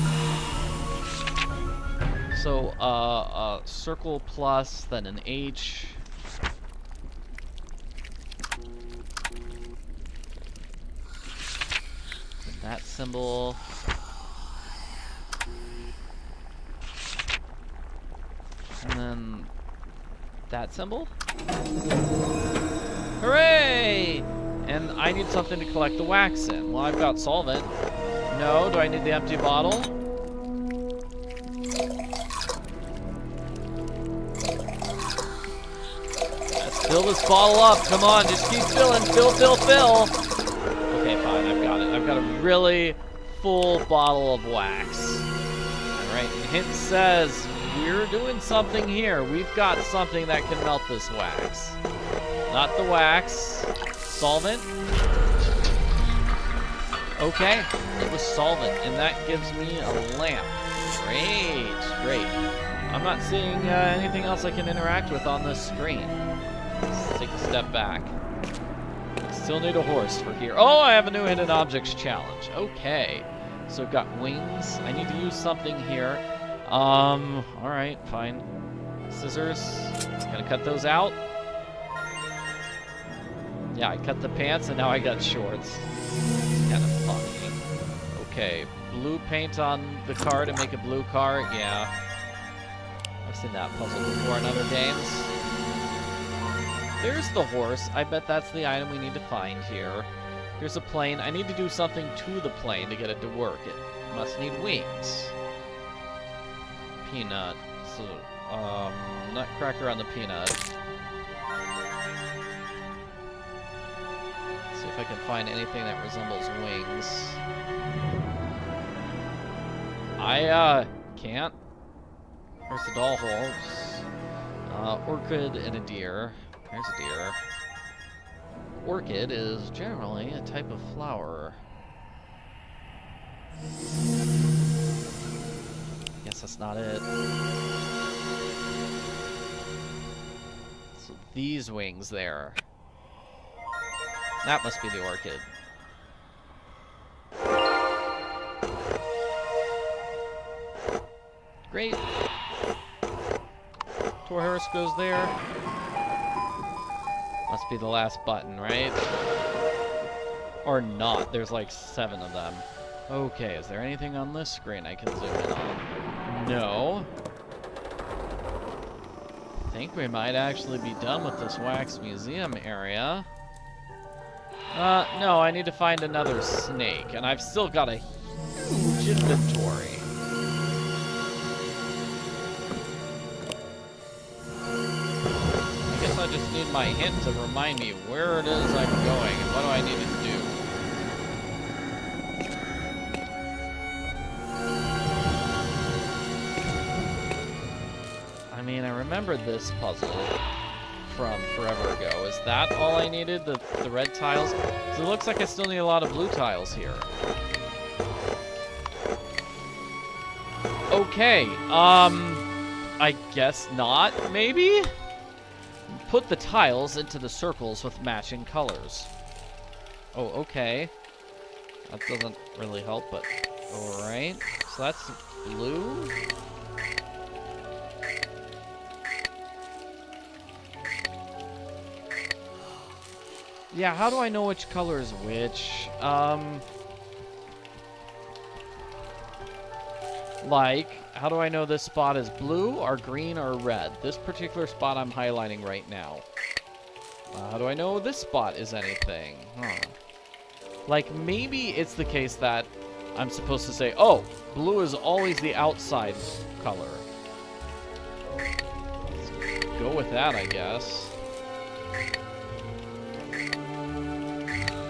So, a circle plus, then an H. That symbol. And then that symbol. Hooray! And I need something to collect the wax in. Well, I've got solvent. No, do I need the empty bottle? Let's fill this bottle up. Come on, just keep filling. Fill, fill, fill. Okay, fine, I've got it. I've got a really full bottle of wax. Alright, the hint says we're doing something here. We've got something that can melt this wax. Not the wax. Solvent. Okay, it was solvent, and that gives me a lamp. Great, great. I'm not seeing anything else I can interact with on this screen. Let's take a step back. Still need a horse for here. Oh, I have a new hidden objects challenge. Okay. So I've got wings. I need to use something here. Alright, fine. Scissors. Gonna cut those out. Yeah, I cut the pants and now I got shorts. It's kind of funny. Okay. Blue paint on the car to make a blue car. Yeah. I've seen that puzzle before in other games. There's the horse. I bet that's the item we need to find here. Here's a plane. I need to do something to the plane to get it to work. It must need wings. Peanut. So, nutcracker on the peanut. Let's see if I can find anything that resembles wings. I, can't. There's a doll horse. Orchid and a deer. There's a deer. Orchid is generally a type of flower. Guess that's not it. So these wings there. That must be the orchid. Great. Tour horse goes there. Must be the last button, right? Or not. There's like 7 of them. Okay, is there anything on this screen I can zoom in on? No. I think we might actually be done with this wax museum area. No, I need to find another snake, and I've still got a huge inventory. I guess I just need my hint to remind me where it is I'm going and what do I need to do. I mean, I remembered this puzzle from forever ago. Is that all I needed? The red tiles? 'Cause it looks like I still need a lot of blue tiles here. Okay, I guess not, maybe? Put the tiles into the circles with matching colors. Oh, okay. That doesn't really help, but alright. So that's blue. Yeah, how do I know which color is which? Like, how do I know this spot is blue or green or red? This particular spot I'm highlighting right now. How do I know this spot is anything? Huh. Like, maybe it's the case that I'm supposed to say, oh, blue is always the outside color. Let's go with that, I guess.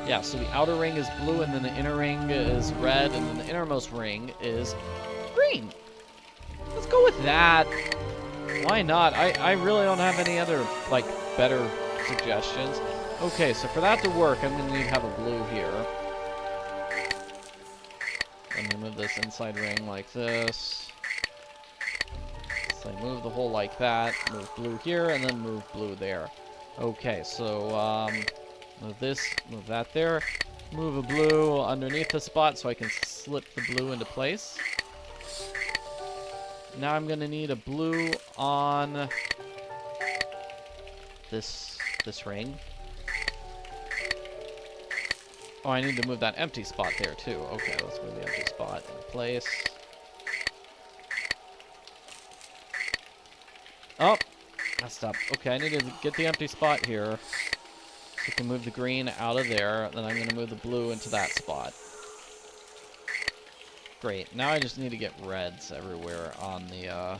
Yeah, so the outer ring is blue, and then the inner ring is red, and then the innermost ring is green. Let's go with that. Why not? I really don't have any other, like, better suggestions. Okay, so for that to work, I'm going to need to have a blue here. Let me move this inside ring like this. So I move the hole like that, move blue here, and then move blue there. Okay, so, move this, move that there. Move a blue underneath the spot so I can slip the blue into place. Now I'm gonna need a blue on this ring. Oh, I need to move that empty spot there too. Okay, let's move the empty spot in place. Oh, messed up. Okay, I need to get the empty spot here. So I can move the green out of there. Then I'm gonna move the blue into that spot. Great. Now I just need to get reds everywhere on the,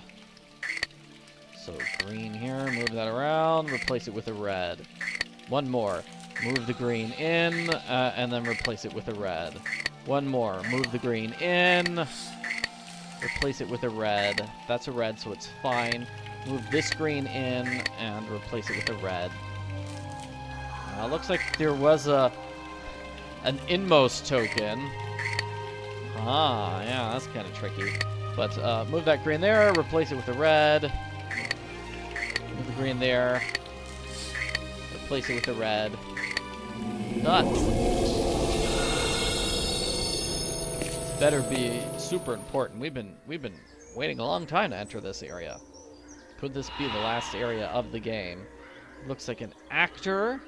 so green here, move that around, replace it with a red. One more. Move the green in, and then replace it with a red. One more. Move the green in, replace it with a red. That's a red, so it's fine. Move this green in, and replace it with a red. Looks like there was an inmost token. Ah, yeah, that's kind of tricky. But move that green there, replace it with a red. Move the green there, replace it with a red. Nuts. This better be super important. We've been waiting a long time to enter this area. Could this be the last area of the game? Looks like an actor,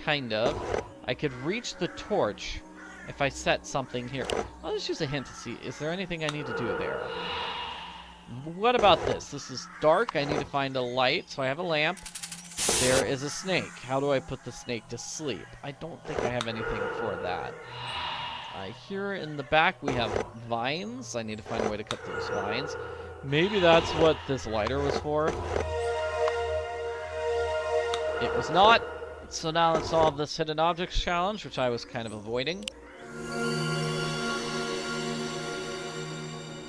kind of. I could reach the torch if I set something here. I'll just use a hint to see, is there anything I need to do there? What about this? This is dark, I need to find a light, so I have a lamp. There is a snake. How do I put the snake to sleep? I don't think I have anything for that. Here in the back we have vines. I need to find a way to cut those vines. Maybe that's what this lighter was for. It was not. So now let's solve this hidden objects challenge, which I was kind of avoiding.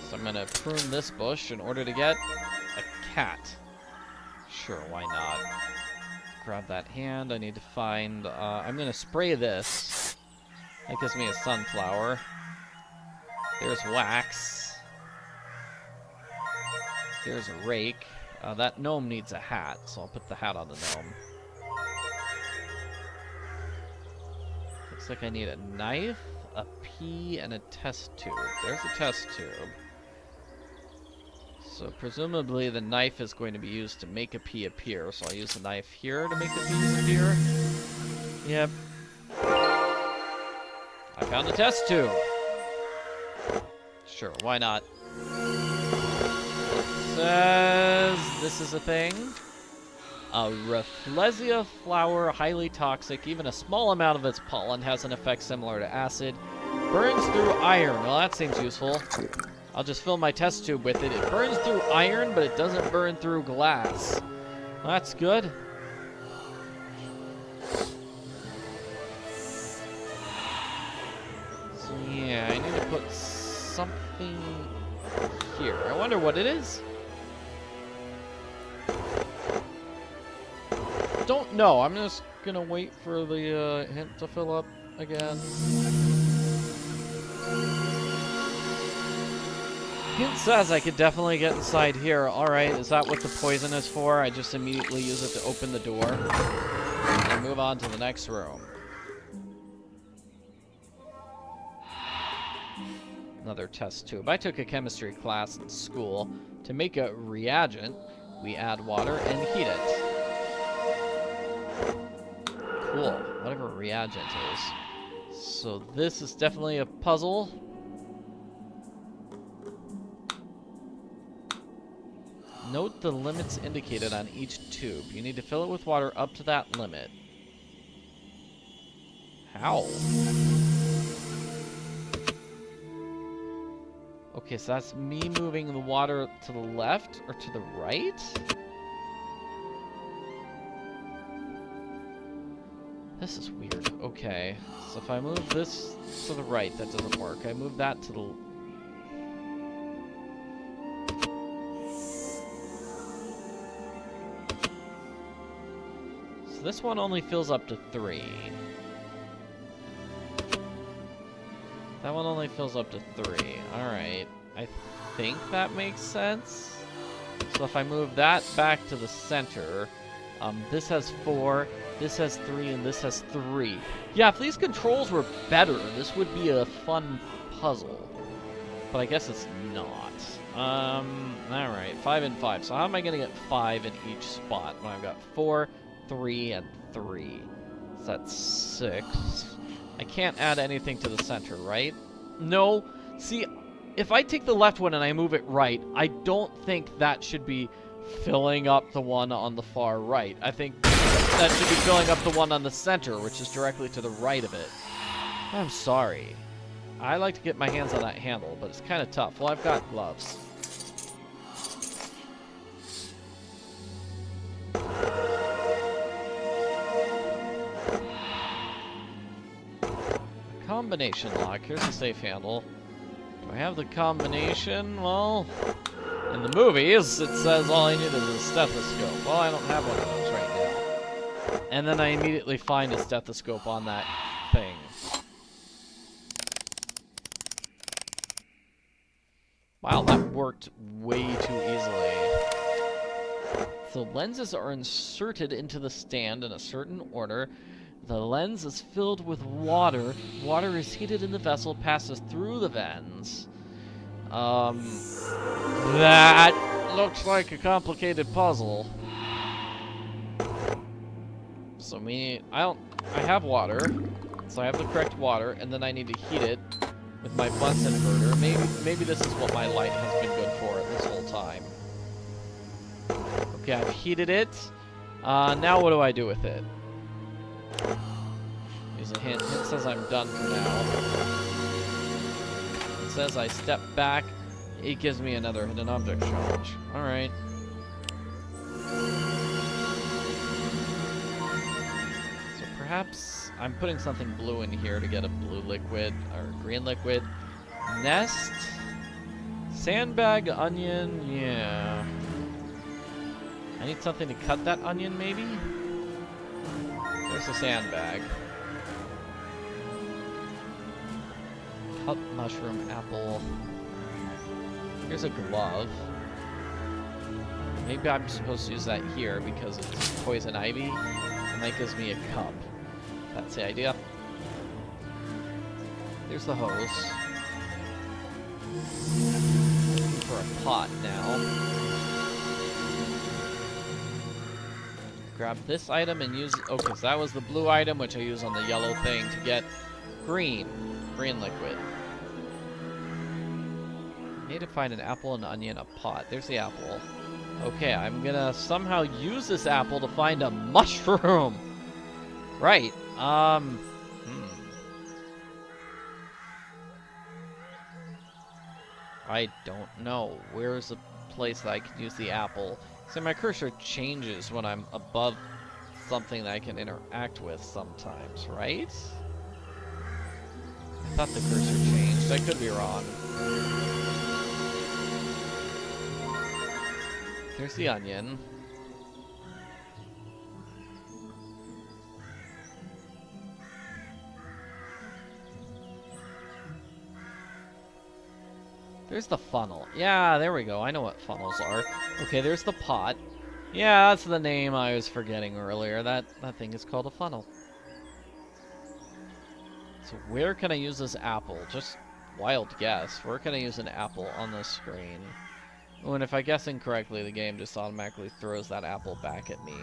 So I'm gonna prune this bush in order to get a cat. Sure, why not? Grab that hand. I need to find... I'm gonna spray this. That gives me a sunflower. There's wax. There's a rake. That gnome needs a hat, so I'll put the hat on the gnome. Looks like I need a knife, a pea, and a test tube. There's a test tube. So presumably the knife is going to be used to make a pea appear, so I'll use the knife here to make the peas appear. Yep. I found the test tube. Sure, why not? It says this is a thing. A Rafflesia flower, highly toxic. Even a small amount of its pollen has an effect similar to acid. Burns through iron. Well, that seems useful. I'll just fill my test tube with it. It burns through iron, but it doesn't burn through glass. Well, that's good. So yeah, I need to put something here. I wonder what it is. Don't know. I'm just gonna wait for the hint to fill up again. Hint says I could definitely get inside here. Alright, is that what the poison is for? I just immediately use it to open the door and move on to the next room. Another test tube. I took a chemistry class in school. To make a reagent, we add water and heat it. Cool, whatever reagent is. So this is definitely a puzzle. Note the limits indicated on each tube. You need to fill it with water up to that limit. How? Okay, so that's me moving the water to the left or to the right? This is weird. Okay, so if I move this to the right, that doesn't work. I move that to the... So this one only fills up to 3. That one only fills up to 3. Alright. I think that makes sense. So if I move that back to the center, this has 4, this has 3, and this has 3. Yeah, if these controls were better, this would be a fun puzzle. But I guess it's not. Alright, 5 and 5. So how am I going to get 5 in each spot when I've got 4, 3, and 3? So that's 6. I can't add anything to the center, right? No. See, if I take the left one and I move it right, I don't think that should be filling up the one on the far right. I think that should be filling up the one on the center, which is directly to the right of it. I'm sorry. I like to get my hands on that handle, but it's kind of tough. Well, I've got gloves. Combination lock. Here's the safe handle. Do I have the combination? Well, in the movies, it says all I need is a stethoscope. Well, I don't have one of those right now. And then I immediately find a stethoscope on that thing. Wow, that worked way too easily. The lenses are inserted into the stand in a certain order. The lens is filled with water. Water is heated in the vessel, passes through the vents. That looks like a complicated puzzle. So I have water, so I have the correct water, and then I need to heat it with my bus inverter. Maybe this is what my light has been good for this whole time. Okay, I've heated it. Now what do I do with it? Use a hint. Hint says I'm done for now. It says I step back. It gives me another hidden object challenge. Alright. So perhaps I'm putting something blue in here to get a blue liquid, or green liquid. Nest. Sandbag, onion, yeah. I need something to cut that onion, maybe? There's a sandbag. Cut mushroom, apple. Here's a glove. Maybe I'm supposed to use that here because it's poison ivy, and that gives me a cup. That's the idea. There's the hose. For a pot now. Grab this item and use... Oh, because that was the blue item, which I use on the yellow thing to get green liquid. Need to find an apple, an onion, a pot. There's the apple. Okay, I'm gonna somehow use this apple to find a mushroom. Right. I don't know. Where's a place that I can use the apple? So my cursor changes when I'm above something that I can interact with sometimes, right? I thought the cursor changed. I could be wrong. Here's the onion. There's the funnel. Yeah, there we go. I know what funnels are. Okay, there's the pot. Yeah, that's the name I was forgetting earlier. That thing is called a funnel. So where can I use this apple? Just wild guess. Where can I use an apple on this screen? Oh, and if I guess incorrectly, the game just automatically throws that apple back at me.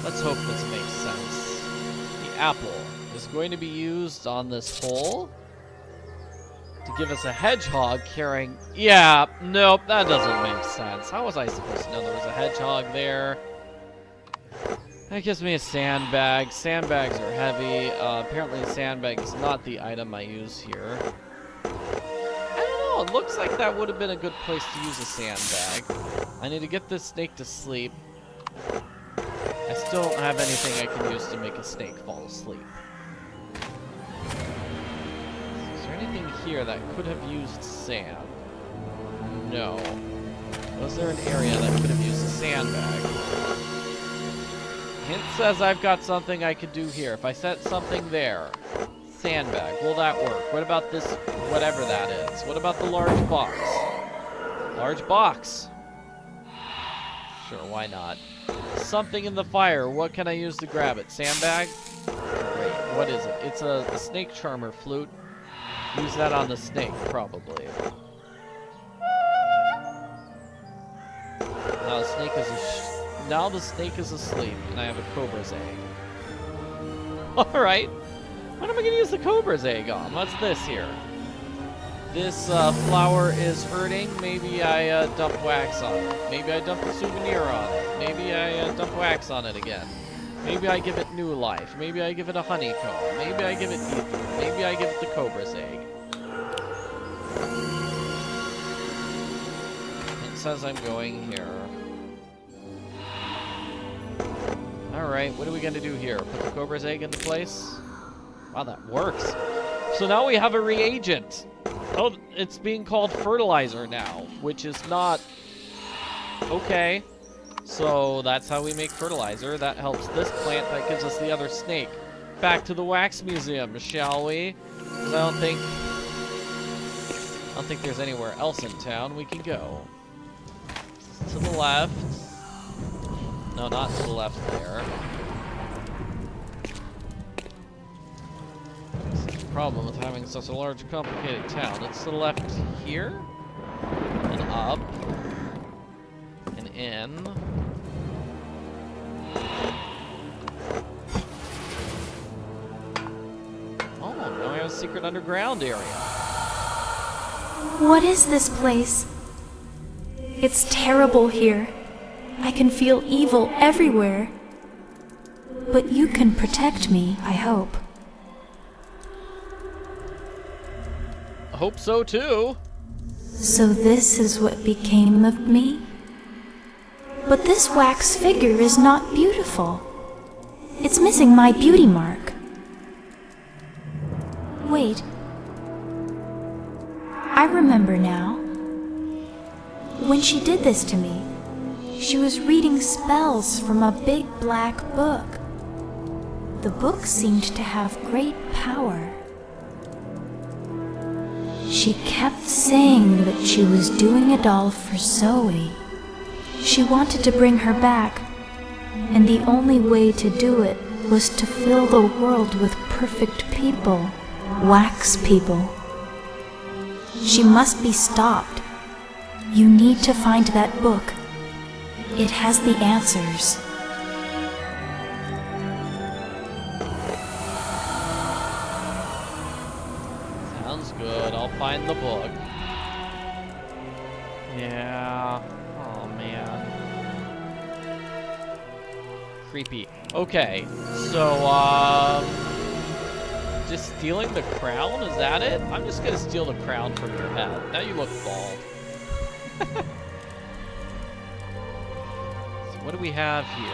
Let's hope this makes sense. The apple is going to be used on this hole to give us a hedgehog carrying... Yeah, nope, that doesn't make sense. How was I supposed to know there was a hedgehog there? That gives me a sandbag. Sandbags are heavy. Apparently a sandbag is not the item I use here. I don't know, it looks like that would have been a good place to use a sandbag. I need to get this snake to sleep. I still don't have anything I can use to make a snake fall asleep. Is there anything here that could have used sand? No. Was there an area that could have used a sandbag? Hint says I've got something I could do here. If I set something there, sandbag, will that work? What about this, whatever that is? What about the large box? Large box. Sure, why not? Something in the fire. What can I use to grab it? Sandbag? Great. What is it? It's a snake charmer flute. Use that on the snake, probably. Now the snake is asleep, and I have a cobra's egg. All right. What am I gonna use the cobra's egg on? What's this here? This flower is hurting. Maybe I dump wax on it. Maybe I dump a souvenir on it. Maybe I dump wax on it again. Maybe I give it new life. Maybe I give it a honeycomb. Maybe I give it ether. Maybe I give it the cobra's egg. It says I'm going here. Alright, what are we gonna do here? Put the cobra's egg into place? Wow, that works. So now we have a reagent. Oh, it's being called fertilizer now, which is not... Okay. So that's how we make fertilizer. That helps this plant. That gives us the other snake. Back to the wax museum, shall we? Because I don't think there's anywhere else in town we can go. To the left. No, not to the left there. Problem with having such a large, complicated town. It's to the left here, and up, and in. Oh, now we have a secret underground area. What is this place? It's terrible here. I can feel evil everywhere. But you can protect me, I hope. Hope so too. So this is what became of me? But this wax figure is not beautiful. It's missing my beauty mark. Wait. I remember now. When she did this to me, she was reading spells from a big black book. The book seemed to have great power. She kept saying that she was doing a doll for Zoe. She wanted to bring her back, and the only way to do it was to fill the world with perfect people, wax people. She must be stopped. You need to find that book. It has the answers. in the book. Yeah. Oh, man. Creepy. Okay, so, just stealing the crown? Is that it? I'm just gonna steal the crown from your head. Now you look bald. So what do we have here?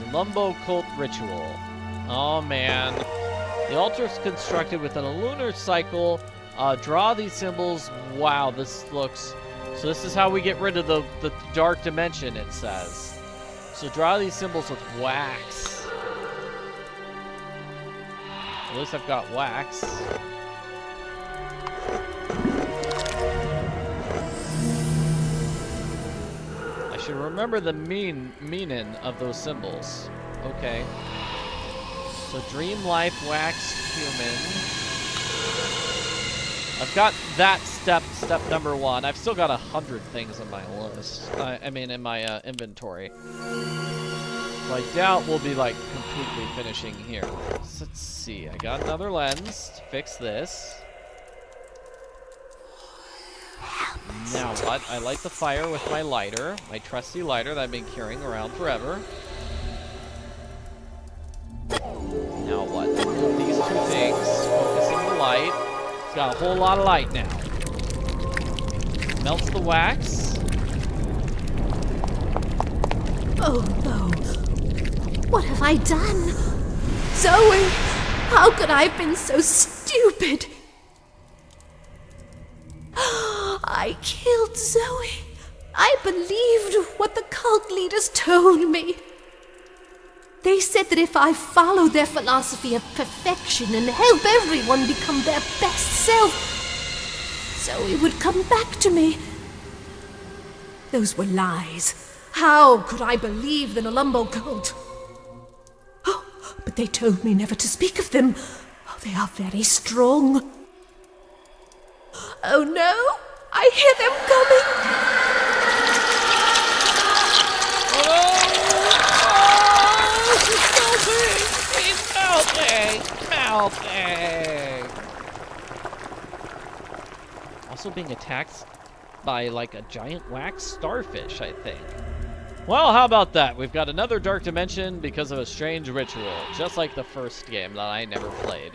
The Lumbo Cult Ritual. Oh, man. The altar is constructed within a lunar cycle. Draw these symbols. Wow, this looks... So this is how we get rid of the dark dimension, it says. So draw these symbols with wax. At least I've got wax. I should remember the meaning of those symbols. Okay. So dream life, wax, human. I've got that step number 1. I've still got 100 things on my list. I mean, in my inventory. So I doubt we'll be, like, completely finishing here. So let's see. I got another lens to fix this. Now what? I light the fire with my lighter. My trusty lighter that I've been carrying around forever. Now what? Move these 2 things. Focusing the light. It's got a whole lot of light now. Melts the wax. Oh no. What have I done? Zoe, how could I have been so stupid? I killed Zoe. I believed what the cult leaders told me. They said that if I followed their philosophy of perfection and help everyone become their best self, Zoe would come back to me. Those were lies. How could I believe in a Lumbo cult? Oh, but they told me never to speak of them. Oh, they are very strong. Oh no! I hear them coming! Melting! Also being attacked by, like, a giant wax starfish, I think. Well, how about that? We've got another dark dimension because of a strange ritual, just like the first game that I never played.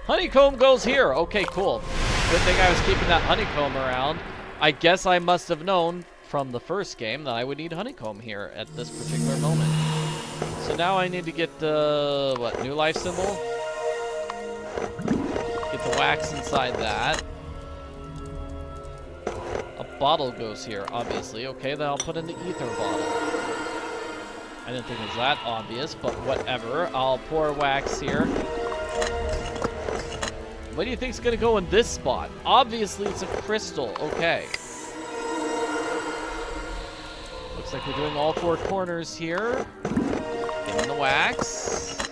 Honeycomb goes here! Okay, cool. Good thing I was keeping that honeycomb around. I guess I must have known from the first game that I would need honeycomb here at this particular moment. So now I need to get the, what, new life symbol? Get the wax inside that. A bottle goes here, obviously. Okay, then I'll put in the ether bottle. I didn't think it was that obvious, but whatever. I'll pour wax here. What do you think's gonna go in this spot? Obviously, it's a crystal. Okay. Looks like we're doing all 4 corners here. Getting the wax.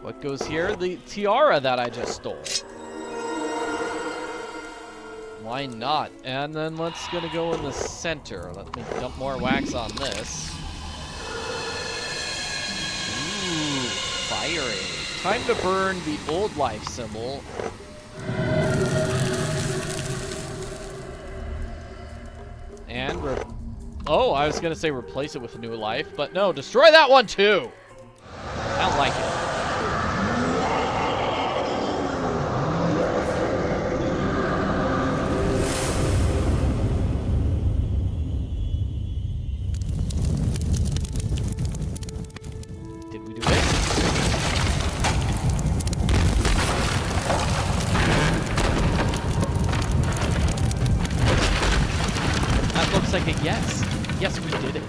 What goes here? The tiara that I just stole. Why not? And then let's gonna go in the center. Let me dump more wax on this. Ooh, fiery. Time to burn the old life symbol. And oh, I was gonna say replace it with a new life, but no, destroy that one too. I don't like it. Did we do it? That looks like a yes. Yes, we did it.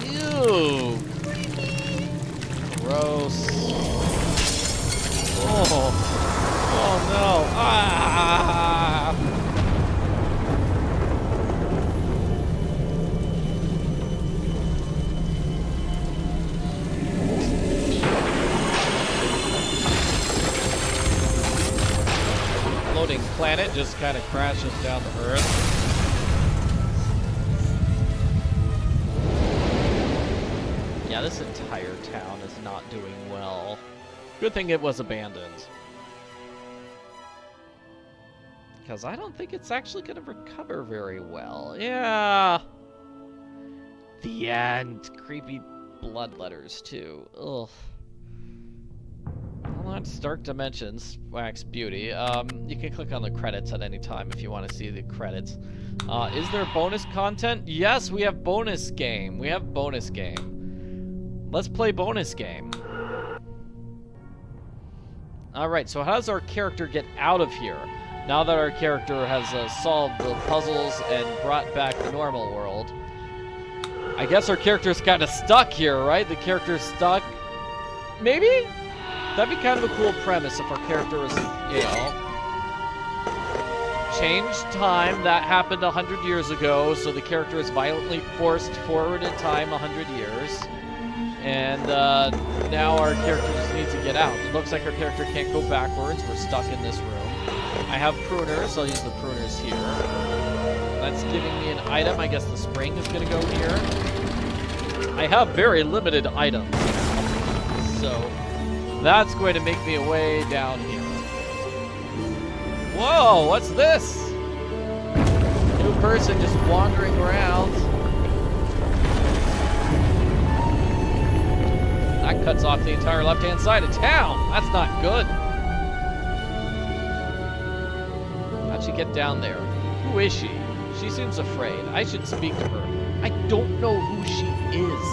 Ew. Gross. Oh. Oh no. Ah. Floating planet just kind of crashes down to Earth. Yeah, this entire town is not doing well. Good thing it was abandoned. Because I don't think it's actually going to recover very well. Yeah. The end. Creepy blood letters, too. Ugh. Well, that's Dark Dimensions, Wax Beauty. You can click on the credits at any time if you want to see the credits. Is there bonus content? Yes, we have bonus game. We have bonus game. Let's play bonus game. Alright, so how does our character get out of here? Now that our character has solved the puzzles and brought back the normal world. I guess our character's kind of stuck here, right? The character's stuck. Maybe? That'd be kind of a cool premise if our character was, you know, changed time. That happened 100 years ago, so the character is violently forced forward in time 100 years. And now our character just needs to get out. It looks like our character can't go backwards. We're stuck in this room. I have pruners, so I'll use the pruners here. That's giving me an item. I guess the spring is going to go here. I have very limited items. So that's going to make me a way down here. Whoa, what's this? New person just wandering around. That cuts off the entire left-hand side of town. That's not good. How'd she get down there? Who is she? She seems afraid. I should speak to her. I don't know who she is.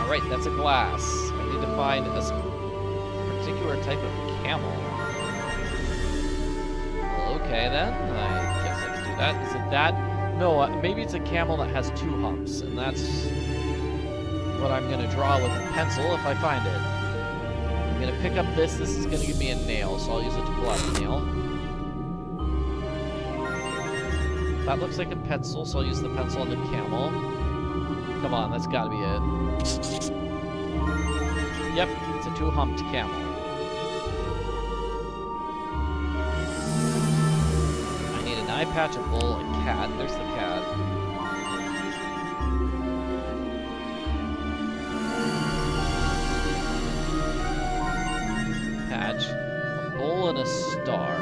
Alright, that's a glass. I need to find a particular type of camel. Okay then, I guess I can do that. Is it that? No, maybe it's a camel that has 2 humps, and that's what I'm going to draw with a pencil if I find it. I'm going to pick up this. This is going to give me a nail, so I'll use it to pull out a nail. That looks like a pencil, so I'll use the pencil on the camel. Come on, that's got to be it. Yep, it's a 2-humped camel. I need an eye patch, a bull, a cat. There's the cat. Patch, a bull, and a star.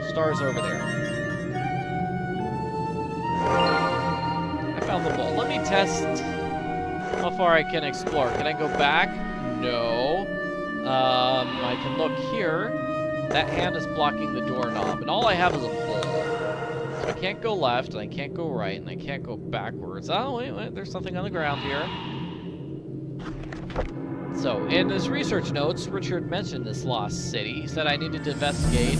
Star's over there. I found the bull. Let me test how far I can explore. Can I go back? No. I can look here. That hand is blocking the doorknob, and all I have is a bull. So I can't go left, and I can't go right, and I can't go backwards. Oh, wait, there's something on the ground here. So, in his research notes, Richard mentioned this lost city. He said I needed to investigate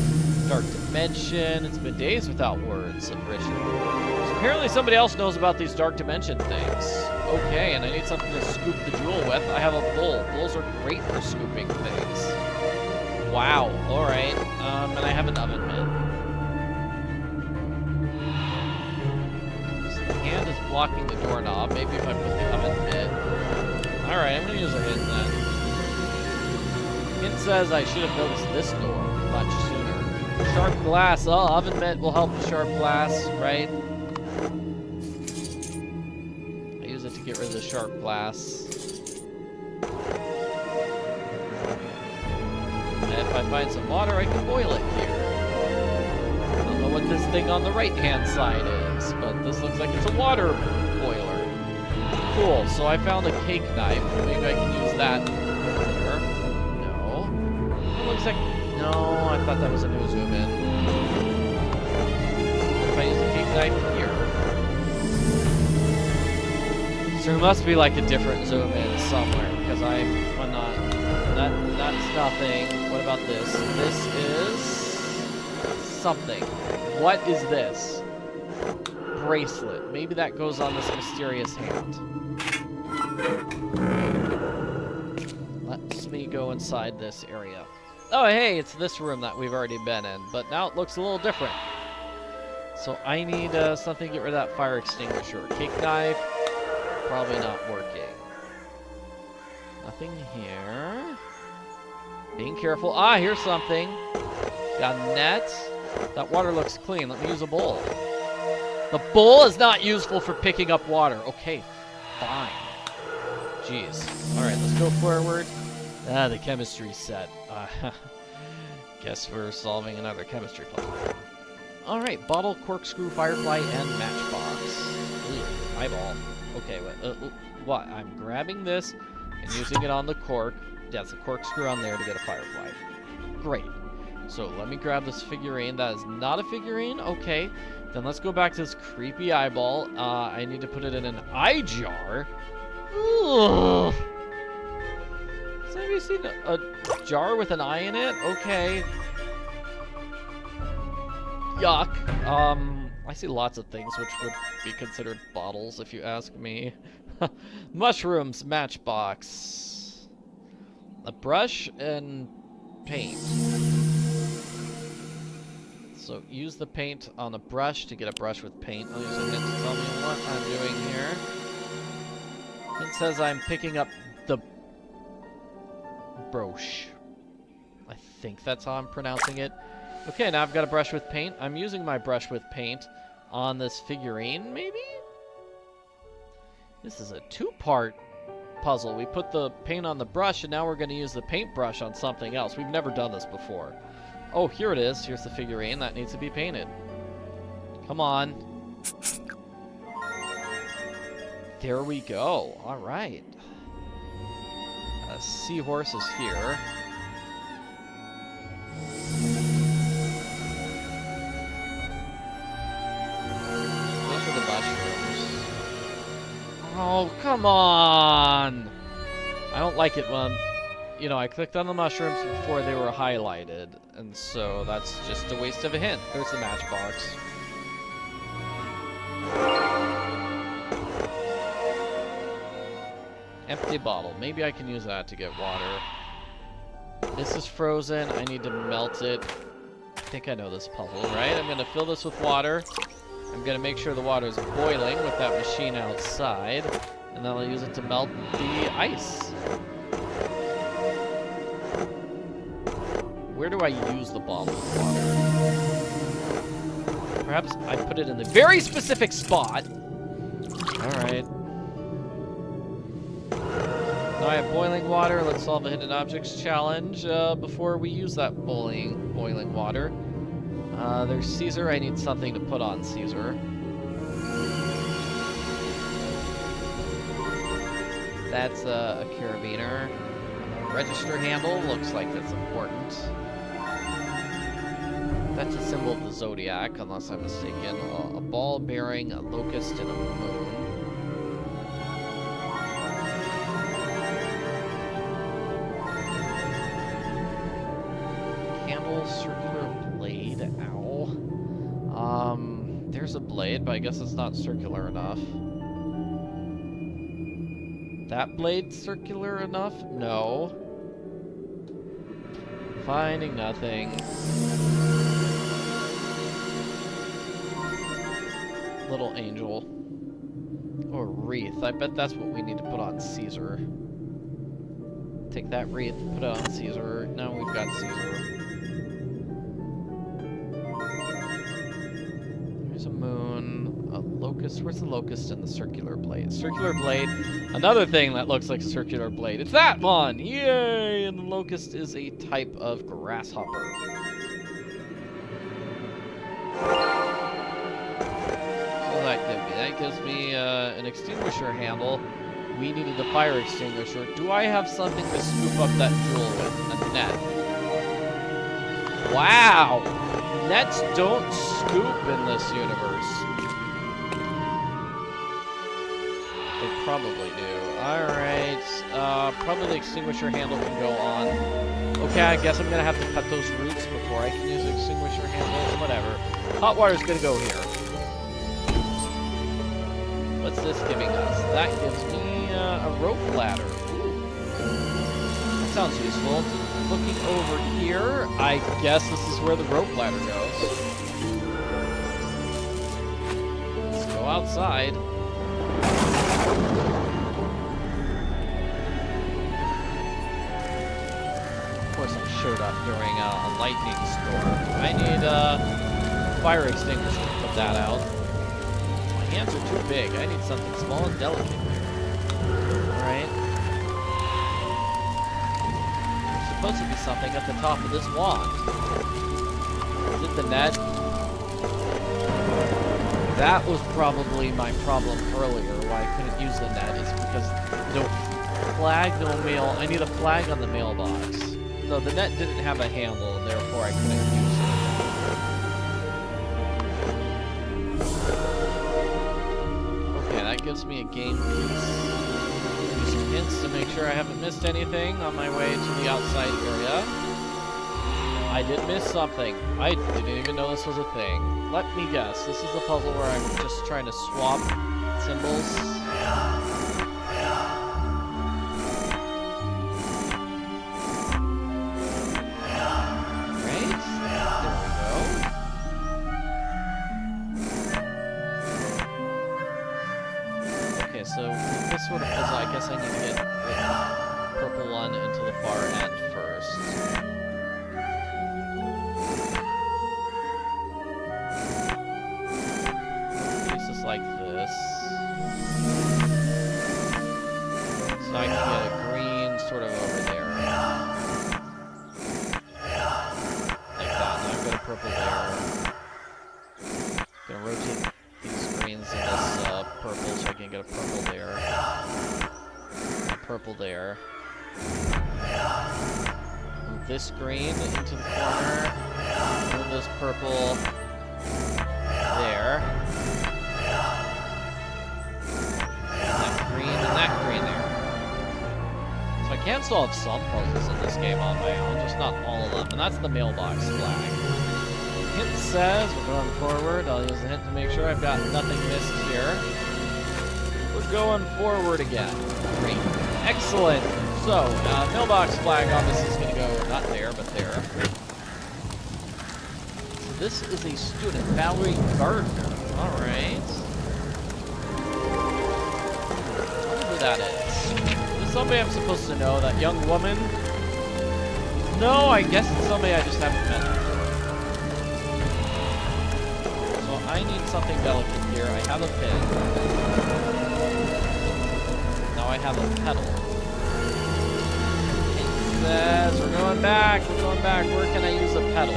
Dark Dimension. It's been days without words of Richard. So apparently somebody else knows about these Dark Dimension things. Okay, and I need something to scoop the jewel with. I have a bull. Bulls are great for scooping things. Wow, alright. And I have an oven mitt. So the hand is blocking the doorknob. Maybe if I put the oven mitt. Alright, I'm gonna use a hint then. Hint says I should have noticed this door much sooner. Sharp glass. Oh, oven mitt will help with sharp glass, right? I use it to get rid of the sharp glass. And if I find some water, I can boil it here. I don't know what this thing on the right-hand side is, but this looks like it's a water boiler. Cool, so I found a cake knife. Maybe I can use that here. No. It looks like... No, I thought that was a new zoom in. If I use the cake knife here. So there must be like a different zoom in somewhere, because I'm not... That's nothing. What about this? This is... something. What is this? Bracelet. Maybe that goes on this mysterious hand. Let's me go inside this area. Oh, hey, it's this room that we've already been in, but now it looks a little different. So I need something to get rid of that fire extinguisher. Cake knife, probably not working. Nothing here. Being careful. Ah, here's something. Got a net. That water looks clean. Let me use a bowl. The bowl is not useful for picking up water. Okay, fine. Jeez. Alright, let's go forward. Ah, the chemistry set. Guess we're solving another chemistry puzzle. Alright, bottle, corkscrew, firefly, and matchbox. Ew, eyeball. Okay, what? I'm grabbing this and using it on the cork. That's a corkscrew on there to get a firefly. Great. So let me grab this figurine. That is not a figurine. Okay. Then let's go back to this creepy eyeball. I need to put it in an eye jar. Ugh. Has anybody seen a jar with an eye in it? Okay. Yuck. I see lots of things which would be considered bottles, if you ask me. Mushrooms, matchbox. A brush and paint. So use the paint on the brush to get a brush with paint. I'll use a hint to tell me what I'm doing here. It says I'm picking up the broche. I think that's how I'm pronouncing it. Okay, now I've got a brush with paint. I'm using my brush with paint on this figurine, maybe? This is a two-part puzzle. We put the paint on the brush, and now we're going to use the paintbrush on something else. We've never done this before. Oh, here it is. Here's the figurine. That needs to be painted. Come on. There we go. All right. A seahorse is here. Those are the mushrooms. Oh, come on! I don't like it when, you know, I clicked on the mushrooms before they were highlighted, and so that's just a waste of a hint. There's the matchbox. Empty bottle. Maybe I can use that to get water. This is frozen. I need to melt it. I think I know this puzzle, right? I'm going to fill this with water. I'm going to make sure the water is boiling with that machine outside. And then I'll use it to melt the ice. Where do I use the bottle of water? Perhaps I put it in the very specific spot. Alright. Now I have boiling water. Let's solve a hidden objects challenge before we use that boiling water. There's Caesar. I need something to put on Caesar. That's a carabiner. Register handle. Looks like that's important. That's a symbol of the zodiac, unless I'm mistaken. A ball bearing a locust and a moon. Candle, circular blade. Ow. There's a blade, but I guess it's not circular enough. That blade circular enough? No. Finding nothing. Little angel. Or wreath. I bet that's what we need to put on Caesar. Take that wreath, put it on Caesar. Now we've got Caesar. There's a moon. A locust. Where's the locust and the circular blade? Circular blade. Another thing that looks like a circular blade. It's that one! Yay! And the locust is a type of grasshopper. That gives me an extinguisher handle. We needed a fire extinguisher. Do I have something to scoop up that jewel with? A net. Wow! Nets don't scoop in this universe. They probably do. Alright. Probably the extinguisher handle can go on. Okay, I guess I'm gonna have to cut those roots before I can use the extinguisher handle. Whatever. Hot water's gonna go here. What's this giving us? That gives me a rope ladder. Ooh. That sounds useful. Looking over here, I guess this is where the rope ladder goes. Let's go outside. Of course, I'm sure screwed up during a lightning storm. I need a fire extinguisher to put that out. My hands are too big. I need something small and delicate here. Alright. There's supposed to be something at the top of this wand. Is it the net? That was probably my problem earlier, why I couldn't use the net, is because no flag, no mail. I need a flag on the mailbox. No, the net didn't have a handle, and therefore I couldn't use it. Okay, that gives me a game piece. Use some hints to make sure I haven't missed anything on my way to the outside area. I did miss something. I didn't even know this was a thing. Let me guess. This is a puzzle where I'm just trying to swap symbols. Right? There we go. Okay, so with this sort of puzzle, I guess I need to get the purple one into the far end first. Like this. So I can get a green sort of over there. Like that. Now I've got a purple there. Gonna rotate these greens in this purple so I can get a purple there. A purple there. Move this green into the corner. Move this purple there. I can solve some puzzles in this game on my own, just not all of them, and that's the mailbox flag. Hint says we're going forward. I'll use the hint to make sure I've got nothing missed here. We're going forward again. Great. Excellent. So, mailbox flag obviously is going to go not there, but there. So this is a student, Valerie Gardner. Alright. I wonder who that is. Somebody I'm supposed to know, that young woman? No, I guess it's somebody I just haven't met before. So I need something delicate here. I have a pin. Now I have a pedal. It says we're going back, Where can I use a pedal?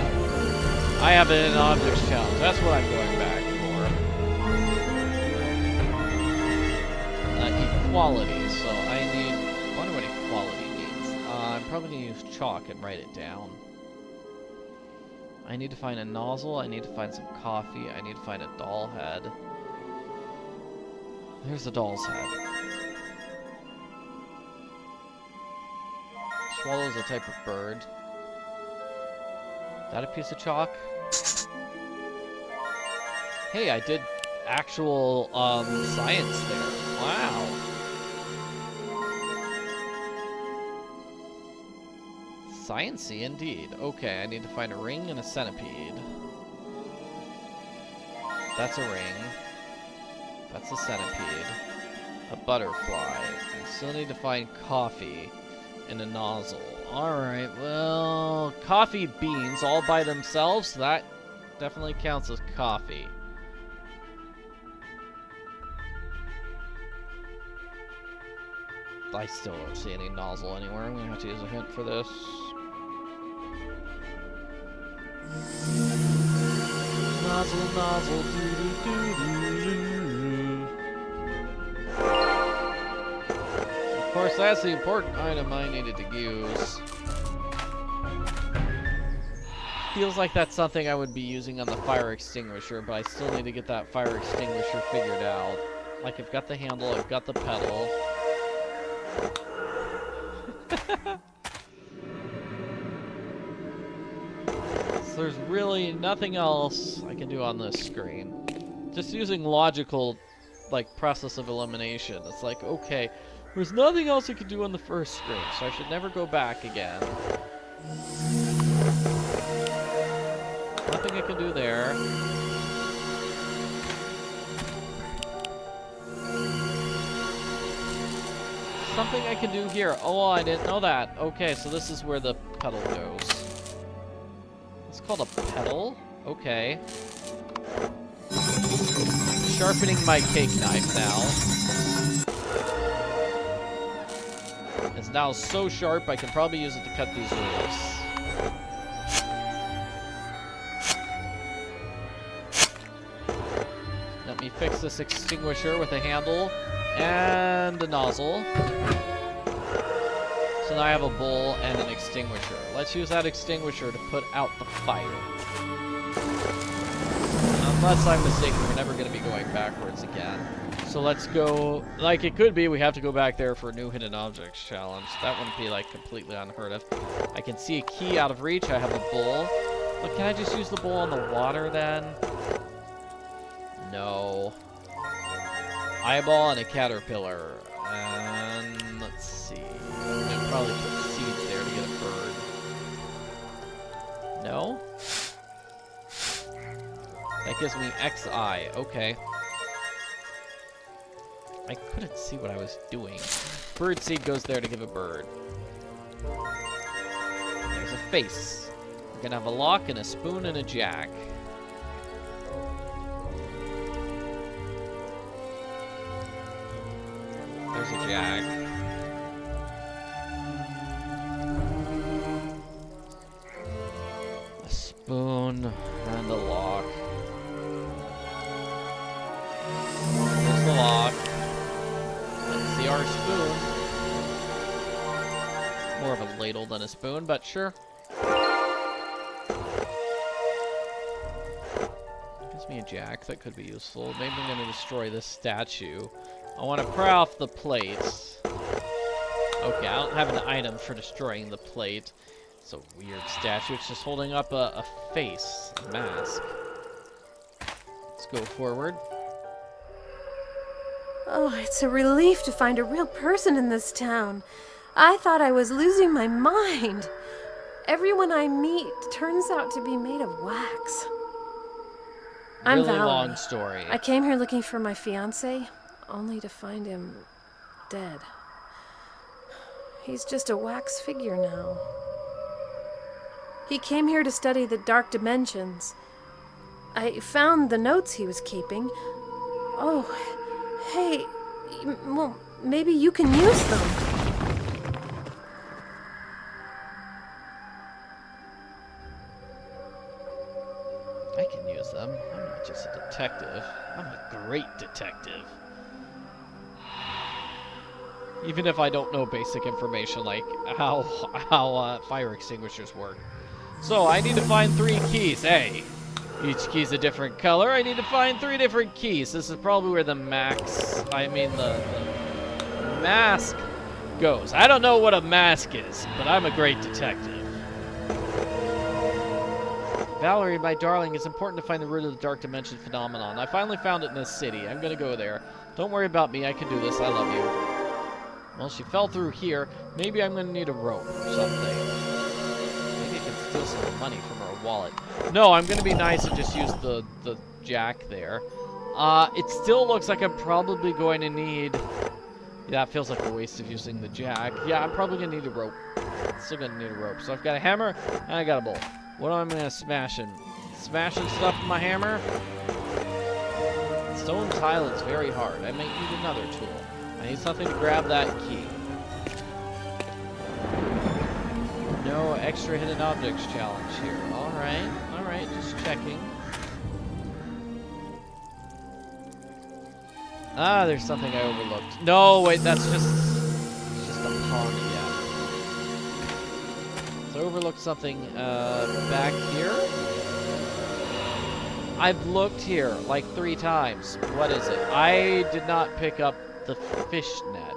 I have an objects challenge. That's what I'm going back for. Equality, so I need... I wonder what equality means. I'm probably going to use chalk and write it down. I need to find a nozzle, I need to find some coffee, I need to find a doll head. There's a doll's head. Swallow is a type of bird. Is that a piece of chalk? Hey, I did actual science there. Wow. Sciencey indeed. Okay, I need to find a ring and a centipede. That's a ring. That's a centipede. A butterfly. I still need to find coffee and a nozzle. Alright, well, coffee beans all by themselves, that definitely counts as coffee. I still don't see any nozzle anywhere. I'm gonna have to use a hint for this. Nozzle, nozzle, doo-doo-doo-doo-doo. Of course, that's the important item I needed to use. Feels like that's something I would be using on the fire extinguisher, but I still need to get that fire extinguisher figured out. Like, I've got the handle, I've got the pedal. So there's really nothing else I can do on this screen. Just using logical, like, process of elimination. It's like, okay, there's nothing else I can do on the first screen, so I should never go back again. Nothing I can do there. Something I can do here. Oh, I didn't know that. Okay, so this is where the pedal goes. It's called a pedal. Okay. Sharpening my cake knife now. It's now so sharp I can probably use it to cut these roofs. Let me fix this extinguisher with a handle and a nozzle. So now I have a bowl and an extinguisher. Let's use that extinguisher to put out the fire. Unless I'm mistaken, we're never going to be going backwards again. So let's go, like it could be, we have to go back there for a new hidden objects challenge. That wouldn't be like completely unheard of. I can see a key out of reach. I have a bowl. But can I just use the bowl on the water then? No. Eyeball and a caterpillar. And let's see. I'll probably put seeds there to get a bird. No? That gives me XI. Okay. I couldn't see what I was doing. Bird seed goes there to give a bird. There's a face. We're gonna have a lock and a spoon and a jack. There's a jack. A spoon and a lock. There's the lock. Let's see our spoon. More of a ladle than a spoon, but sure. Gives me a jack. That could be useful. Maybe I'm going to destroy this statue. I want to pry off the plate. Okay, I don't have an item for destroying the plate. It's a weird statue. It's just holding up a face, a mask. Let's go forward. Oh, it's a relief to find a real person in this town. I thought I was losing my mind. Everyone I meet turns out to be made of wax. I'm Really Valerie. long story. I came here looking for my fiancé, only to find him dead. He's just a wax figure now. He came here to study the dark dimensions. I found the notes he was keeping. Oh, hey, well, maybe you can use them. I can use them. I'm not just a detective. I'm a great detective. Even if I don't know basic information like how fire extinguishers work. So I need to find 3 keys. Hey, each key's a different color. I need to find 3 different keys. This is probably where the the mask goes. I don't know what a mask is, but I'm a great detective. Valerie, my darling, it's important to find the root of the dark dimension phenomenon. I finally found it in this city. I'm gonna go there. Don't worry about me. I can do this. I love you. Well, she fell through here. Maybe I'm gonna need a rope or something. Maybe I can steal some money from her wallet. No, I'm gonna be nice and just use the jack there. It still looks like I'm probably going to need... Yeah, it feels like a waste of using the jack. Yeah, I'm probably gonna need a rope. Still gonna need a rope. So I've got a hammer and I got a bowl. What am I gonna smash in? Smashing stuff with my hammer? Stone tile is very hard. I might need another tool. I need something to grab that key. No extra hidden objects challenge here. Alright, just checking. Ah, there's something I overlooked. No, wait, that's just a pawn again. So I overlooked something back here. I've looked here like 3 times. What is it? I did not pick up the fish net.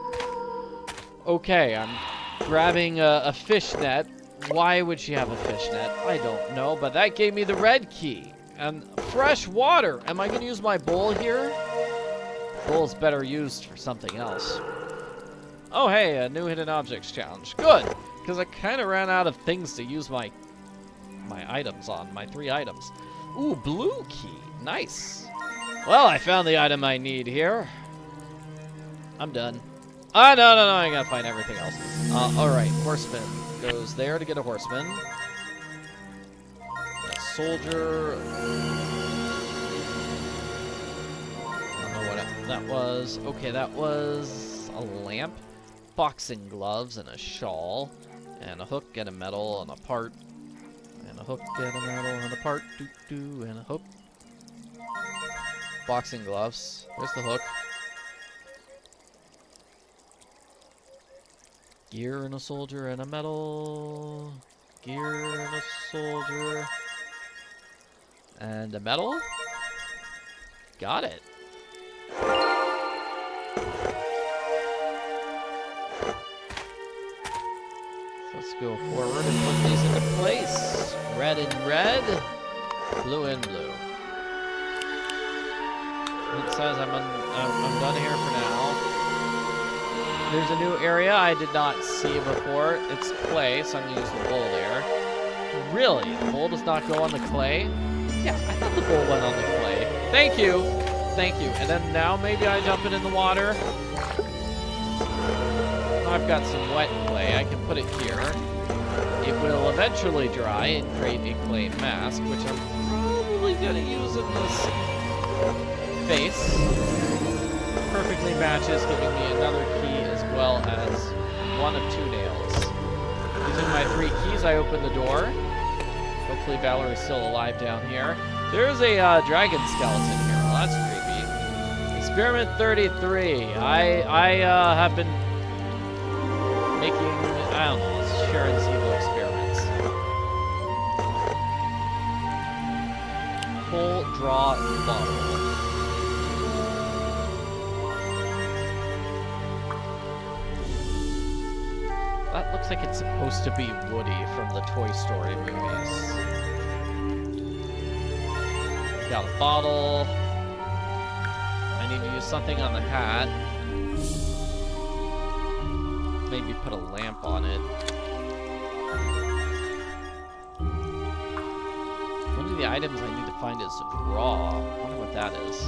Okay, I'm grabbing a fish net. Why would she have a fish net? I don't know, but that gave me the red key. And fresh water. Am I going to use my bowl here? Bowl's better used for something else. Oh, hey, a new hidden objects challenge. Good, because I kind of ran out of things to use my items on, my 3 items. Ooh, blue key. Nice. Well, I found the item I need here. I'm done. Ah, no, I gotta find everything else. Alright, horseman goes there to get a horseman. A soldier. I don't know what that was. Okay, that was a lamp, boxing gloves, and a shawl, and a hook, and a metal, and a part, and a hook, and a metal, and a part, and a hook. Boxing gloves. Where's the hook? Gear and a soldier and a metal. Gear and a soldier. And a metal? Got it. Let's go forward and put these into place. Red and red. Blue and blue. It says I'm done here for now. There's a new area I did not see before. It's clay, so I'm going to use the bowl there. Really? The bowl does not go on the clay? Yeah, I thought the bowl went on the clay. Thank you! Thank you. And then now maybe I dump it in the water. I've got some wet clay. I can put it here. It will eventually dry and create a clay mask, which I'm probably going to use in this face. Perfectly matches, giving me another key as well as one of 2 nails. Using my 3 keys, I open the door. Hopefully Valor is still alive down here. There's a dragon skeleton here. Well, that's creepy. Experiment 33. I have been making, I don't know, Sharon's evil experiments. Full draw bottle. That looks like it's supposed to be Woody from the Toy Story movies. Got a bottle. I need to use something on the hat. Maybe put a lamp on it. One of the items I need to find is raw. I wonder what that is.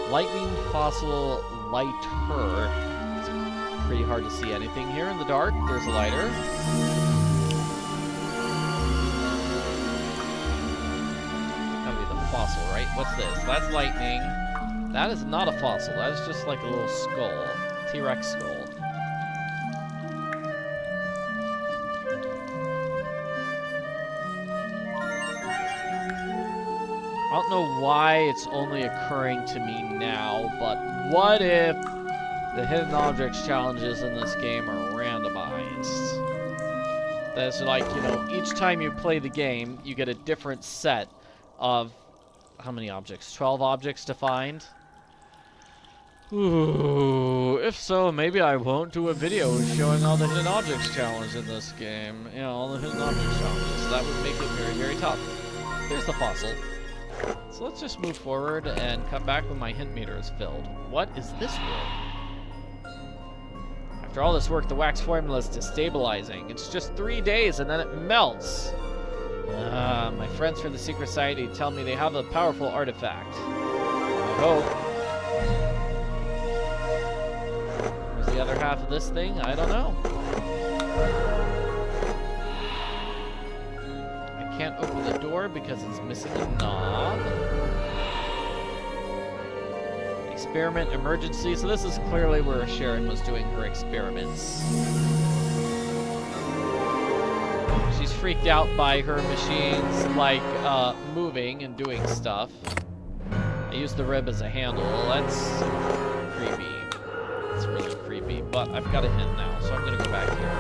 Lightning fossil lighter. Pretty hard to see anything here in the dark. There's a lighter. Gotta be the fossil, right? What's this? That's lightning. That is not a fossil. That is just like a little skull. T-Rex skull. I don't know why it's only occurring to me now, but what if the hidden objects challenges in this game are randomized? That's like, you know, each time you play the game, you get a different set of, how many objects? 12 objects to find? Ooh, if so, maybe I won't do a video showing all the hidden objects challenge in this game. You know, all the hidden objects challenges. That would make it very, very tough. There's the fossil. So let's just move forward and come back when my hint meter is filled. What is this room? After all this work, the wax formula is destabilizing. It's just 3 days and then it melts. My friends from the Secret Society tell me they have a powerful artifact. I hope. Where's the other half of this thing? I don't know. I can't open the door because it's missing a knob. Experiment emergency. So this is clearly where Sharon was doing her experiments. She's freaked out by her machines, like, moving and doing stuff. I used the rib as a handle. That's creepy. It's really creepy, but I've got a hint now, so I'm gonna go back here.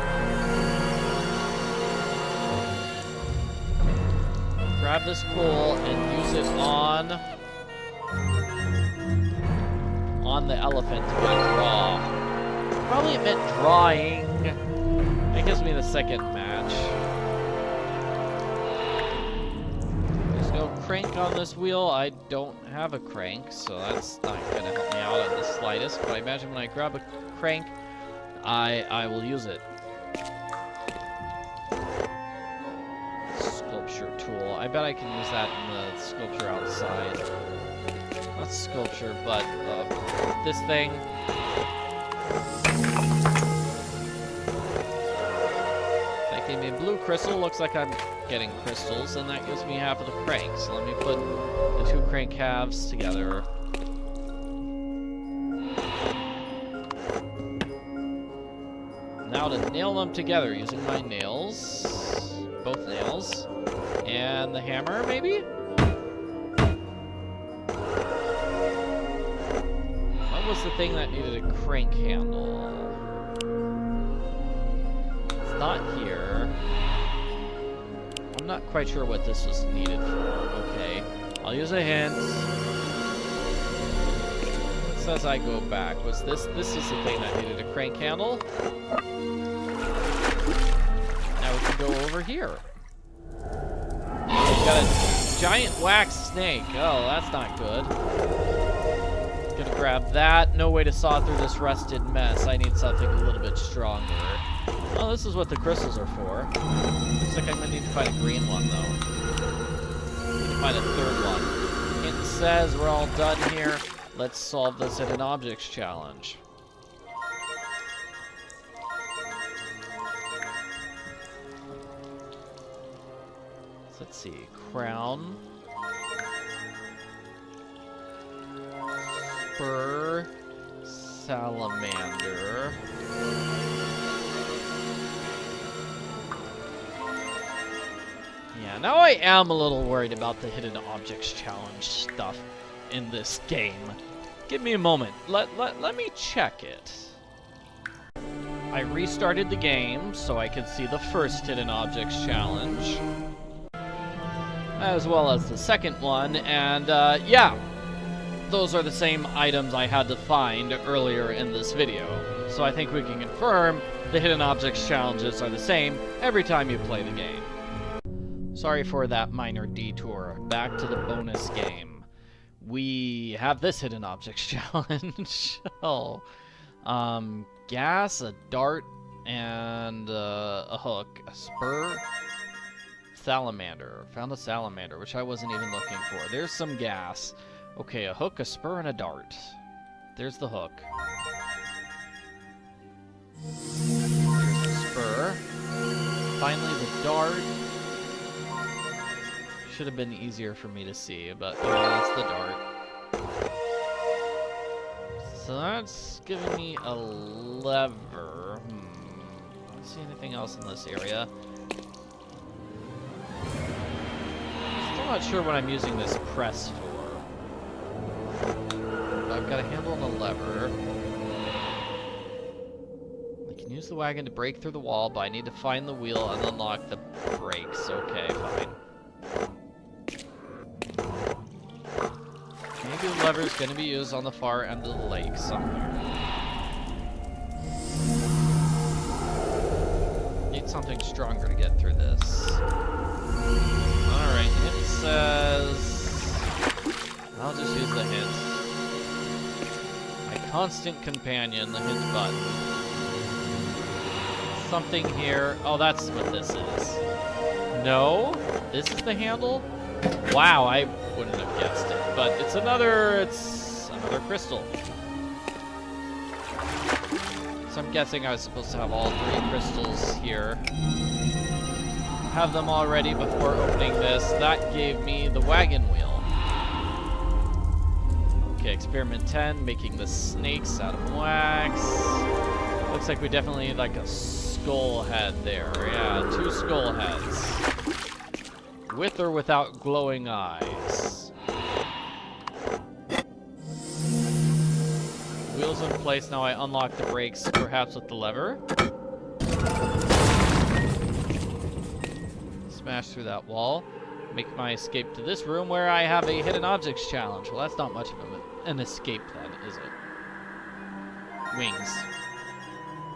Grab this coal and use it on the elephant to get it raw. Probably it meant drawing. That gives me the second match. There's no crank on this wheel. I don't have a crank, so that's not gonna help me out in the slightest. But I imagine when I grab a crank, I will use it. Sculpture tool. I bet I can use that in the sculpture outside. Not sculpture, but this thing. That gave me a blue crystal. Looks like I'm getting crystals, and that gives me half of the crank. So let me put the 2 crank halves together. Now to nail them together using my nails. Both nails. And the hammer, maybe? What was the thing that needed a crank handle? It's not here. I'm not quite sure what this was needed for. Okay. I'll use a hint. It says I go back. Was this is the thing that needed a crank handle? Now we can go over here. We've got a giant wax snake. Oh, that's not good. Gonna grab that. No way to saw through this rusted mess. I need something a little bit stronger. Oh, this is what the crystals are for. Looks like I'm gonna need to find a green one, though. Need to find a 3rd one. It says we're all done here. Let's solve this hidden objects challenge. So let's see. Crown. Spur. Salamander. Yeah, now I am a little worried about the hidden objects challenge stuff in this game. Give me a moment. Let me check it. I restarted the game so I could see the first hidden objects challenge, as well as the second one, and yeah, those are the same items I had to find earlier in this video. So I think we can confirm the hidden objects challenges are the same every time you play the game. Sorry for that minor detour. Back to the bonus game. We have this hidden objects challenge. Oh. Gas, a dart, and a hook, a spur, salamander. Found a salamander, which I wasn't even looking for. There's some gas. Okay, a hook, a spur, and a dart. There's the hook. There's the spur. Finally, the dart. Should have been easier for me to see, but that's the dart. So that's giving me a lever. I don't see anything else in this area. Still not sure what I'm using this press for. I've got a handle and a lever. I can use the wagon to break through the wall, but I need to find the wheel and unlock the brakes. Okay, fine. Maybe the lever is going to be used on the far end of the lake somewhere. Need something stronger to get through this. Alright, it says... I'll just use the hint. My constant companion, the hint button. Something here. Oh, that's what this is. No? This is the handle? Wow, I wouldn't have guessed it. But it's another crystal. So I'm guessing I was supposed to have all 3 crystals here. Have them all ready before opening this. That gave me the wagon wheel. Okay, experiment 10, making the snakes out of wax. Looks like we definitely need like a skull head there. Yeah, 2 skull heads. With or without glowing eyes. Wheels in place. Now I unlock the brakes, perhaps with the lever. Smash through that wall. Make my escape to this room where I have a hidden objects challenge. Well, that's not much of an escape then, is it? Wings.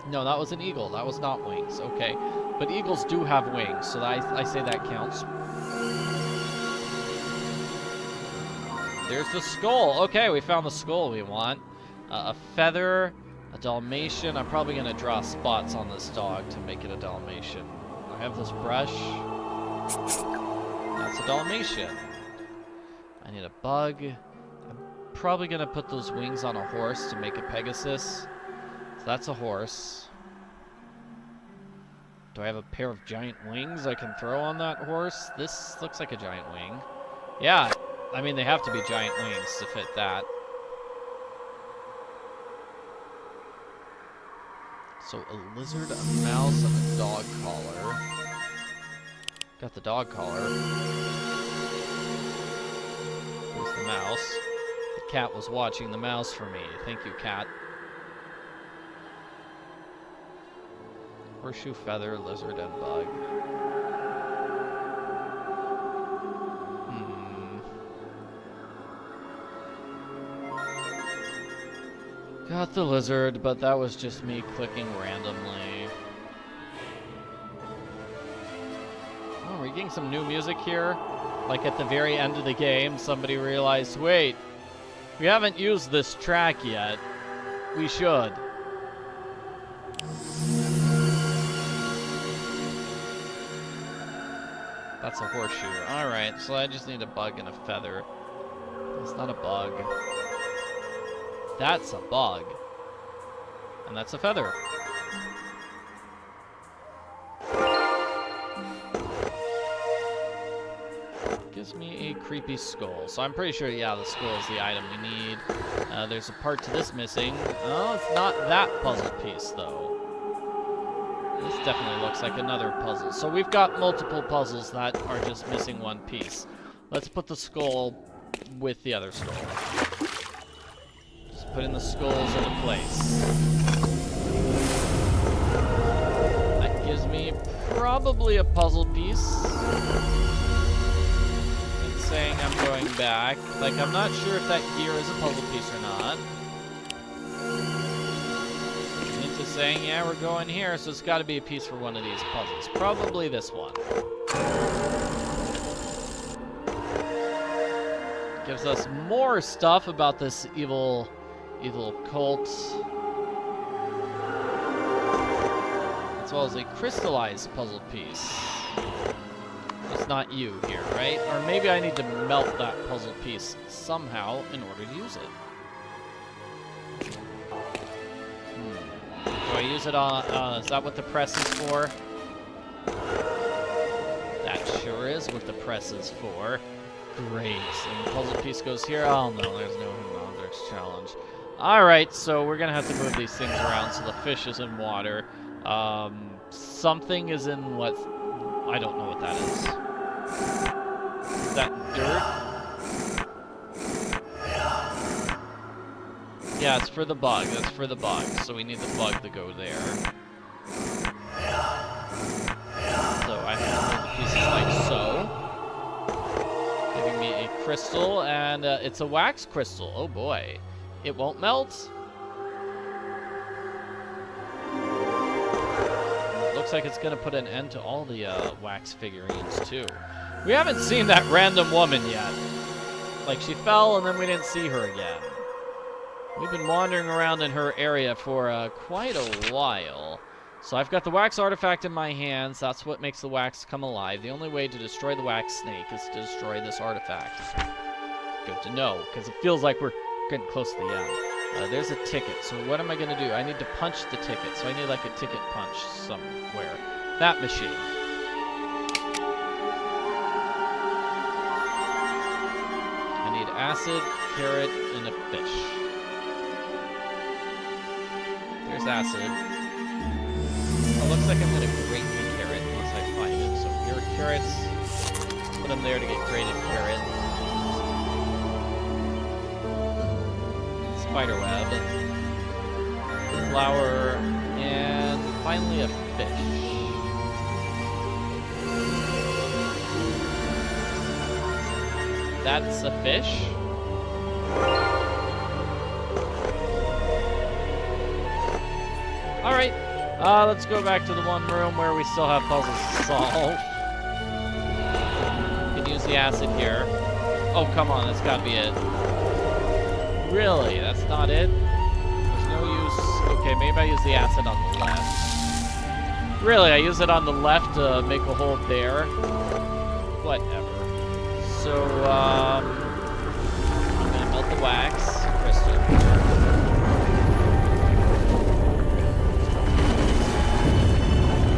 No, that was an eagle. That was not wings. Okay. But eagles do have wings, so I say that counts. There's the skull. Okay, we found the skull we want. A feather, a Dalmatian. I'm probably going to draw spots on this dog to make it a Dalmatian. I have this brush. That's a Dalmatian. I need a bug. I'm probably going to put those wings on a horse to make a Pegasus. So that's a horse. Do I have a pair of giant wings I can throw on that horse? This looks like a giant wing. Yeah, I mean, they have to be giant wings to fit that. So a lizard, a mouse, and a dog collar. Got the dog collar. Here's the mouse. The cat was watching the mouse for me. Thank you, cat. Horseshoe, feather, lizard, and bug. Got the lizard, but that was just me clicking randomly. Oh, we're getting some new music here. Like at the very end of the game, somebody realized, wait, we haven't used this track yet. We should. That's a horseshoe. Alright, so I just need a bug and a feather. It's not a bug. That's a bug. And that's a feather. Gives me a creepy skull. So I'm pretty sure, yeah, the skull is the item we need. There's a part to this missing. Oh, it's not that puzzle piece, though. This definitely looks like another puzzle. So we've got multiple puzzles that are just missing one piece. Let's put the skull with the other skull. Just putting the skulls into place. That gives me probably a puzzle piece. It's saying I'm going back. Like, I'm not sure if that gear is a puzzle piece or not. It's saying, yeah, we're going here, so it's got to be a piece for one of these puzzles. Probably this one. Gives us more stuff about this evil cult. As well as a crystallized puzzle piece. It's not you here, right? Or maybe I need to melt that puzzle piece somehow in order to use it. Do I use it on, is that what the press is for? That sure is what the press is for. Great. And the puzzle piece goes here. Oh no, there's no objects challenge. Alright, so we're gonna have to move these things around. So the fish is in water. Something is in what, I don't know what that is. Is that dirt? Yeah, it's for the bug. That's for the bug. So we need the bug to go there. So I have to move the pieces like so. Giving me a crystal, and it's a wax crystal. Oh boy. It won't melt. Looks like it's going to put an end to all the wax figurines, too. We haven't seen that random woman yet. Like, she fell, and then we didn't see her again. We've been wandering around in her area for quite a while. So I've got the wax artifact in my hands. That's what makes the wax come alive. The only way to destroy the wax snake is to destroy this artifact. Good to know, because it feels like we're getting close to the end. There's a ticket. So what am I going to do? I need to punch the ticket. So I need like a ticket punch somewhere. That machine. I need acid, carrot, and a fish. There's acid. It looks like I'm going to grate the carrot once I find it. So here are carrots. Put them there to get grated carrot. Spiderweb. Flour. And finally a fish. That's a fish. Alright, let's go back to the one room where we still have puzzles to solve. You can use the acid here. Oh, come on, that's gotta be it. Really? That's not it? There's no use... Okay, maybe I use the acid on the left. Really, I use it on the left to make a hole there? Whatever. So, I'm gonna melt the wax crystal.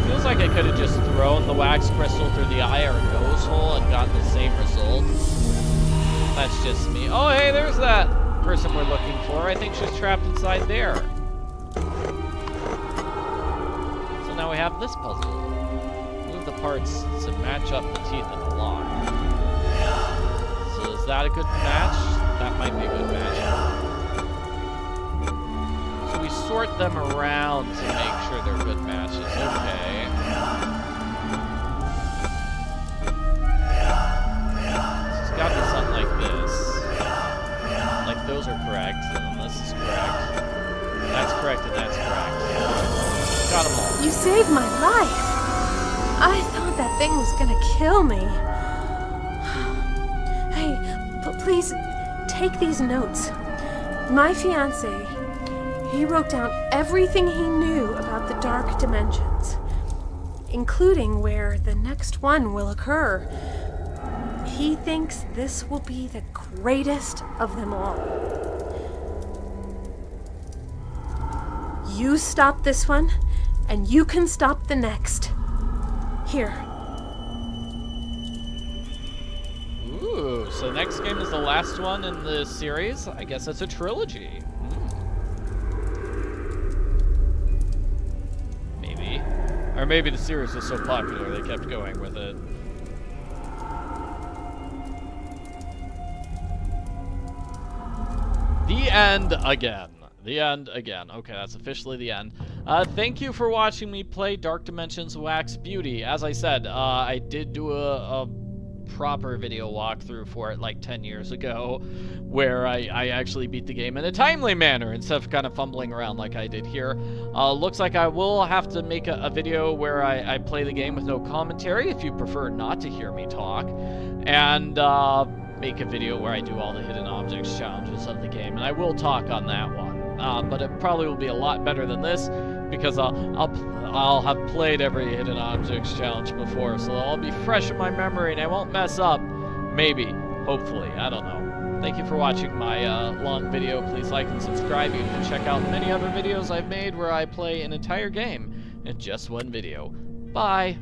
Feels like I could could have just thrown the wax crystal through the eye or nose hole and gotten the same result. That's just me. Oh, hey, there's that person we're looking for. I think she's trapped inside there. So now we have this puzzle. Move the parts to match up the teeth in the lock. So is that a good match? That might be a good match. So we sort them around to make sure they're good matches. Okay. So it's got to be something like this. Like those are correct, and then this is correct. That's correct, and that's correct. Got them all. You saved my life. I thought that thing was gonna kill me. Hey, but please, take these notes. My fiancé, he wrote down everything he knew about the dark dimensions, including where the next one will occur. He thinks this will be the greatest of them all. You stop this one, and you can stop the next. Here. Ooh, so next game is the last one in the series. I guess it's a trilogy. Maybe. Or maybe the series was so popular they kept going with it. The end again. The end again. Okay, that's officially the end. Thank you for watching me play Dark Dimensions Wax Beauty. As I said, I did do a proper video walkthrough for it like 10 years ago, where I actually beat the game in a timely manner instead of kind of fumbling around like I did here. Looks like I will have to make a video where I play the game with no commentary if you prefer not to hear me talk, and make a video where I do all the hidden objects challenges of the game, and I will talk on that one. But it probably will be a lot better than this, because I'll have played every hidden objects challenge before, so they'll all be fresh in my memory and I won't mess up. Maybe. Hopefully. I don't know. Thank you for watching my long video. Please like and subscribe. You can check out many other videos I've made where I play an entire game in just one video. Bye!